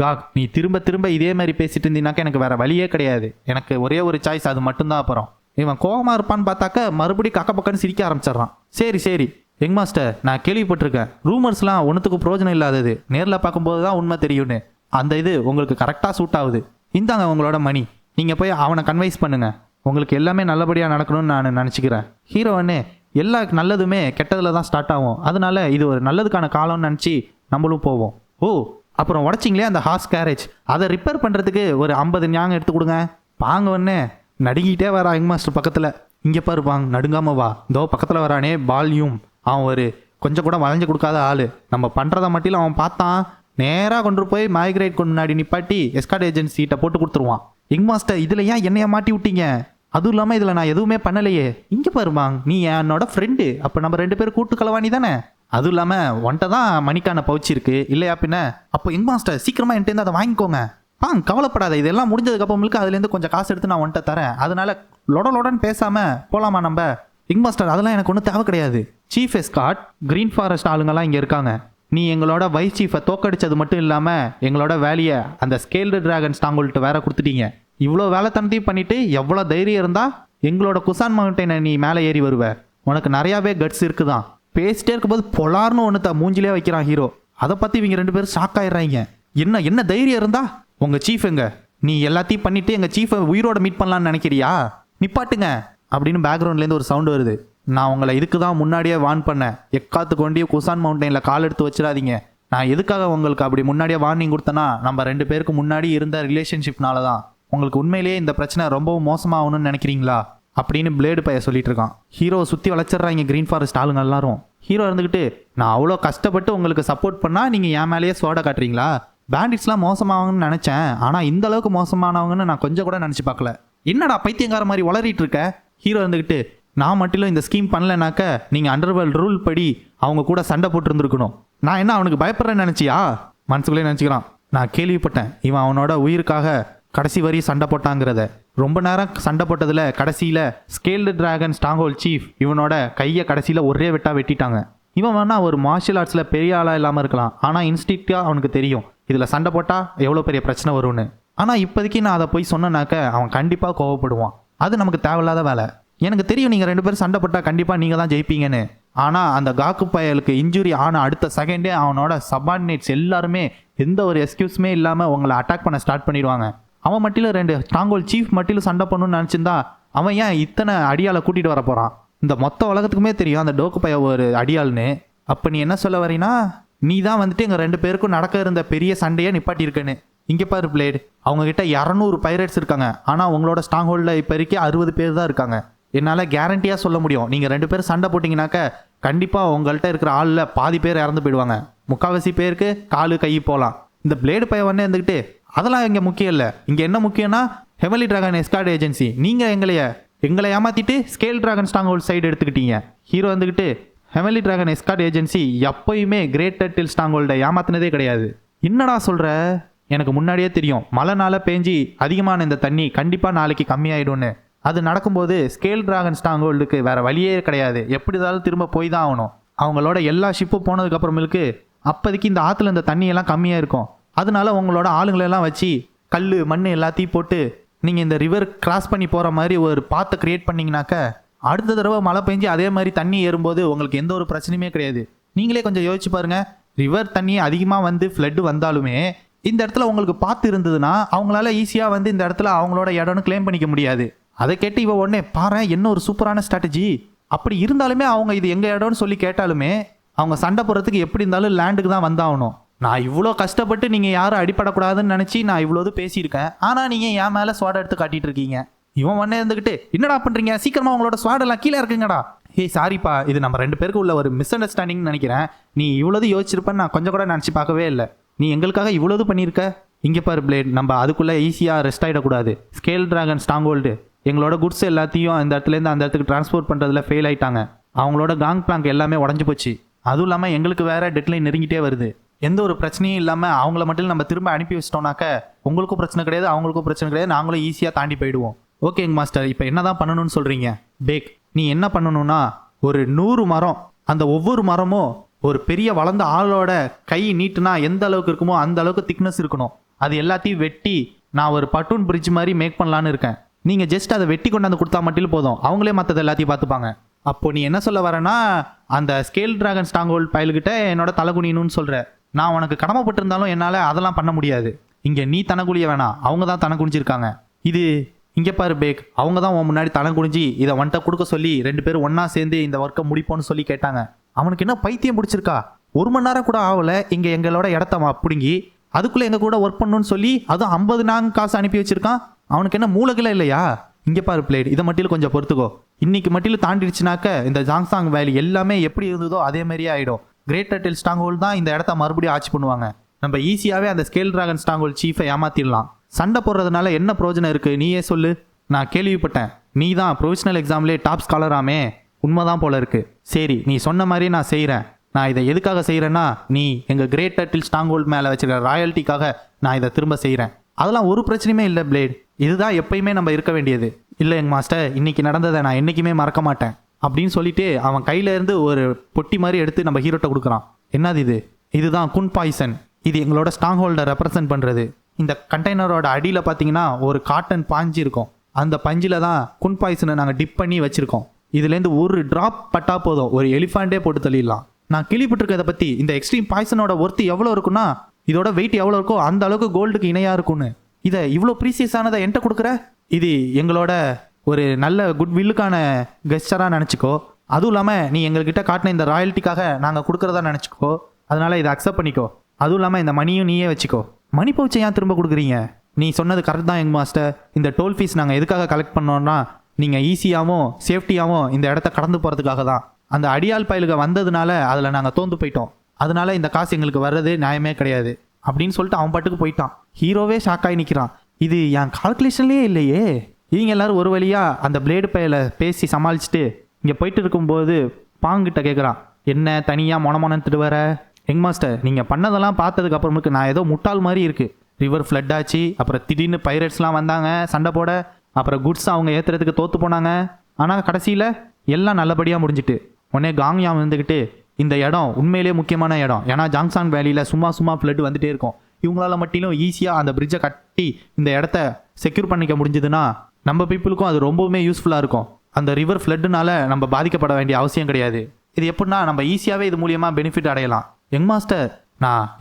காக் நீ திரும்ப திரும்ப இதே மாதிரி பேசிட்டு இருந்தீங்கன்னாக்கா எனக்கு வேறு வழியே கிடையாது, எனக்கு ஒரே ஒரு சாய்ஸ், அது மட்டும்தான். அப்புறம் இவன் கோவமாக இருப்பான்னு பார்த்தாக்க மறுபடியும் கக்க பக்கன்னு சிரிக்க ஆரம்பிச்சிட்றான். சரி யங் மாஸ்டர் நான் கேள்விப்பட்டிருக்கேன், ரூமர்ஸ்லாம் ஒன்றுத்துக்கு பிரோஜனம் இல்லாதது, நேரில் பார்க்கும்போது தான் உண்மை தெரியும்னு. அந்த இது உங்களுக்கு கரெக்டாக சூட் ஆகுது. இந்தாங்க உங்களோட மணி, நீங்கள் போய் அவனை கன்வைஸ் பண்ணுங்கள், உங்களுக்கு எல்லாமே நல்லபடியாக நடக்கணும்னு நான் நினச்சிக்கிறேன். ஹீரோவனே எல்லா நல்லதுமே கெட்டதில் தான் ஸ்டார்ட் ஆகும், அதனால இது ஒரு நல்லதுக்கான காலம்னு நினச்சி நம்மளும் போவோம். ஓ அப்புறம் உடச்சிங்களே அந்த ஹார்ஸ் கேரேஜ், அதை ரிப்பேர் பண்ணுறதுக்கு ஒரு 50 ஞாங்க எடுத்து கொடுங்க. பாங்க ஒன்னே நடுங்கிட்டே வரா யங் மாஸ்டர் பக்கத்தில். இங்கே பாருப்பாங்க நடுங்காம வா, இதோ பக்கத்தில் வரானே பால்யூம், அவன் ஒரு கொஞ்சம் கூட வளைஞ்சு கொடுக்காத ஆள். நம்ம பண்ணுறதை மட்டும் அவன் பார்த்தான், நேராக கொண்டு போய் மைக்ரேட் கொண்டு முன்னாடி நிப்பாட்டி எஸ்கார்ட் ஏஜென்சிகிட்ட போட்டு கொடுத்துருவான். யங் மாஸ்டர் இதில் ஏன் என்னைய மாட்டி விட்டீங்க? அதுவும் இல்லாமல் இதில் நான் எதுவுமே பண்ணலையே. இங்கே பாருமாங்க நீ என்னோட ஃப்ரெண்டு, அப்போ நம்ம 2 பேரும் கூட்டு கலவாணி தானே. அதுவும் இல்லாமல் ஒன்ட்ட தான் மணிக்கான பவுச்சு இருக்குது இல்லையா பின்ன? அப்போ யங் மாஸ்டர் சீக்கிரமாக என்கிட்ட அதை வாங்கிக்கோங்க. கவலைப்படாத, இதெல்லாம் முடிஞ்சதுக்கப்புறமேலுக்கு அதுலேருந்து கொஞ்சம் காசு எடுத்து நான் ஒன்ட்ட தரேன், அதனால லொடன்னு பேசாமல் போகலாமா நம்ம? யங் மாஸ்டர் அதெல்லாம் எனக்கு ஒன்றும் தேவை கிடையாது. சீஃப் எஸ்கார்ட் கிரீன் ஃபாரஸ்ட் ஆளுங்கெல்லாம் இங்கே இருக்காங்க, நீ எங்களோட வைஸ் சீஃபை தோக்கடிச்சது மட்டும் இல்லாமல் எங்களோட வேலையை அந்த ஸ்கேல்டு டிராகன் ஸ்ட்ராங்கோல்ட்டு வேற கொடுத்துட்டீங்க. இவ்வளோ வேலைத்தனத்தையும் பண்ணிட்டு எவ்வளோ தைரியம் இருந்தால் எங்களோட குசான் மவுண்டனை நீ மேலே ஏறி வருவ? உனக்கு நிறையாவே கட்ஸ் இருக்குதான். பேசிட்டே இருக்கும்போது பொலார்னு ஒன்று மூஞ்சிலே வைக்கிறான் ஹீரோ. அதை பற்றி இவங்க 2 பேரும் ஷாக் ஆயிடுறாங்க. என்ன தைரியம் இருந்தா உங்கள் சீஃப் எங்க? நீ எல்லாத்தையும் பண்ணிட்டு எங்கள் சீஃபை உயிரோட மீட் பண்ணலான்னு நினைக்கிறியா? நிப்பாட்டுங்க அப்படின்னு பேக்ரவுண்ட்லேருந்து ஒரு சவுண்டு வருது. நான் உங்களை இதுக்கு தான் முன்னாடியே வார்ன் பண்ணேன். எக்காத்து கொண்டு குசான் மவுண்டனில் கால் எடுத்து வச்சிடாதீங்க. நான் எதுக்காக உங்களுக்கு அப்படி முன்னாடியே வார்னிங் கொடுத்தேன்னா, நம்ம 2 பேருக்கு முன்னாடி இருந்த ரிலேஷன்ஷிப்னால தான். உங்களுக்கு உண்மையிலேயே இந்த பிரச்சனை ரொம்பவும் மோசமாகணும்னு நினைக்கிறீங்களா அப்படின்னு பிளேடு பைய சொல்லிட்டு இருக்கான். ஹீரோவை சுற்றி வளைச்சிட்றாங்க கிரீன் ஃபாரஸ்ட் ஆளுங்க எல்லாரும். ஹீரோ இருந்துக்கிட்டு, நான் அவ்வளோ கஷ்டப்பட்டு உங்களுக்கு சப்போர்ட் பண்ணால் நீங்கள் என் மேலேயே சோட காட்டுறீங்களா? பேண்டிட்ஸ்லாம் மோசமாகணும்னு நினச்சேன், ஆனால் இந்த அளவுக்கு மோசமானவங்கன்னு நான் கொஞ்சம் கூட நினச்சி பார்க்கல. என்னடா பைத்தியங்கார மாதிரி வளரிட்டு இருக்க? ஹீரோ இருந்துக்கிட்டு, நான் மட்டும் இந்த ஸ்கீம் பண்ணலைனாக்க நீங்கள் அண்டர்வேர்ல்ட் ரூல் படி அவங்க கூட சண்டை போட்டுருந்துருக்கணும். நான் என்ன அவனுக்கு பயப்படுறேன்னு நினச்சியா? மனசுக்குள்ளே நினச்சிக்கிறான். நான் கேள்விப்பட்டேன் இவன் அவனோட உயிருக்காக கடைசி வரையும் சண்டை போட்டாங்கிறத. ரொம்ப நேரம் சண்டை போட்டதில் கடைசியில் ஸ்கேல்டு டிராகன் ஸ்ட்ராங்கோல்ட் சீஃப் இவனோட கையை கடைசியில் ஒரே வெட்டிட்டாங்க. இவன் வேணா ஒரு மார்ஷியல் ஆர்ட்ஸில் பெரிய ஆளாக இல்லாமல் இருக்கலாம், ஆனால் இன்ஸ்டிக்டாக அவனுக்கு தெரியும் இதில் சண்டை போட்டால் எவ்வளோ பெரிய பிரச்சனை வரும்னு. ஆனால் இப்போதைக்கு நான் அதை போய் சொன்னேனாக்க அவன் கண்டிப்பாக கோவப்படுவான். அது நமக்கு தேவையில்லாத வேலை. எனக்கு தெரியும் நீங்கள் 2 பேரும் சண்டை போட்டால் கண்டிப்பாக நீங்கள் தான் ஜெயிப்பீங்கன்னு. ஆனால் அந்த காக்கு பயலுக்கு இன்ஜுரி ஆன அடுத்த செகண்டே அவனோட சபார்டினேட்ஸ் எல்லாருமே எந்த ஒரு எக்ஸ்கியூஸுமே இல்லாமல் உங்களை அட்டாக் பண்ண ஸ்டார்ட் பண்ணிடுவாங்க. அவன் மட்டிலும் 2 ஸ்ட்ராங்கோல்ட் சீஃப் மட்டிலும் சண்டை பண்ணணும்னு நினச்சிருந்தா அவன் ஏன் இத்தனை அடியாளை கூட்டிகிட்டு வர போகிறான்? இந்த மொத்த உலகத்துக்குமே தெரியும் அந்த டோக்கு பைய ஒரு அடியாள்னு. அப்போ நீ என்ன சொல்ல வரீனா, நீ தான் வந்துட்டு எங்கள் 2 பேருக்கும் நடக்க இருந்த பெரிய சண்டையை நிப்பாட்டியிருக்கேன்னு. இங்கே பாரு பிளேட், அவங்கக்கிட்ட 200 பைரட்ஸ் இருக்காங்க, ஆனால் உங்களோட ஸ்ட்ராங் ஹோல்டில் இப்போ வரைக்கும் 60 பேர் தான் இருக்காங்க. என்னால் கேரண்டியாக சொல்ல முடியும், நீங்கள் 2 பேரும் சண்டை போட்டிங்கனாக்க கண்டிப்பாக உங்கள்கிட்ட இருக்கிற ஆளில் பாதி பேர் இறந்து போயிடுவாங்க. 3/4 பேருக்கு காலு கை போகலாம். இந்த பிளேடு பையன் இருந்துக்கிட்டு அதெல்லாம் இங்கே முக்கியம் இல்லை. இங்கே என்ன முக்கியம்னா ஹெவன்லி டிராகன் எஸ்கார்ட் ஏஜென்சி, நீங்கள் எங்களை ஏமாற்றிட்டு scale dragon stronghold side எடுத்துக்கிட்டீங்க. ஹீரோ வந்துக்கிட்டு, ஹெவன்லி டிராகன் எஸ்கார்ட் ஏஜென்சி எப்போயுமே கிரேட் டர்ட்டில் ஸ்ட்ராங் ஹோல்டை ஏமாத்தினதே கிடையாது. என்னடா சொல்கிற? எனக்கு முன்னாடியே தெரியும் மழைனால பேஞ்சி அதிகமான இந்த தண்ணி கண்டிப்பாக நாளைக்கு கம்மியாயிடும்னு. அது நடக்கும்போது ஸ்கேல் டிராகன் ஸ்ட்ராங் ஹோல்டுக்கு வேறு வழியே கிடையாது, எப்படி இருந்தாலும் திரும்ப போய் தான் ஆகணும். அவங்களோட எல்லா ஷிப்பும் போனதுக்கப்புறமேலுக்கு அப்போதைக்கு இந்த ஆற்றுல இந்த தண்ணியெல்லாம் கம்மியாக இருக்கும். அதனால உங்களோட ஆளுங்களெல்லாம் வச்சு கல் மண் எல்லாத்தையும் போட்டு நீங்கள் இந்த ரிவர் கிராஸ் பண்ணி போகிற மாதிரி ஒரு பாத்தை க்ரியேட் பண்ணிங்கனாக்க அடுத்த தடவை மழை பெஞ்சு அதே மாதிரி தண்ணி ஏறும்போது உங்களுக்கு எந்த ஒரு பிரச்சனையுமே கிடையாது. நீங்களே கொஞ்சம் யோசிச்சு பாருங்கள், ரிவர் தண்ணி அதிகமாக வந்து ஃப்ளட்டு வந்தாலுமே இந்த இடத்துல உங்களுக்கு பாத்து இருந்ததுன்னா அவங்களால ஈஸியாக வந்து இந்த இடத்துல அவங்களோட இடம்னு கிளைம் பண்ணிக்க முடியாது. அதை கேட்டு இவ உடனே பாரு என்ன ஒரு சூப்பரான ஸ்ட்ராட்டஜி. அப்படி இருந்தாலுமே அவங்க இது எங்கள் இடம்னு சொல்லி கேட்டாலுமே அவங்க சண்டை போடுறதுக்கு எப்படி இருந்தாலும் லேண்டுக்கு தான் வந்தாகணும். நான் இவ்வளோ கஷ்டப்பட்டு நீங்கள் யாரும் அடிப்படக்கூடாதுன்னு நினச்சி நான் இவ்வளோது பேசியிருக்கேன், ஆனால் நீங்கள் என் மேலே ஸ்வாட் எடுத்து காட்டிட்டு இருக்கீங்க. இவன் உடனே இருந்துக்கிட்டு என்னடா பண்ணுறீங்க, சீக்கிரமாக உங்களோட ஸ்வாடெல்லாம் கீழே இருக்குங்கடா. ஏய் சாரிப்பா, இது நம்ம 2 பேருக்கு உள்ள ஒரு மிஸ் அண்டர்ஸ்டாண்டிங்னு நினைக்கிறேன். நீ இவ்வளோது யோசிச்சிருப்பேன்னு நான் கொஞ்சம் கூட நினச்சி பார்க்கவே இல்லை. நீ எங்களுக்காக இவ்வளோது பண்ணியிருக்க. இங்கே பாரு பிளேட், நம்ம அதுக்குள்ளே ஈஸியாக ரெஸ்ட் ஆகிடக்கூடாது. ஸ்கேல் டிராகன் ஸ்ட்ராங் ஹோல்டு எங்களோட குட்ஸ் எல்லாத்தையும் இந்த இடத்துலேருந்து அந்த இடத்துக்கு டிரான்ஸ்போர்ட் பண்ணுறதுல ஃபெயில் ஆகிட்டாங்க. அவங்களோட காங் பிளாங்க் எல்லாமே உடஞ்சி போச்சு. அதுவும் இல்லாமல் எங்களுக்கு வேறு டெட்லைன் நெருங்கிட்டே வருது. எந்த ஒரு பிரச்சனையும் இல்லாமல் அவங்கள மட்டும் நம்ம திரும்ப அனுப்பி வச்சிட்டோம்னாக்க உங்களுக்கும் பிரச்சனை கிடையாது, அவங்களுக்கும் பிரச்சனை கிடையாது, நாங்களும் ஈஸியாக தாண்டி போயிடுவோம். ஓகேங்க மாஸ்டர், இப்போ என்ன தான் பண்ணணும்னு சொல்கிறீங்க? பேக், நீ என்ன பண்ணணும்னா ஒரு 100 மரம், அந்த ஒவ்வொரு மரமும் ஒரு பெரிய வளர்ந்த ஆளோட கை நீட்டுனா எந்த அளவுக்கு இருக்குமோ அந்த அளவுக்கு திக்னஸ் இருக்கணும். அது எல்லாத்தையும் வெட்டி நான் ஒரு பட்டூன் பிரிட்ஜ் மாதிரி மேக் பண்ணலான்னு இருக்கேன். நீங்கள் ஜஸ்ட் அதை வெட்டி கொண்டாந்து கொடுத்தா மட்டும் போதும், அவங்களே மற்றது எல்லாத்தையும் பார்த்துப்பாங்க. அப்போ நீ என்ன சொல்ல வரேன்னா அந்த ஸ்கேல் டிராகன் ஸ்ட்ராங் ஹோல்ட் பயல்கிட்ட என்னோட தலைகுனின்னு சொல்கிற. நான் உனக்கு கடமைப்பட்டிருந்தாலும் என்னால் அதெல்லாம் பண்ண முடியாது. இங்கே நீ தன குனிய வேணாம், அவங்க தான் தன குனிஞ்சிருக்காங்க. இது இங்கே பாரு பேக், அவங்க தான் உன் முன்னாடி தன குனிஞ்சி இதை வந்துட்ட கொடுக்க சொல்லி 2 பேரும் ஒன்றா சேர்ந்து இந்த ஒர்க்கை முடிப்போன்னு சொல்லி கேட்டாங்க. அவனுக்கு என்ன பைத்தியம் பிடிச்சிருக்கா? 1 மணி நேரம் கூட ஆகலை இங்கே எங்களோட இடத்த பிடுங்கி அதுக்குள்ளே எங்கள் கூட ஒர்க் பண்ணணும்னு சொல்லி அதுவும் 50 நாங்க காசு அனுப்பி வச்சிருக்கான். அவனுக்கு என்ன மூளைகளே இல்லையா? இங்கே பாரு பிளேட், இதை மட்டும் கொஞ்சம் பொறுத்துக்கோ. இன்னைக்கு மட்டும் தாண்டிடுச்சுனாக்க இந்த ஜாங்சாங் வேலி எல்லாமே எப்படி இருந்ததோ அதே மாதிரியே ஆகிடும். கிரேட் டர்ட்டில் ஸ்ட்ராங் ஹோல்ட் தான் இந்த இடத்த மறுபடியும் ஆட்சி பண்ணுவாங்க. நம்ம ஈஸியாகவே அந்த ஸ்கேல் டிராகன் ஸ்ட்ராங் ஹோல்ட் சீஃபை ஏமாத்திடலாம். சண்டை போடுறதுனால என்ன பிரயோஜனம் இருக்குது, நீயே சொல்லு. நான் கேள்விப்பட்டேன் நீ தான் ப்ரொஃபஷனல் எக்ஸாம்லேயே டாப் ஸ்காலராமே. உண்மைதான் போல இருக்கு. சரி, நீ சொன்ன மாதிரி நான் செய்கிறேன். நான் இதை எதுக்காக செய்கிறேன்னா நீ எங்கள் கிரேட் டர்ட்டில் ஸ்ட்ராங் ஹோல்ட் மேலே வச்சுருக்க ராயல்ட்டிக்காக நான் இதை திரும்ப செய்கிறேன். அதெல்லாம் ஒரு பிரச்சனையுமே இல்லை பிளேட், இதுதான் எப்பயுமே நம்ம இருக்க வேண்டியது. இல்லை எங்கள் மாஸ்டர், இன்னைக்கு நடந்ததை நான் என்றைக்குமே மறக்க மாட்டேன் அப்படின்னு சொல்லிட்டு அவன் கையில இருந்து ஒரு பொட்டி மாதிரி எடுத்து நம்ம ஹீரோட்ட கொடுக்குறான். என்னது இது? இதுதான் குன் பாய்சன். இது எங்களோட ஸ்ட்ராங் ஹோல்டை ரெப்ரசன்ட் பண்ணுறது. இந்த கண்டெய்னரோட அடியில் பார்த்தீங்கன்னா ஒரு காட்டன் பாஞ்சு இருக்கும். அந்த பஞ்சில் தான் குன் பாய்சனை நாங்கள் டிப் பண்ணி வச்சுருக்கோம். இதுலேருந்து ஒரு ட்ராப் பட்டா போதும், ஒரு எலிஃபண்ட்டே போட்டு தள்ளிடலாம். நான் கேள்விப்பட்டிருக்கதை பற்றி இந்த எக்ஸ்ட்ரீம் பாய்சனோட ஒர்த்து எவ்வளோ இருக்குன்னா, இதோட வெயிட் எவ்வளோ இருக்கோ அந்த அளவுக்கு கோல்டுக்கு இணையாக இருக்கும்னு. இதை இவ்வளோ ப்ரீசியஸானதை என்கிட்ட கொடுக்குற, இது எங்களோட ஒரு நல்ல குட் வில்லுக்கான கெஸ்டராக நினச்சிக்கோ. அதுவும் இல்லாமல் நீ எங்கள்கிட்ட காட்டின இந்த ராயல்ட்டிக்காக நாங்கள் கொடுக்குறதா நினச்சிக்கோ. அதனால் இதை அக்செப்ட் பண்ணிக்கோ. அதுவும் இல்லாமல் இந்த மணியும் நீயே வச்சுக்கோ. மணி பவுச்சை ஏன் திரும்ப கொடுக்குறீங்க? நீ சொன்னது கரெக்ட் தான் யங் மாஸ்டர். இந்த டோல் ஃபீஸ் நாங்கள் எதுக்காக கலெக்ட் பண்ணோன்னா, நீங்கள் ஈஸியாகவும் சேஃப்டியாகவும் இந்த இடத்த கடந்து போகிறதுக்காக தான். அந்த அடியால் பயலுக வந்ததுனால அதில் நாங்கள் தோந்து போயிட்டோம். அதனால இந்த காசு எங்களுக்கு வர்றது நியாயமே கிடையாது அப்படின்னு சொல்லிட்டு அவன் பாட்டுக்கு போயிட்டான். ஹீரோவே ஷாக்காகி நிற்கிறான். இது என் கால்குலேஷன்லேயே இல்லையே. இவங்க எல்லாரும் ஒரு வழியாக அந்த பிளேடு பயலை பேசி சமாளிச்சுட்டு இங்கே போயிட்டு இருக்கும்போது பாங்கிட்ட கேட்குறான், என்ன தனியாக மொனமொனத்துட்டு வர? யங் மாஸ்டர், நீங்கள் பண்ணதெல்லாம் பார்த்ததுக்கு அப்புறமுக்கு நான் ஏதோ முட்டாள் மாதிரி இருக்குது. ரிவர் ஃப்ளட் ஆச்சு, அப்புறம் திடீர்னு பைரட்ஸ்லாம் வந்தாங்க சண்டை போட, அப்புறம் குட்ஸ் அவங்க ஏற்றுறதுக்கு தோற்று போனாங்க. ஆனால் கடைசியில் எல்லாம் நல்லபடியாக முடிஞ்சிட்டு உடனே காங்யாம் இருந்துக்கிட்டு, இந்த இடம் உண்மையிலே முக்கியமான இடம். ஏன்னா ஜாங்சான் வேலியில் சும்மா ஃப்ளட் வந்துகிட்டே இருக்கும். இவங்களால மட்டும் ஈஸியாக அந்த பிரிட்ஜை கட்டி இந்த இடத்த செக்யூர் பண்ணிக்க முடிஞ்சதுன்னா நம்ம பீப்புளுக்கும் அது ரொம்பவுமே யூஸ்ஃபுல்லாக இருக்கும். அந்த ரிவர் ஃப்ளட்டுனால நம்ம பாதிக்கப்பட வேண்டிய அவசியம் கிடையாது. இது எப்படின்னா நம்ம ஈஸியாகவே இது மூலியமாக பெனிஃபிட் அடையலாம். யங் மாஸ்டர்,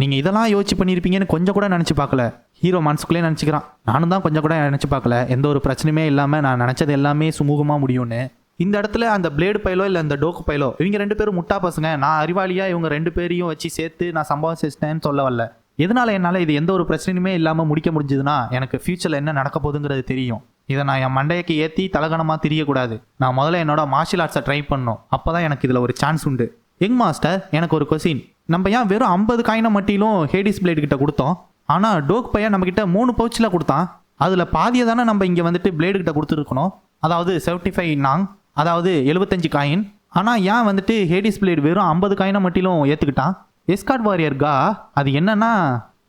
நீங்கள் இதெல்லாம் யோசிச்சு பண்ணியிருப்பீங்கன்னு கொஞ்சம் கூட நினச்சி பார்க்கல. ஹீரோ மனசுக்குள்ளே நினச்சிக்கிறான், நானும் தான் கொஞ்சம் கூட நினச்சி பார்க்கல. எந்த ஒரு பிரச்சனையுமே இல்லாமல் நான் நினச்சது எல்லாமே சுமூகமாக முடியும்னு. இந்த இடத்துல அந்த பிளேடு பைலோ இல்லை அந்த டோக்கு பைலோ, இவங்க 2 பேரும் முட்டா பசங்க. நான் அறிவாளியாக இவங்க 2 பேரையும் வச்சு சேர்த்து நான் சம்பவம் செஞ்சேன்னு சொல்ல வரல. எதனால என்னால் இது எந்த ஒரு பிரச்சனையுமே இல்லாமல் முடிக்க முடிஞ்சதுன்னா, எனக்கு ஃபியூச்சரில் என்ன நடக்க போகுதுங்கிறது தெரியும். இதை நான் என் மண்டையக்கு ஏற்றி தலகணமாக தெரியக்கூடாது. நான் முதல்ல என்னோட மார்ஷியல் ஆர்ட்ஸை ட்ரை பண்ணணும். அப்போ தான் எனக்கு இதில் ஒரு சான்ஸ் உண்டு. யங் மாஸ்டர், எனக்கு ஒரு கொஸ்டின். நம்ம ஏன் வெறும் 50 காயினை மட்டிலும் ஹேடிஸ் பிளேடு கிட்ட கொடுத்தோம்? ஆனால் டோக் பையன் நம்மக்கிட்ட 3 பவுச்சில் கொடுத்தான். அதில் பாதியை தானே நம்ம இங்கே வந்துட்டு பிளேடு கிட்ட கொடுத்துருக்கணும். அதாவது 75 நாங், அதாவது 75 காயின். ஆனால் ஏன் வந்துட்டு ஹேடிஸ் பிளேடு வெறும் 50 காயினை மட்டிலும் ஏற்றுக்கிட்டான்? எஸ்கார்ட் வாரியர்கா, அது என்னன்னா,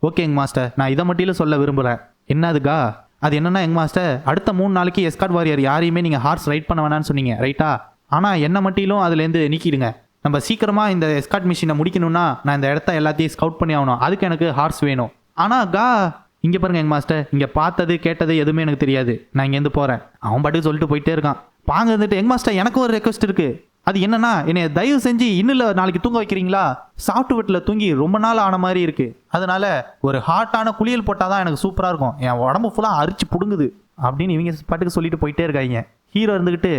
ஓகே யங் மாஸ்டர், நான் இதை மட்டிலும் சொல்ல விரும்புகிறேன். என்னதுக்கா? அது என்னன்னா யங் மாஸ்டர், அடுத்த 3 நாளைக்கு எஸ்கார்ட் வாரியர் யாரையுமே நீங்கள் ஹார்ஸ் ரைட் பண்ண வேணான்னு சொன்னீங்க, ரைட்டா? ஆனால் என்ன மட்டிலும் அதுலேருந்து நீக்கிடுங்க. நம்ம சீக்கிரமாக இந்த எஸ்கார்ட் மிஷினை முடிக்கணும்னா நான் இந்த இடத்த எல்லாத்தையும் ஸ்கவுட் பண்ணி ஆகணும். அதுக்கு எனக்கு ஹார்ஸ் வேணும். ஆனால் இங்கே பாருங்க யங் மாஸ்டர், இங்கே பார்த்தது கேட்டது எதுவுமே எனக்கு தெரியாது. நான் இங்கேருந்து போகிறேன். அவன் பாட்டுக்கு சொல்லிட்டு போயிட்டே இருக்கான். பாங்க வந்துட்டு, யங் மாஸ்டர், எனக்கும் ஒரு ரெக்வஸ்ட் இருக்குது. அது என்னன்னா, என்னை தயவு செஞ்சு இன்னும் நாளைக்கு தூங்க வைக்கிறீங்களா? சாஃப்ட்வேர்ட்டில் தூங்கி ரொம்ப நாள் ஆன மாதிரி இருக்குது. அதனால ஒரு ஹாட்டான குளியல் போட்டால் தான் எனக்கு சூப்பராக இருக்கும். என் உடம்பு ஃபுல்லாக அரிச்சு பிடுங்குது அப்படின்னு இவங்க பாட்டுக்கு சொல்லிட்டு போயிட்டே இருக்காங்க. ஹீரோ இருந்துக்கிட்டு,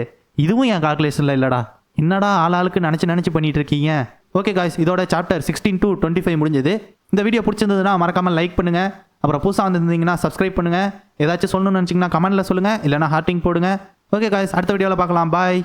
இதுவும் என் கால்குலேஷனில் இல்லைடா, என்னடா ஆளாளுக்கு நினச்சி பண்ணிட்டு இருக்கீங்க. ஓகே காய்ஸ், இதோட சாப்டர் 16 to 25 முடிஞ்சது. இந்த வீடியோ பிடிச்சிருந்ததுன்னா மறக்காமல் லைக் பண்ணுங்கள். அப்புறம் புதுசாக வந்துருந்தீங்கன்னா சப்ஸ்கிரைப் பண்ணுங்கள். ஏதாச்சும் சொல்லணும்னு நினச்சிங்கன்னா கமெண்ட்டில் சொல்லுங்கள், இல்லைனா ஹார்ட்டிங் போடுங்க. ஓகே காய்ஸ், அடுத்த வீடியோவில் பார்க்கலாம். பாய்.